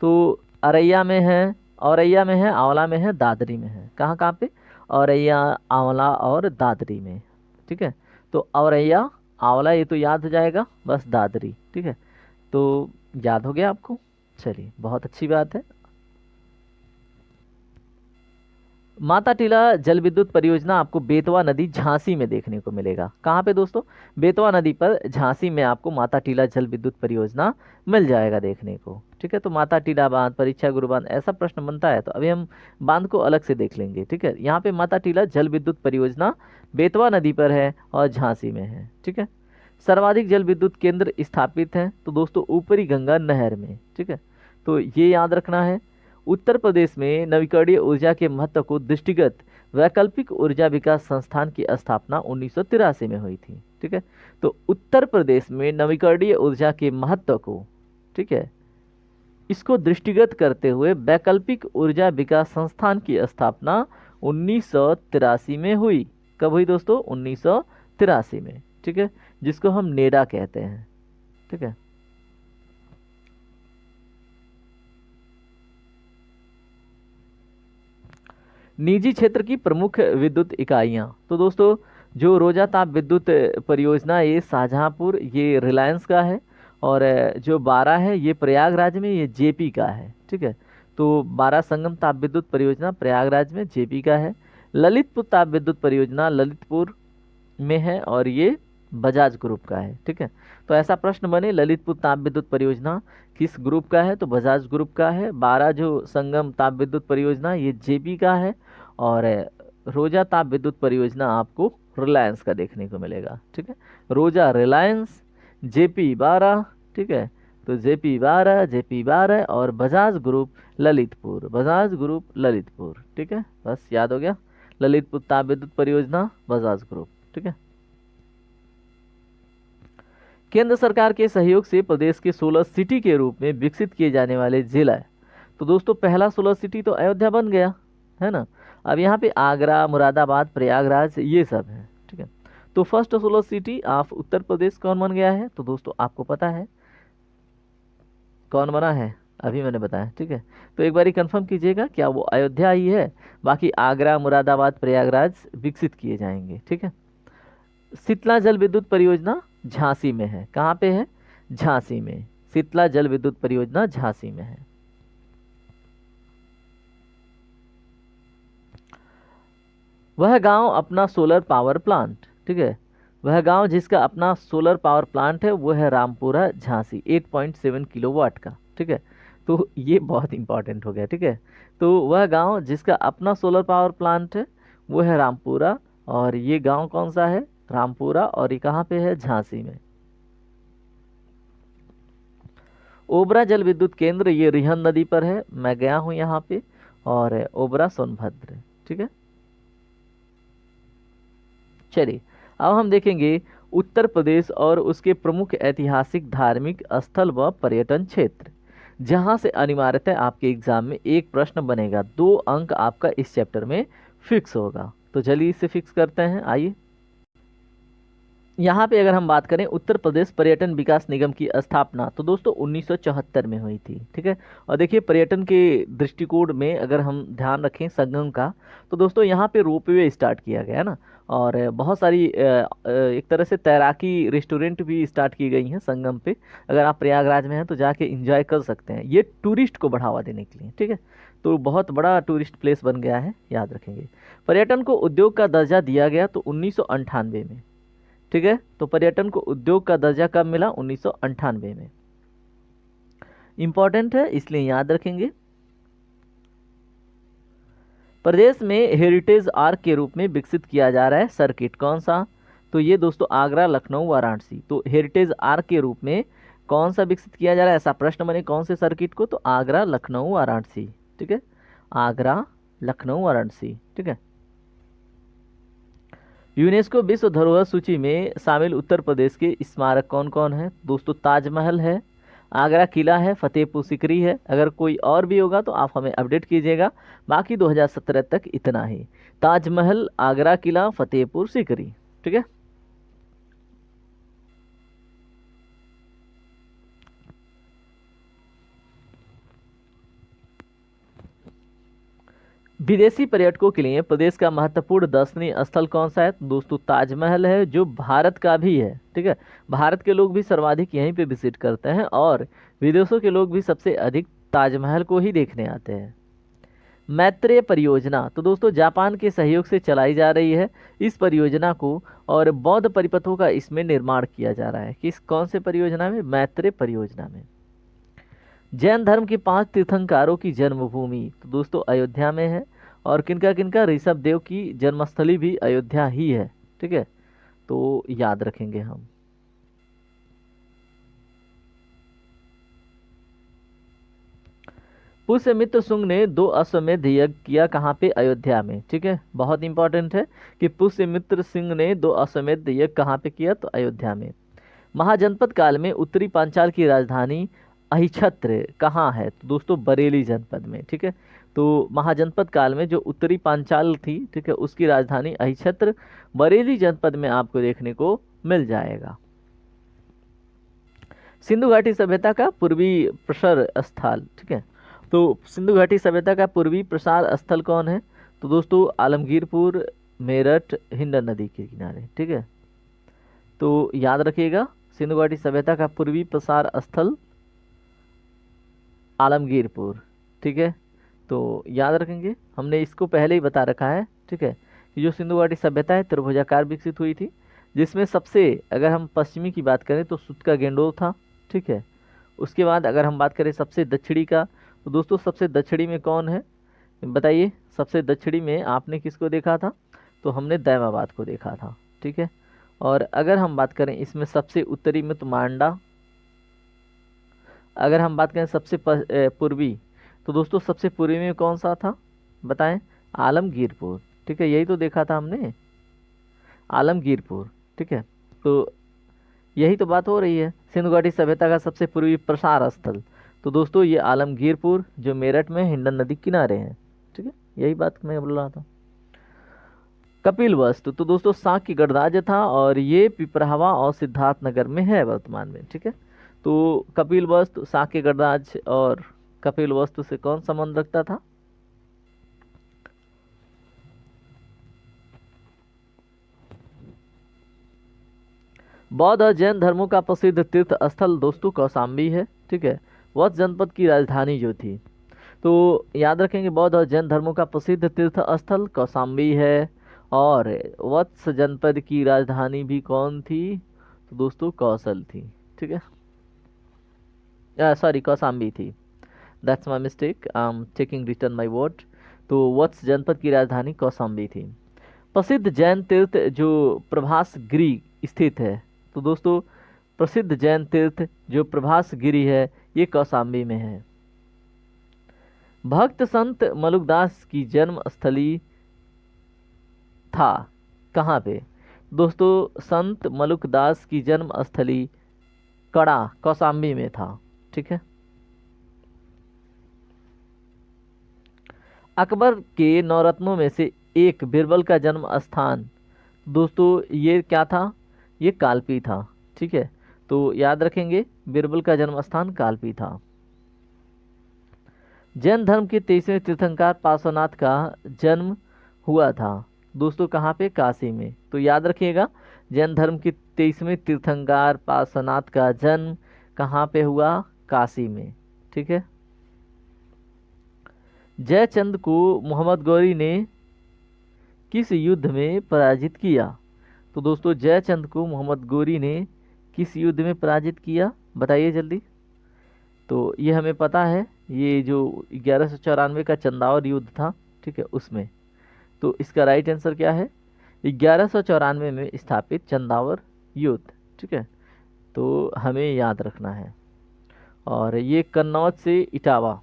तो औरैया में है, औरैया में है, आंवला में है, दादरी में है, कहाँ कहाँ पे? औरैया, आंवला और दादरी में, ठीक है। तो औरैया, आंवला ये तो याद हो जाएगा, बस दादरी, ठीक है, तो याद हो गया आपको, चलिए बहुत अच्छी बात है। माता टीला जल विद्युत परियोजना आपको बेतवा नदी झांसी में देखने को मिलेगा, कहाँ पे दोस्तों? बेतवा नदी पर झांसी में आपको माता टीला जल विद्युत परियोजना मिल जाएगा देखने को, ठीक है। तो माता टीला बांध, परीक्षा गुरु बांध, ऐसा प्रश्न बनता है तो अभी हम बांध को अलग से देख लेंगे, ठीक है। यहाँ पे माता टीला जल विद्युत परियोजना बेतवा नदी पर है और झांसी में है, ठीक है। सर्वाधिक जल विद्युत केंद्र स्थापित हैं तो दोस्तों ऊपरी गंगा नहर में, ठीक है, तो ये याद रखना है। उत्तर प्रदेश में नवीकरणीय ऊर्जा के महत्व को दृष्टिगत वैकल्पिक ऊर्जा विकास संस्थान की स्थापना 1983 में हुई थी। ठीक है, तो उत्तर प्रदेश में नवीकरणीय ऊर्जा के महत्व को, ठीक है, इसको दृष्टिगत करते हुए वैकल्पिक ऊर्जा विकास संस्थान की स्थापना 1983 में हुई। कब हुई दोस्तों? 1983 में। ठीक है, जिसको हम नेडा कहते हैं। ठीक है, निजी क्षेत्र की प्रमुख विद्युत इकाइयां, तो दोस्तों जो रोजा ताप विद्युत परियोजना, ये शाहजहांपुर, ये रिलायंस का है। और जो बारह है ये प्रयागराज में, ये जेपी का है। ठीक है, तो बारह संगम ताप विद्युत परियोजना प्रयागराज में, जेपी का है। ललितपुर ताप विद्युत परियोजना ललितपुर में है और ये बजाज ग्रुप का है। ठीक है, तो ऐसा प्रश्न बने ललितपुर ताप विद्युत परियोजना किस ग्रुप का है? तो बजाज ग्रुप का है। बारह जो संगम ताप विद्युत परियोजना ये जेपी का है। और रोजा ताप विद्युत परियोजना आपको रिलायंस का देखने को मिलेगा। ठीक है, रोजा रिलायंस, जेपी 12। ठीक है, तो जेपी 12, जेपी 12 और बजाज ग्रुप ललितपुर, बजाज ग्रुप ललितपुर। ठीक है, बस याद हो गया, ललितपुर ताप विद्युत परियोजना बजाज ग्रुप। ठीक है, केंद्र सरकार के सहयोग से प्रदेश के 16 सिटी के रूप में विकसित किए जाने वाले जिला है। तो दोस्तों पहला 16 सिटी तो अयोध्या बन गया है ना। अब यहाँ पे आगरा, मुरादाबाद, प्रयागराज ये सब है। ठीक है, तो first 16 city of Uttar Pradesh कौन बन गया है? तो दोस्तों आपको पता है कौन बना है, अभी मैंने बताया। ठीक है, तो एक बार कंफर्म कीजिएगा क्या वो अयोध्या ही है। बाकी आगरा, मुरादाबाद, प्रयागराज विकसित किए जाएंगे। ठीक है, शीतला जल विद्युत परियोजना झांसी में है। कहाँ पे है? झांसी में। शीतला जल विद्युत परियोजना झांसी में है। वह गांव अपना सोलर पावर प्लांट, ठीक है, वह गांव जिसका अपना सोलर पावर प्लांट है वो है रामपुरा झांसी, 8.7 किलोवाट का। ठीक है, तो ये बहुत इंपॉर्टेंट हो गया। ठीक है, तो वह गांव जिसका अपना सोलर पावर प्लांट है वो है रामपुरा। और ये गांव कौन सा है? रामपुरा। और ये कहाँ पे है? झांसी में। ओबरा जल विद्युत केंद्र ये रिहन नदी पर है, मैं गया हूँ यहाँ पे। और ओबरा सोनभद्र। ठीक है, चलिए अब हम देखेंगे उत्तर प्रदेश और उसके प्रमुख ऐतिहासिक, धार्मिक स्थल व पर्यटन क्षेत्र, जहां से अनिवार्यतः आपके एग्जाम में एक प्रश्न बनेगा, 2 अंक आपका इस चैप्टर में फिक्स होगा। तो चलिए इसे फिक्स करते हैं। आइए, यहाँ पे अगर हम बात करें उत्तर प्रदेश पर्यटन विकास निगम की स्थापना तो दोस्तों 1974 में हुई थी। ठीक है, और देखिए पर्यटन के दृष्टिकोण में अगर हम ध्यान रखें संगम का, तो दोस्तों यहाँ पे रोपवे स्टार्ट किया गया है ना। और बहुत सारी एक तरह से तैराकी रेस्टोरेंट भी स्टार्ट की गई हैं संगम पे। अगर आप प्रयागराज में हैं तो जाके इंजॉय कर सकते हैं, ये टूरिस्ट को बढ़ावा देने के लिए। ठीक है, तो बहुत बड़ा टूरिस्ट प्लेस बन गया है, याद रखेंगे। पर्यटन को उद्योग का दर्जा दिया गया तो 1998 में। ठीक है, तो पर्यटन को उद्योग का दर्जा कब मिला? 1998 में। इंपॉर्टेंट है इसलिए याद रखेंगे। प्रदेश में हेरिटेज आर्क के रूप में विकसित किया जा रहा है सर्किट, कौन सा? तो ये दोस्तों आगरा, लखनऊ, वाराणसी। तो हेरिटेज आर्क के रूप में कौन सा विकसित किया जा रहा है? ऐसा प्रश्न बने कौन से सर्किट को? तो आगरा, लखनऊ, वाराणसी। ठीक है, आगरा, लखनऊ, वाराणसी। ठीक है, यूनेस्को विश्व धरोहर सूची में शामिल उत्तर प्रदेश के स्मारक कौन कौन है? दोस्तों ताजमहल है, आगरा किला है, फतेहपुर सिकरी है। अगर कोई और भी होगा तो आप हमें अपडेट कीजिएगा। बाकी 2017 तक इतना ही, ताजमहल, आगरा किला, फतेहपुर सिकरी। ठीक है, विदेशी पर्यटकों के लिए प्रदेश का महत्वपूर्ण दर्शनीय स्थल कौन सा है? तो दोस्तों ताजमहल है, जो भारत का भी है। ठीक है, भारत के लोग भी सर्वाधिक यहीं पे विजिट करते हैं और विदेशों के लोग भी सबसे अधिक ताजमहल को ही देखने आते हैं। मैत्रेय परियोजना, तो दोस्तों जापान के सहयोग से चलाई जा रही है इस परियोजना को, और बौद्ध परिपथों का इसमें निर्माण किया जा रहा है। किस कौन से परियोजना में? मैत्रेय परियोजना में। जैन धर्म के 5 तीर्थंकरों की जन्मभूमि तो दोस्तों अयोध्या में है। और किनका किनका? ऋषभ देव की जन्मस्थली भी अयोध्या ही है। ठीक है, तो याद रखेंगे हम। पुष्यमित्र शुंग ने 2 अश्वमेध यज्ञ किया कहाँ पे? अयोध्या में। ठीक है, बहुत इंपॉर्टेंट है कि पुष्यमित्र सिंह ने 2 अश्वमेध यज्ञ कहाँ पे किया? तो अयोध्या में। महाजनपद काल में उत्तरी पांचाल की राजधानी अहिछत्र कहाँ है? तो दोस्तों बरेली जनपद में। ठीक है, तो महाजनपद काल में जो उत्तरी पांचाल थी, ठीक है, उसकी राजधानी अहिछत्र बरेली जनपद में आपको देखने को मिल जाएगा। सिंधु घाटी सभ्यता का पूर्वी प्रसार स्थल, ठीक है, तो सिंधु घाटी सभ्यता का पूर्वी प्रसार स्थल कौन है? तो दोस्तों आलमगीरपुर, मेरठ, हिंडन नदी के किनारे। ठीक है, तो याद रखिएगा सिंधु घाटी सभ्यता का पूर्वी प्रसार स्थल आलमगीरपुर। ठीक है, तो याद रखेंगे, हमने इसको पहले ही बता रखा है। ठीक है, कि जो सिंधु घाटी सभ्यता है त्रिभुजाकार विकसित हुई थी, जिसमें सबसे, अगर हम पश्चिमी की बात करें तो सुत का गेंडोर था। ठीक है, उसके बाद अगर हम बात करें सबसे दक्षिणी का, तो दोस्तों सबसे दक्षिणी में कौन है बताइए? सबसे दक्षिणी में आपने किसको देखा था? तो हमने दैमाबाद को देखा था। ठीक है, और अगर हम बात करें इसमें सबसे उत्तरी में तो मांडा। अगर हम बात करें सबसे पूर्वी, तो दोस्तों सबसे पूर्वी में कौन सा था बताएं? आलमगीरपुर। ठीक है, यही तो देखा था हमने, आलमगीरपुर। ठीक है, तो यही तो बात हो रही है, सिंधु घाटी सभ्यता का सबसे पूर्वी प्रसार स्थल। तो दोस्तों ये आलमगीरपुर जो मेरठ में हिंडन नदी किनारे है। ठीक है, यही बात मैं बोल रहा था। कपिल वस्तु, तो दोस्तों साक्य गणराज्य था और ये पिपरावा और सिद्धार्थनगर में है वर्तमान में। ठीक है, तो कपिल वस्तु, साक्य गणराज्य और कपिल वस्तु से कौन संबंध रखता था? बौद्ध और जैन धर्मों का प्रसिद्ध तीर्थ स्थल दोस्तों कौशाम्बी है। ठीक है, वत्स जनपद की राजधानी जो थी, तो याद रखेंगे बौद्ध और जैन धर्मों का प्रसिद्ध तीर्थ स्थल कौशाम्बी है। और वत्स जनपद की राजधानी भी कौन थी? तो दोस्तों कौशल थी। ठीक है, सॉरी कौशाम्बी थी, that's my mistake, I am taking return my word. तो वत्स जनपद की राजधानी कौशाम्बी थी। प्रसिद्ध जैन तीर्थ जो प्रभास गिरी स्थित है, तो दोस्तों प्रसिद्ध जैन तीर्थ जो प्रभास गिरी है ये कौशाम्बी में है। भक्त संत मलुकदास की जन्म स्थली था कहाँ पे? दोस्तों संत मलुकदास की जन्म स्थली कड़ा कौशाम्बी में था। ठीक है, अकबर के नवरत्नों में से एक बीरबल का जन्म स्थान, दोस्तों ये क्या था? ये कालपी था। ठीक है, तो याद रखेंगे बीरबल का जन्म स्थान कालपी था। जैन धर्म के 23वें तीर्थंकर पार्श्वनाथ का जन्म हुआ था दोस्तों कहाँ पे? काशी में। तो याद रखिएगा जैन धर्म के 23वें तीर्थंकर पार्श्वनाथ का जन्म कहाँ पे हुआ? काशी में। ठीक है, जयचंद को मोहम्मद गौरी ने किस युद्ध में पराजित किया? तो दोस्तों जयचंद को मोहम्मद गौरी ने किस युद्ध में पराजित किया बताइए जल्दी? तो ये हमें पता है, ये जो 1194 का चंदावर युद्ध था, ठीक है, उसमें। तो इसका राइट आंसर क्या है? 1194 में स्थापित चंदावर युद्ध। ठीक है, तो हमें याद रखना है। और ये कन्नौज से इटावा।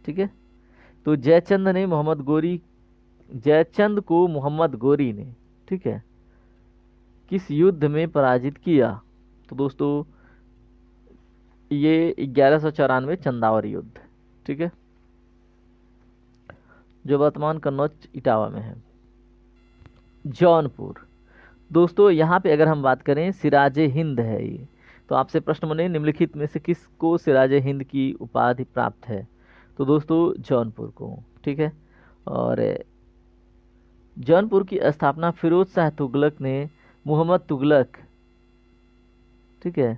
ठीक है, तो जयचंद को मोहम्मद गौरी ने, ठीक है, किस युद्ध में पराजित किया? तो दोस्तों ये 1194 चंदावर युद्ध। ठीक है, जो वर्तमान कन्नौज इटावा में है। जौनपुर, दोस्तों यहाँ पे अगर हम बात करें सिराजे हिंद है ये, तो आपसे प्रश्न बने निम्नलिखित में से किसको सिराजे हिंद की उपाधि प्राप्त है? तो दोस्तों जौनपुर को। ठीक है, और जौनपुर की स्थापना फिरोज शाह तुगलक ने मोहम्मद तुगलक, ठीक है,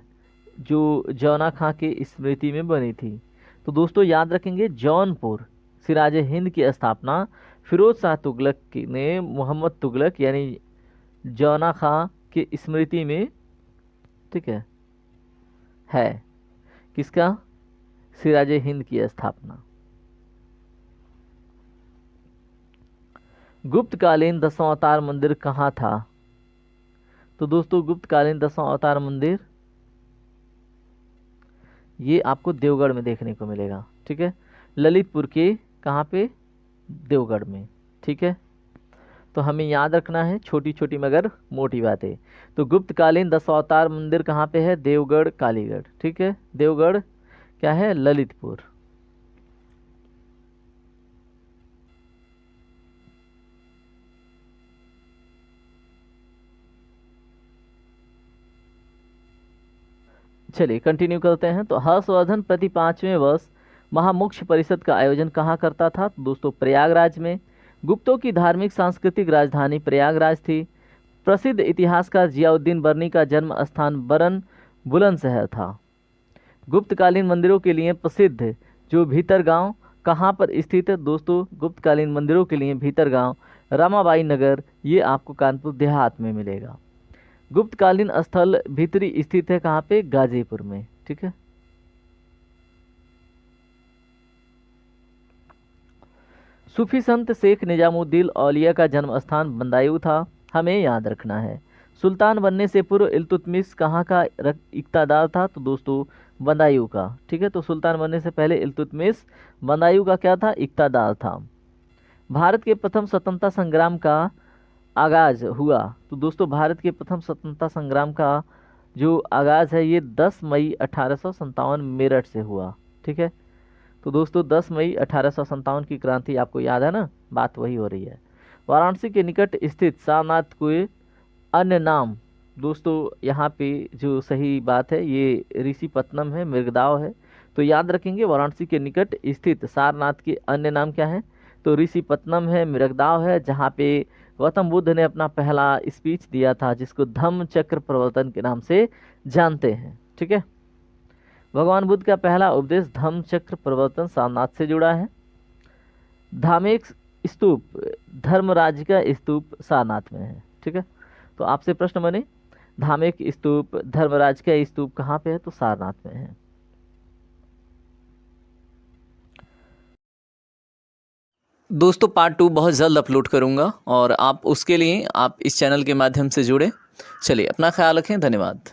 जो जौना खां के स्मृति में बनी थी। तो दोस्तों याद रखेंगे जौनपुर सिराजे हिंद की स्थापना फिरोज शाह तुगलक ने मोहम्मद तुगलक यानी जौना खां की स्मृति में, ठीक है किसका? सिराजे हिंद की स्थापना। गुप्तकालीन 10वां अवतार मंदिर कहाँ था? तो दोस्तों गुप्तकालीन 10वां अवतार मंदिर ये आपको देवगढ़ में देखने को मिलेगा। ठीक है, ललितपुर के कहाँ पे, देवगढ़ में। ठीक है, तो हमें याद रखना है छोटी छोटी मगर मोटी बातें। तो गुप्तकालीन दशावतार मंदिर कहाँ पे है, देवगढ़ कालीगढ़। ठीक है, देवगढ़ क्या है, ललितपुर। चलिए कंटिन्यू करते हैं। तो हर्षवर्धन प्रति 5वें वर्ष महामोक्ष परिषद का आयोजन कहाँ करता था, तो दोस्तों प्रयागराज में। गुप्तों की धार्मिक सांस्कृतिक राजधानी प्रयागराज थी। प्रसिद्ध इतिहासकार जियाउद्दीन बर्नी का जन्म स्थान बरन बुलंदशहर था। गुप्तकालीन मंदिरों के लिए प्रसिद्ध जो भीतर गांव कहाँ पर स्थित है, दोस्तों गुप्तकालीन मंदिरों के लिए भीतर गांव रामाबाई नगर, ये आपको कानपुर देहात में मिलेगा। गुप्तकालीन स्थल भीतरी स्थित है कहाँ पे, गाजीपुर में। ठीक है, सूफी संत शेख निजामुद्दीन औलिया का जन्म स्थान बदायूं था, हमें याद रखना है। सुल्तान बनने से पूर्व इल्तुतमिश कहाँ का इक़्तिदार था, तो दोस्तों बदायूं का। ठीक है, तो सुल्तान बनने से पहले इल्तुतमिश बदायूं का क्या था, इक़्तिदार था। भारत के प्रथम स्वतंत्रता संग्राम का आगाज हुआ, तो दोस्तों भारत के प्रथम स्वतंत्रता संग्राम का जो आगाज है ये 10 मई 1857 मेरठ से हुआ। ठीक है, तो दोस्तों 10 मई 1857 की क्रांति आपको याद है ना, बात वही हो रही है। वाराणसी के निकट स्थित सारनाथ के अन्य नाम, दोस्तों यहाँ पे जो सही बात है ये ऋषिपत्तनम है, मृगदाव है। तो याद रखेंगे वाराणसी के निकट स्थित सारनाथ के अन्य नाम क्या है, तो ऋषिपत्तनम है, मृगदाव है, जहाँ पे गौतम बुद्ध ने अपना पहला स्पीच दिया था जिसको धम्म चक्र प्रवर्तन के नाम से जानते हैं। ठीक है, भगवान बुद्ध का पहला उपदेश धम्म चक्र प्रवर्तन सारनाथ से जुड़ा है। धामेक स्तूप, धर्मराज का स्तूप सारनाथ में है। ठीक है, तो आपसे प्रश्न बने धामेक स्तूप, धर्मराज का स्तूप कहाँ पे है, तो सारनाथ में है। दोस्तों पार्ट 2 बहुत जल्द अपलोड करूंगा और आप उसके लिए आप इस चैनल के माध्यम से जुड़े। चलिए अपना ख्याल रखें, धन्यवाद।